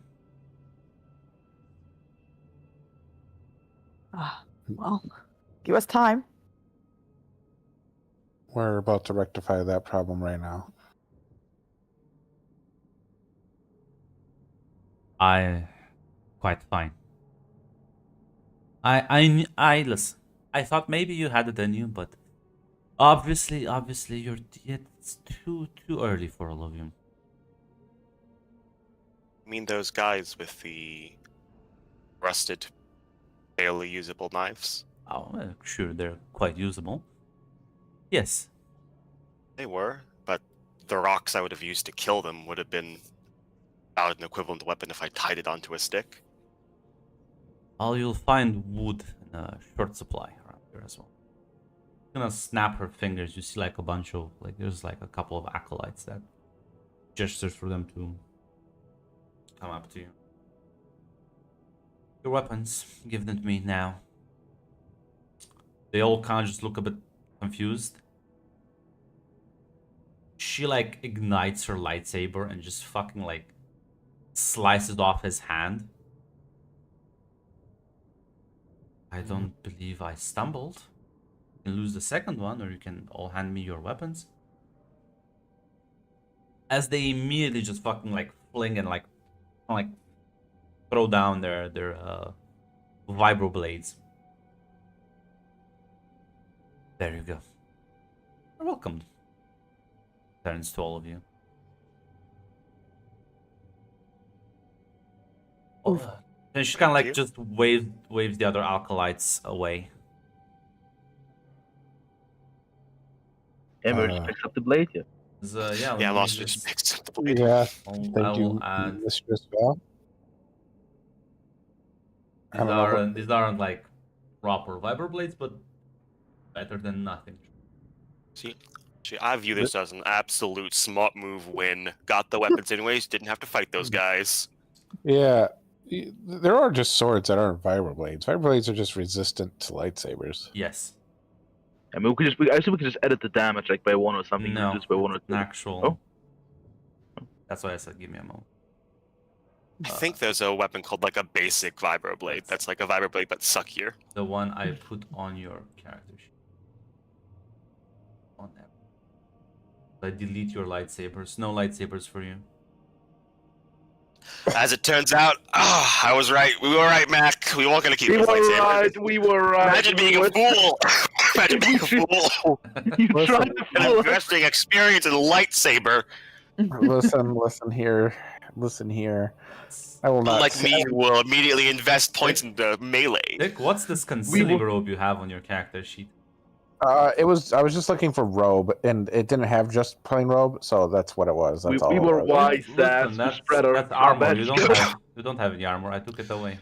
Well, give us time. We're about to rectify that problem right now. Quite fine. I listen. I thought maybe you had it in you, but obviously, it's too early for all of you. I mean those guys with the rusted, barely usable knives? Oh, sure, they're quite usable. Yes. They were, but the rocks I would have used to kill them would have been about an equivalent weapon if I tied it onto a stick. Well, you'll find wood in a short supply around here as well. Gonna snap her fingers. You see like a bunch of there's like a couple of acolytes that gestures for them to come up to you. Your weapons, give them to me now. They all kind of just look a bit confused. She like ignites her lightsaber and just fucking like slices off his hand. I don't believe I stumbled. You can lose the second one, or you can all hand me your weapons. As they immediately just fucking like fling and like throw down their vibro blades. There you go. You're welcome. Turns to all of you. Oof. And she kind of Thank like you. just waves the other acolytes away. Emmer just picks up the blade, yeah. Yeah, Yeah, let me Monster just picks up the blade. Yeah, I thank you, will add. Mistress Val. I These don't know what- aren't like proper vibro blades, but better than nothing. See, I view this as an absolute smart move win. Got the weapons anyways, didn't have to fight those guys. Yeah, there are just swords that aren't vibroblades. Vibroblades are just resistant to lightsabers. Yes. I mean, I assume we could just edit the damage like by one or something. No. Reduce by one or An two. actual. Oh. That's why I said give me a moment. I think there's a weapon called like a basic vibroblade. That's like a vibroblade but suckier. The one I put on your character sheet. On there. I delete your lightsabers. No lightsabers for you. As it turns out, I was right. We were right, Mac. We weren't gonna keep We those were lightsabers. right. We were right. Imagine being a fool. Imagine being a fool. You tried to An fool us. investing experience in a lightsaber. Listen here. I will not. Unlike me, who will immediately invest points into melee. Dick, what's this concealing robe you have on your character sheet? I was just looking for robe, and it didn't have just plain robe, so that's what it was. That's all. We it were was. wise, Listen, Sass. We that's spread our armor. combat You don't have any armor. I took it away.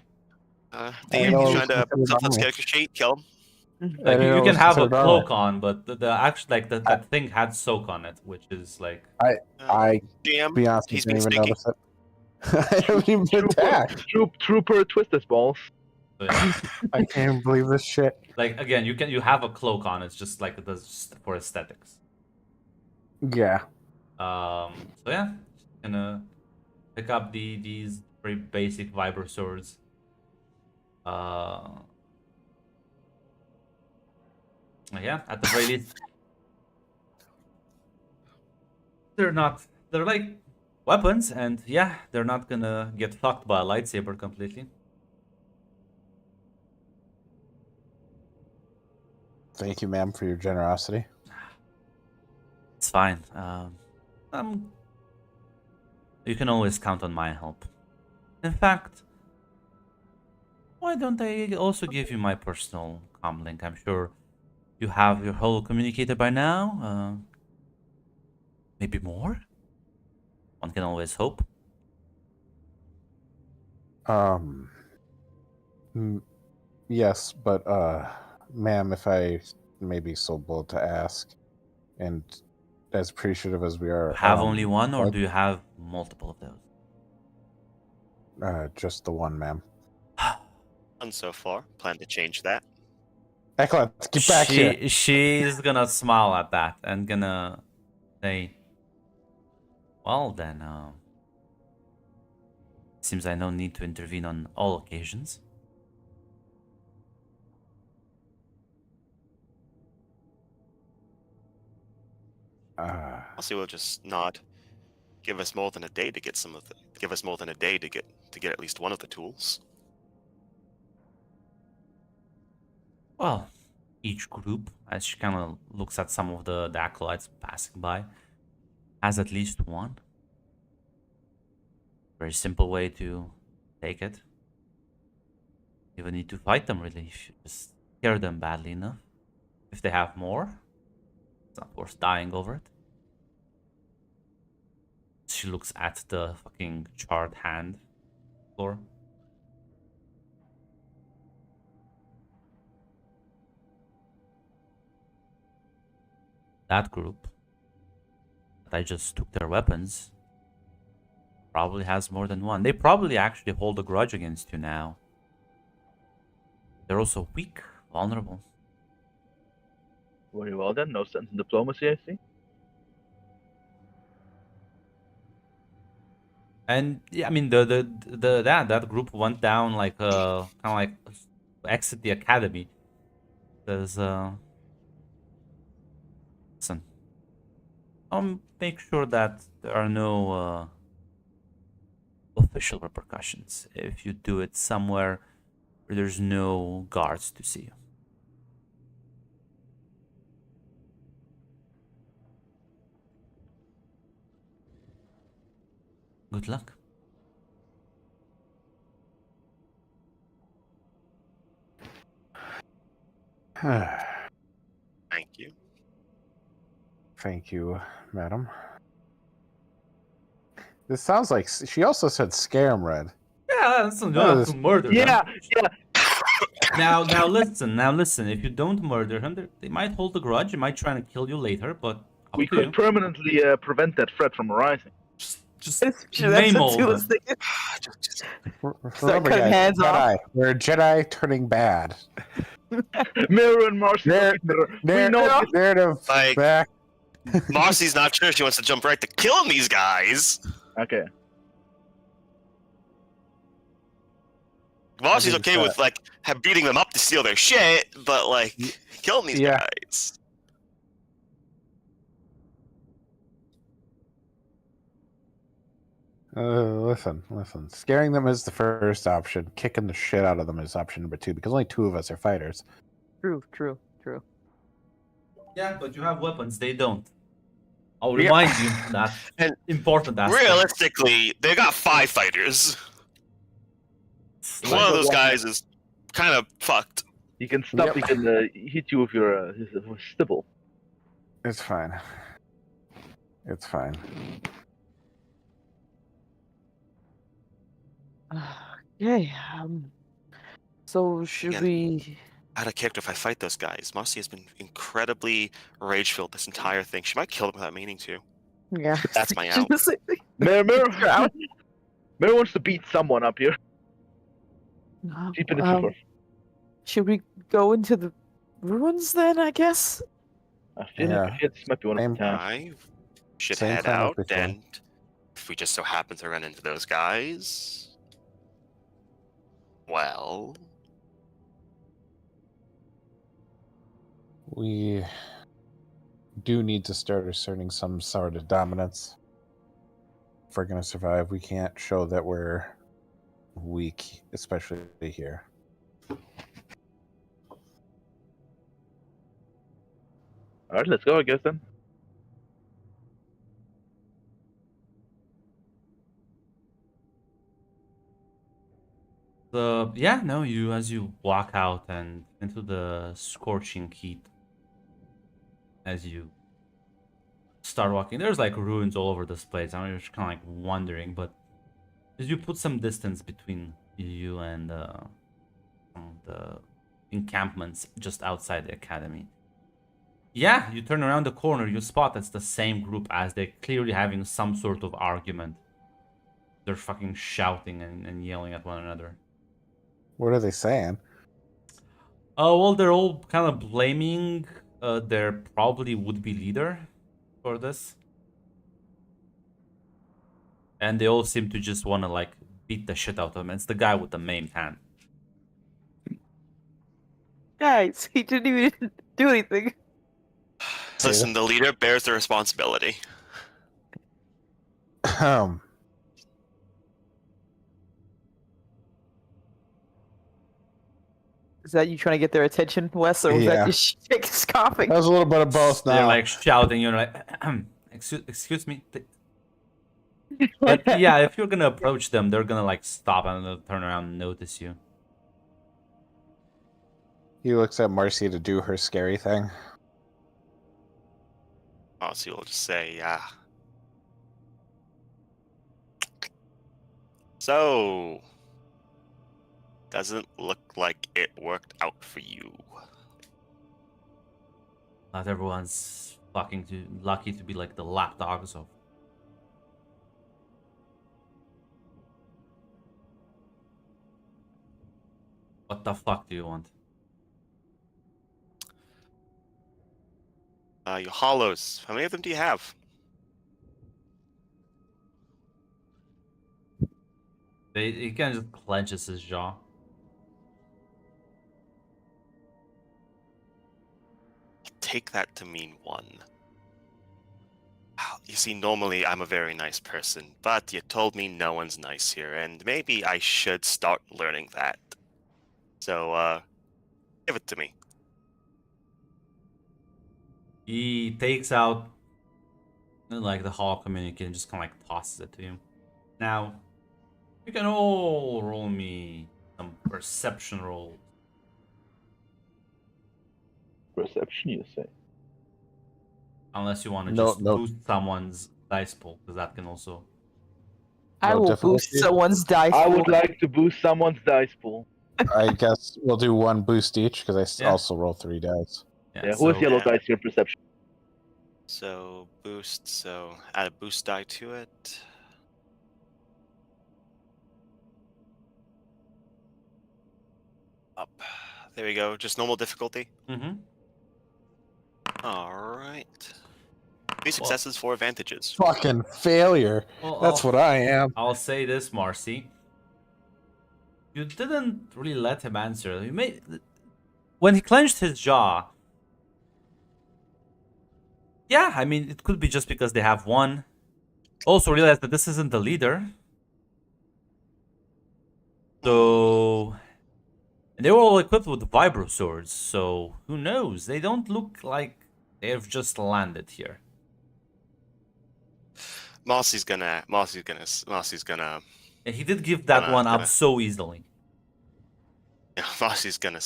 Dave, know you it's trying to considered stuff that armor. character sheet? Kill him. I Like didn't know you it can was have a considered cloak armor. on, but the actually like that thing had soak on it, which is like I GM, be honest, he's didn't been even sneaky. notice it. I haven't even been attacked. Trooper, twist his balls. so, yeah. I can't even believe this shit. Like again, you have a cloak on. It's just like it does just for aesthetics. Yeah. So yeah, gonna pick up these very basic vibro swords. Yeah, at the very least, they're like weapons, and yeah, they're not gonna get fucked by a lightsaber completely. Thank you, ma'am, for your generosity. It's fine. You can always count on my help. In fact, why don't I also give you my personal comlink? I'm sure you have your whole communicator by now. Maybe more? One can always hope. Yes, but ma'am, if I may be so bold to ask, and as appreciative as we are, Have only one, or like, do you have multiple of those? just the one, ma'am. And so far, plan to change that. Eklund, get back here. She's gonna smile at that and gonna say, "Well then, seems I no need to intervene on all occasions." Marcy will just nod. Give us more than a day to get Give us more than a day to get at least one of the tools. Well, each group, as she kind of looks at some of the acolytes passing by, has at least one. Very simple way to take it. You don't need to fight them really. If you just scare them badly enough. If they have more, it's not worth dying over it. She looks at the fucking charred hand floor. That group that I just took their weapons probably has more than one. They probably actually hold a grudge against you now. They're also weak, vulnerable. Very well then. No sense in diplomacy, I see. And yeah, I mean that group went down like kind of like exit the academy. There's listen. I'll make sure that there are no official repercussions if you do it somewhere where there's no guards to see you. Good luck. Thank you. Thank you, madam. This sounds like she also said scare 'em, Red. Yeah, that's not to murder them. Yeah. Now listen. If you don't murder him, they might hold a grudge. They might try to kill you later, but up We to you. could permanently prevent that threat from arising. Just That's name what all Sue of was them. thinking. Remember, cutting guys, hands off. Jedi. We're Jedi turning bad. Mirror and Marcy. We know this. Narrative Like- back. Marcy's not sure she wants to jump right to killing these guys. Okay. Marcy's think okay with like beating them up to steal their shit, but like killing these Yeah. guys. Listen. Scaring them is the first option. Kicking the shit out of them is option number 2, because only 2 of us are fighters. True. Yeah, but you have weapons. They don't. I'll remind you that And important aspect. Realistically, they got 5 fighters. One of those guys is kind of fucked. He can stop. Yep. He can hit you with your his stibble. It's fine. It's fine. Okay. So should Again. we? Out of character if I fight those guys. Marcy has been incredibly rage-filled this entire thing. She might kill them without meaning to. Yeah. That's my She's out. the same thing. Mirror wants to beat someone up here. Keep it Um, for. should we go into the ruins then? I guess. I feel like this might be one of the times. I should Same head plan as out, before. and if we just so happen to run into those guys, well, We do need to start asserting some sort of dominance. If we're going to survive, we can't show that we're weak, especially here. All right, let's go. I guess then. Yeah, no, you as you walk out and into the scorching heat, as you start walking, there's like ruins all over this place. I'm just kind of like wondering, but as you put some distance between you and the encampments just outside the academy. Yeah, you turn around the corner, you spot it's the same group as they're clearly having some sort of argument. They're fucking shouting and yelling at one another. What are they saying? Oh, well, they're all kind of blaming their probably would-be leader for this. And they all seem to just want to, like, beat the shit out of him. It's the guy with the maimed hand. Guys, he didn't even do anything. Listen, the leader bears the responsibility. Is that you trying to get their attention, Wes, or was Yeah. that just scoffing? That was a little bit of both They're now. like shouting, you're like, excuse me. But yeah, if you're gonna approach them, they're gonna like stop and they'll turn around and notice you. He looks at Marcy to do her scary thing. Marcy will just say, yeah. So, doesn't look like it worked out for you. Not everyone's lucky to be like the lapdogs of. What the fuck do you want? Your hollows. How many of them do you have? He kind of just clenches his jaw. Take that to mean one. You see, normally I'm a very nice person, but you told me no one's nice here, and maybe I should start learning that. So, give it to me. He takes out like the hall communique and just kind of like tosses it to you. Now, you can all roll me some perception rolls. Perception, you say? Unless you want to No- just no. boost someone's dice pool, because that can also. I No will difficulty? boost someone's dice. I pool. would like to boost someone's dice pool. I guess we'll do one boost each because I Yeah. also roll 3 dice. Yeah, who has so- yellow Yeah. dice here? Perception. So, boost, so add a boost die to it. Up. There we go, just normal difficulty. Mhm. Alright. 3 successes, 4 advantages. Fucking failure. Well, That's what I am. I'll say this, Marcy. You didn't really let him answer. You made when he clenched his jaw. Yeah, I mean, it could be just because they have one. Also realize that this isn't the leader. So, and they were all equipped with vibro swords. So who knows? They don't look like they've just landed here. Marcy's gonna. And he did give that Gonna- one up gonna- so easily. Yeah, Marcy's gonna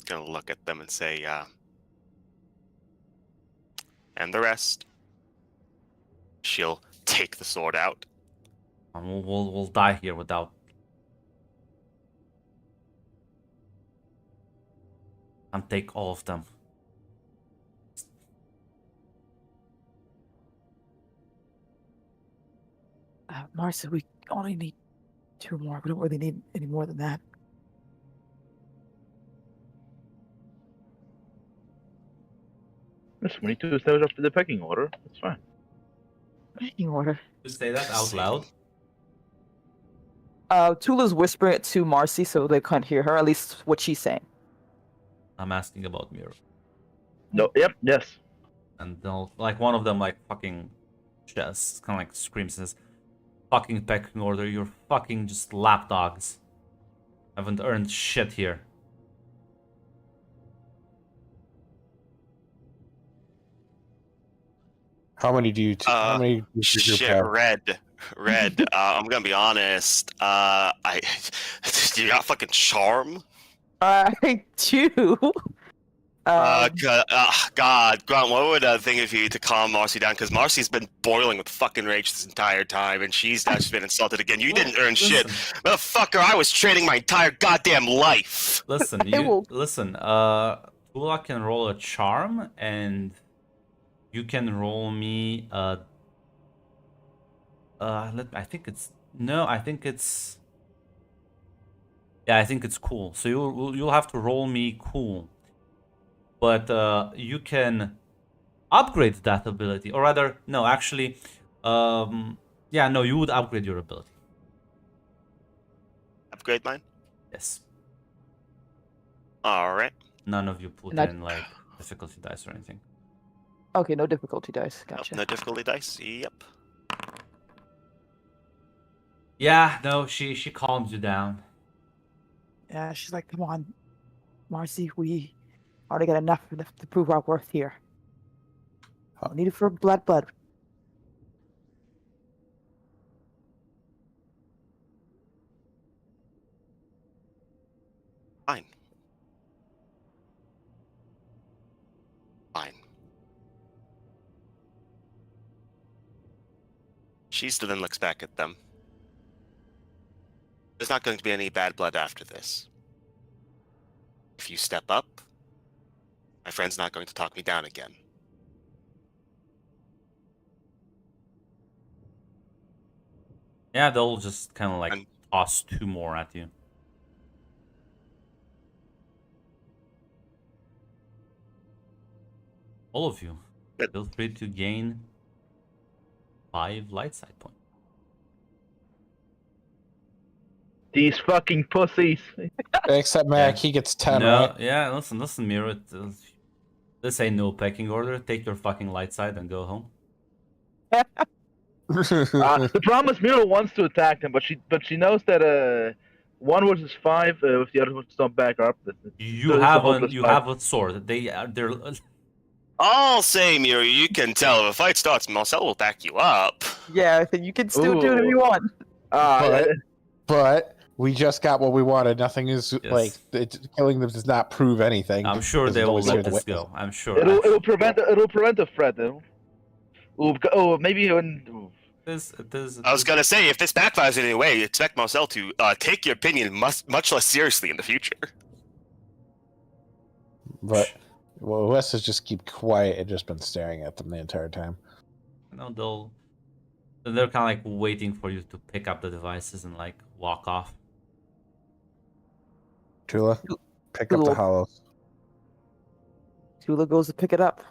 look at them and say, and the rest. She'll take the sword out. And we'll die here without. And take all of them. Marcy, we only need 2 more. We don't really need any more than that. Yes, we need to establish after the pecking order. That's fine. Pecking order. You say that out loud. Tula's whispering it to Marcy so they can't hear her, at least what she's saying. I'm asking about Miro. No. Yep. Yes. And they'll, like one of them like fucking just kind of like screams and says, "Fucking pecking order! You're fucking just lapdogs. Haven't earned shit here." How many do you? How many does your group Shit, have? red. I'm gonna be honest. You got fucking charm. I do. God, Grant, what would I think of you to calm Marcy down? Because Marcy's been boiling with fucking rage this entire time, and she's now just been insulted again. You didn't earn shit, motherfucker. I was trading my entire goddamn life. Listen, Tula can roll a charm, and you can roll me I think it's yeah, I think it's cool. So you'll have to roll me cool, but you can upgrade that ability, or rather, no, actually, yeah, no, you would upgrade your ability. Upgrade mine. Yes. All right. None of you put in like difficulty dice or anything. Okay, no difficulty dice. Nope, Gotcha. no difficulty dice. Yep. Yeah, no, she calms you down. Yeah, she's like, come on, Marcy, we already got enough to prove our worth here. I need it for blood. Fine. Fine. She then looks back at them. There's not going to be any bad blood after this. If you step up, my friend's not going to talk me down again. Yeah, they'll just kind of like toss 2 more at you. All of you. Feel free to gain 5 light side points. These fucking pussies. Except Mac, he gets 10, No, right? yeah, listen, Miro. This ain't no pecking order. Take your fucking light side and go home. The problem is Miro wants to attack them, but she knows that 1 versus 5 if the other ones don't back her up. You have a sword. They're. I'll say, Miri, you can tell if a fight starts, Marcel will back you up. Yeah, you can still do it if you want. But we just got what we wanted. Nothing is like killing them does not prove anything. I'm sure they will let this go. I'm sure. It'll prevent a threat. Maybe when. I was gonna say, if this backfires in any way, expect Marcel to take your opinion much less seriously in the future. But Wes has just keep quiet and just been staring at them the entire time. No, they're kind of like waiting for you to pick up the devices and like walk off. Tula, pick up the hollows. Tula goes to pick it up,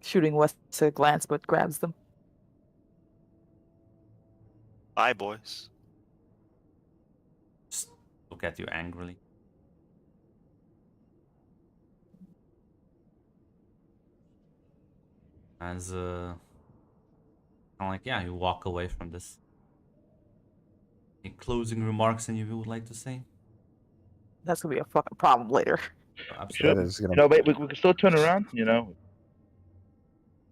shooting Wes a glance, but grabs them. Bye, boys. Just look at you angrily. As kind of like, yeah, you walk away from this. Any closing remarks and you would like to say? That's gonna be a fucking problem later. Absolutely. We can still turn around.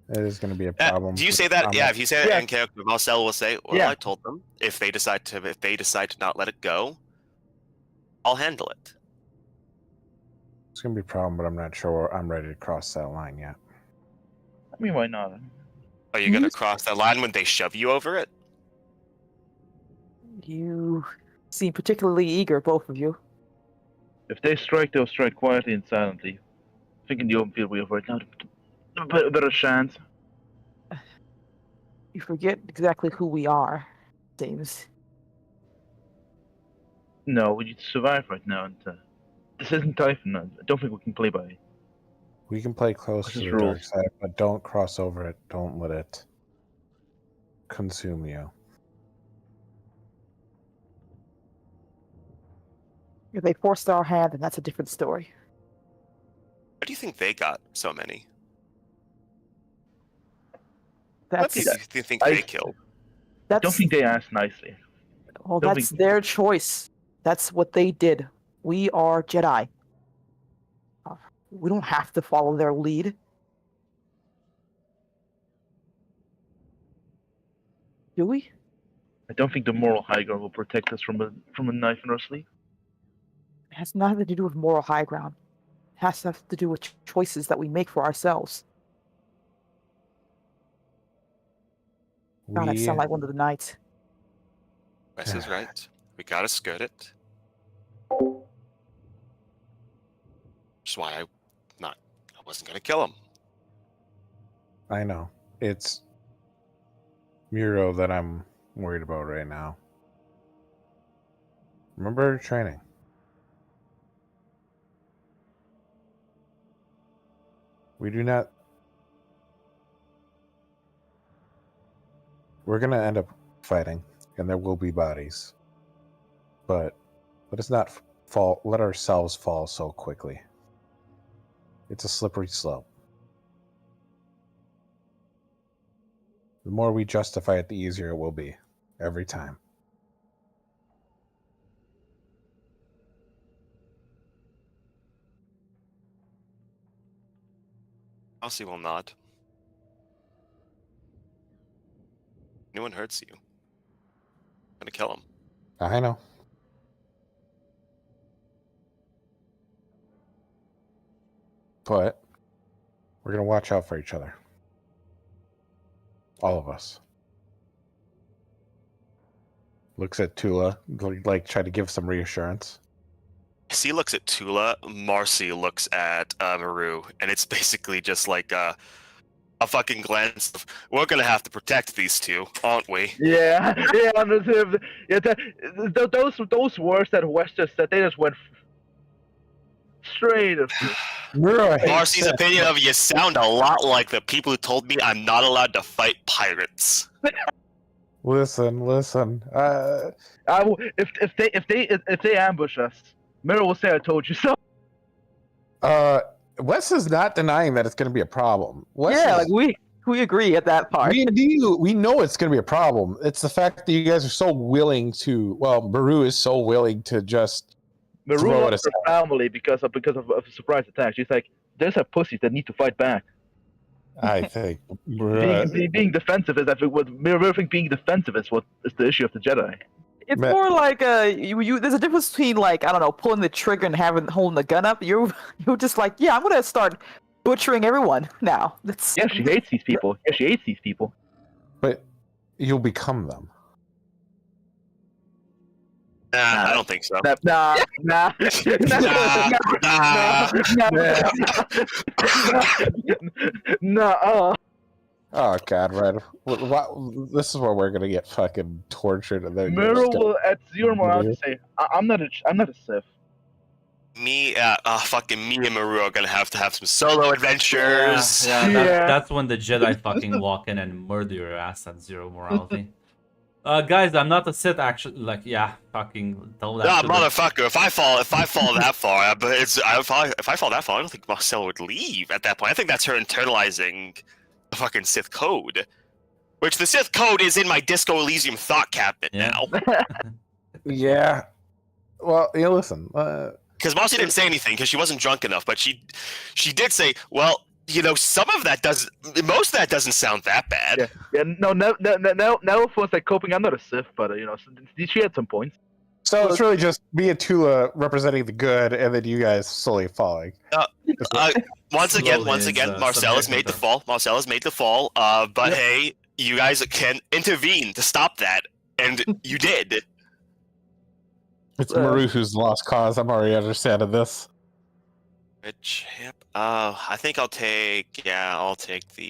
It is going to be a problem. Do you say that? Yeah, if you say that in character, Marcel will say, "Well, Yeah. I told them if they decide to not let it go, I'll handle it." It's going to be a problem, but I'm not sure I'm ready to cross that line yet. I mean, why not? Are you gonna cross that line when they shove you over it? You seem particularly eager, both of you. If they strike, they'll strike quietly and silently. I think in the open field we have right now a better chance. You forget exactly who we are, seems. No, we need to survive right now. And this isn't Typhon. I don't think we can play by. We can play close to the dark side, but don't cross over it. Don't let it consume you. If they forced our hand, then that's a different story. Why do you think they got so many? That's. What do you think they killed? I don't think they asked nicely. Well, that's their choice. That's what they did. We are Jedi. We don't have to follow their lead. do we? I don't think the moral high ground will protect us from a knife in our sleeve. It has nothing to do with moral high ground. It has to have to do with choices that we make for ourselves. God, I We sound like one of the knights. Wes is right. We gotta skirt it. That's why I wasn't gonna kill him. I know. It's Miro that I'm worried about right now. Remember training. We do not. We're going to end up fighting, and there will be bodies. But let us not let ourselves fall so quickly. It's a slippery slope. The more we justify it, the easier it will be. Every time. Elsie will not. No one hurts you. I'm gonna kill him. I know. But we're going to watch out for each other. All of us. Looks at Tula, like try to give some reassurance. C looks at Tula, Marcy looks at Maru, and it's basically just like a fucking glance of, we're gonna have to protect these two, aren't we? Yeah, those words that West just said, they just went straight. Marcy's opinion of you sound a lot like the people who told me I'm not allowed to fight pirates. Listen. If they ambush us, Mira will say I told you so. Wes is not denying that it's going to be a problem. Like we agree at that part. We know it's going to be a problem. It's the fact that you guys are so willing to. Well, Maru is so willing to just. Maru lost her family because of a surprise attack. She's like, there's a pussies that need to fight back. I think being defensive is what Mira think being defensive is what is the issue of the Jedi. It's more like there's a difference between, like, I don't know, pulling the trigger and holding the gun up. You're just like, yeah, I'm gonna start butchering everyone now. Yeah, she hates these people. But you'll become them. Nah, I don't think so. Nah. Oh God, Red! This is where we're gonna get fucking tortured, and then Miro will at zero morality say, "I'm not a Sith." Me and Maru are gonna have to have some solo adventures. That's when the Jedi fucking walk in and murder your ass at zero morality. Guys, I'm not a Sith, actually. Like, fucking tell that. Nah, motherfucker! If I fall that far, if I fall that far, I don't think Marcel would leave at that point. I think that's her internalizing the fucking Sith code, which the Sith code is in my Disco Elysium thought cabinet now. Yeah. Well, listen. Because Marcy didn't say anything because she wasn't drunk enough, but she did say, well, most of that doesn't sound that bad. Yeah. No, for like coping. I'm not a Sith, but she had some points. So it's really just me and Tula representing the good, and then you guys slowly falling. Once again, Marcel has made the fall. But hey, you guys can intervene to stop that, and you did. It's Maru who's the lost cause. I'm already understanding this. Chip. I think I'll take the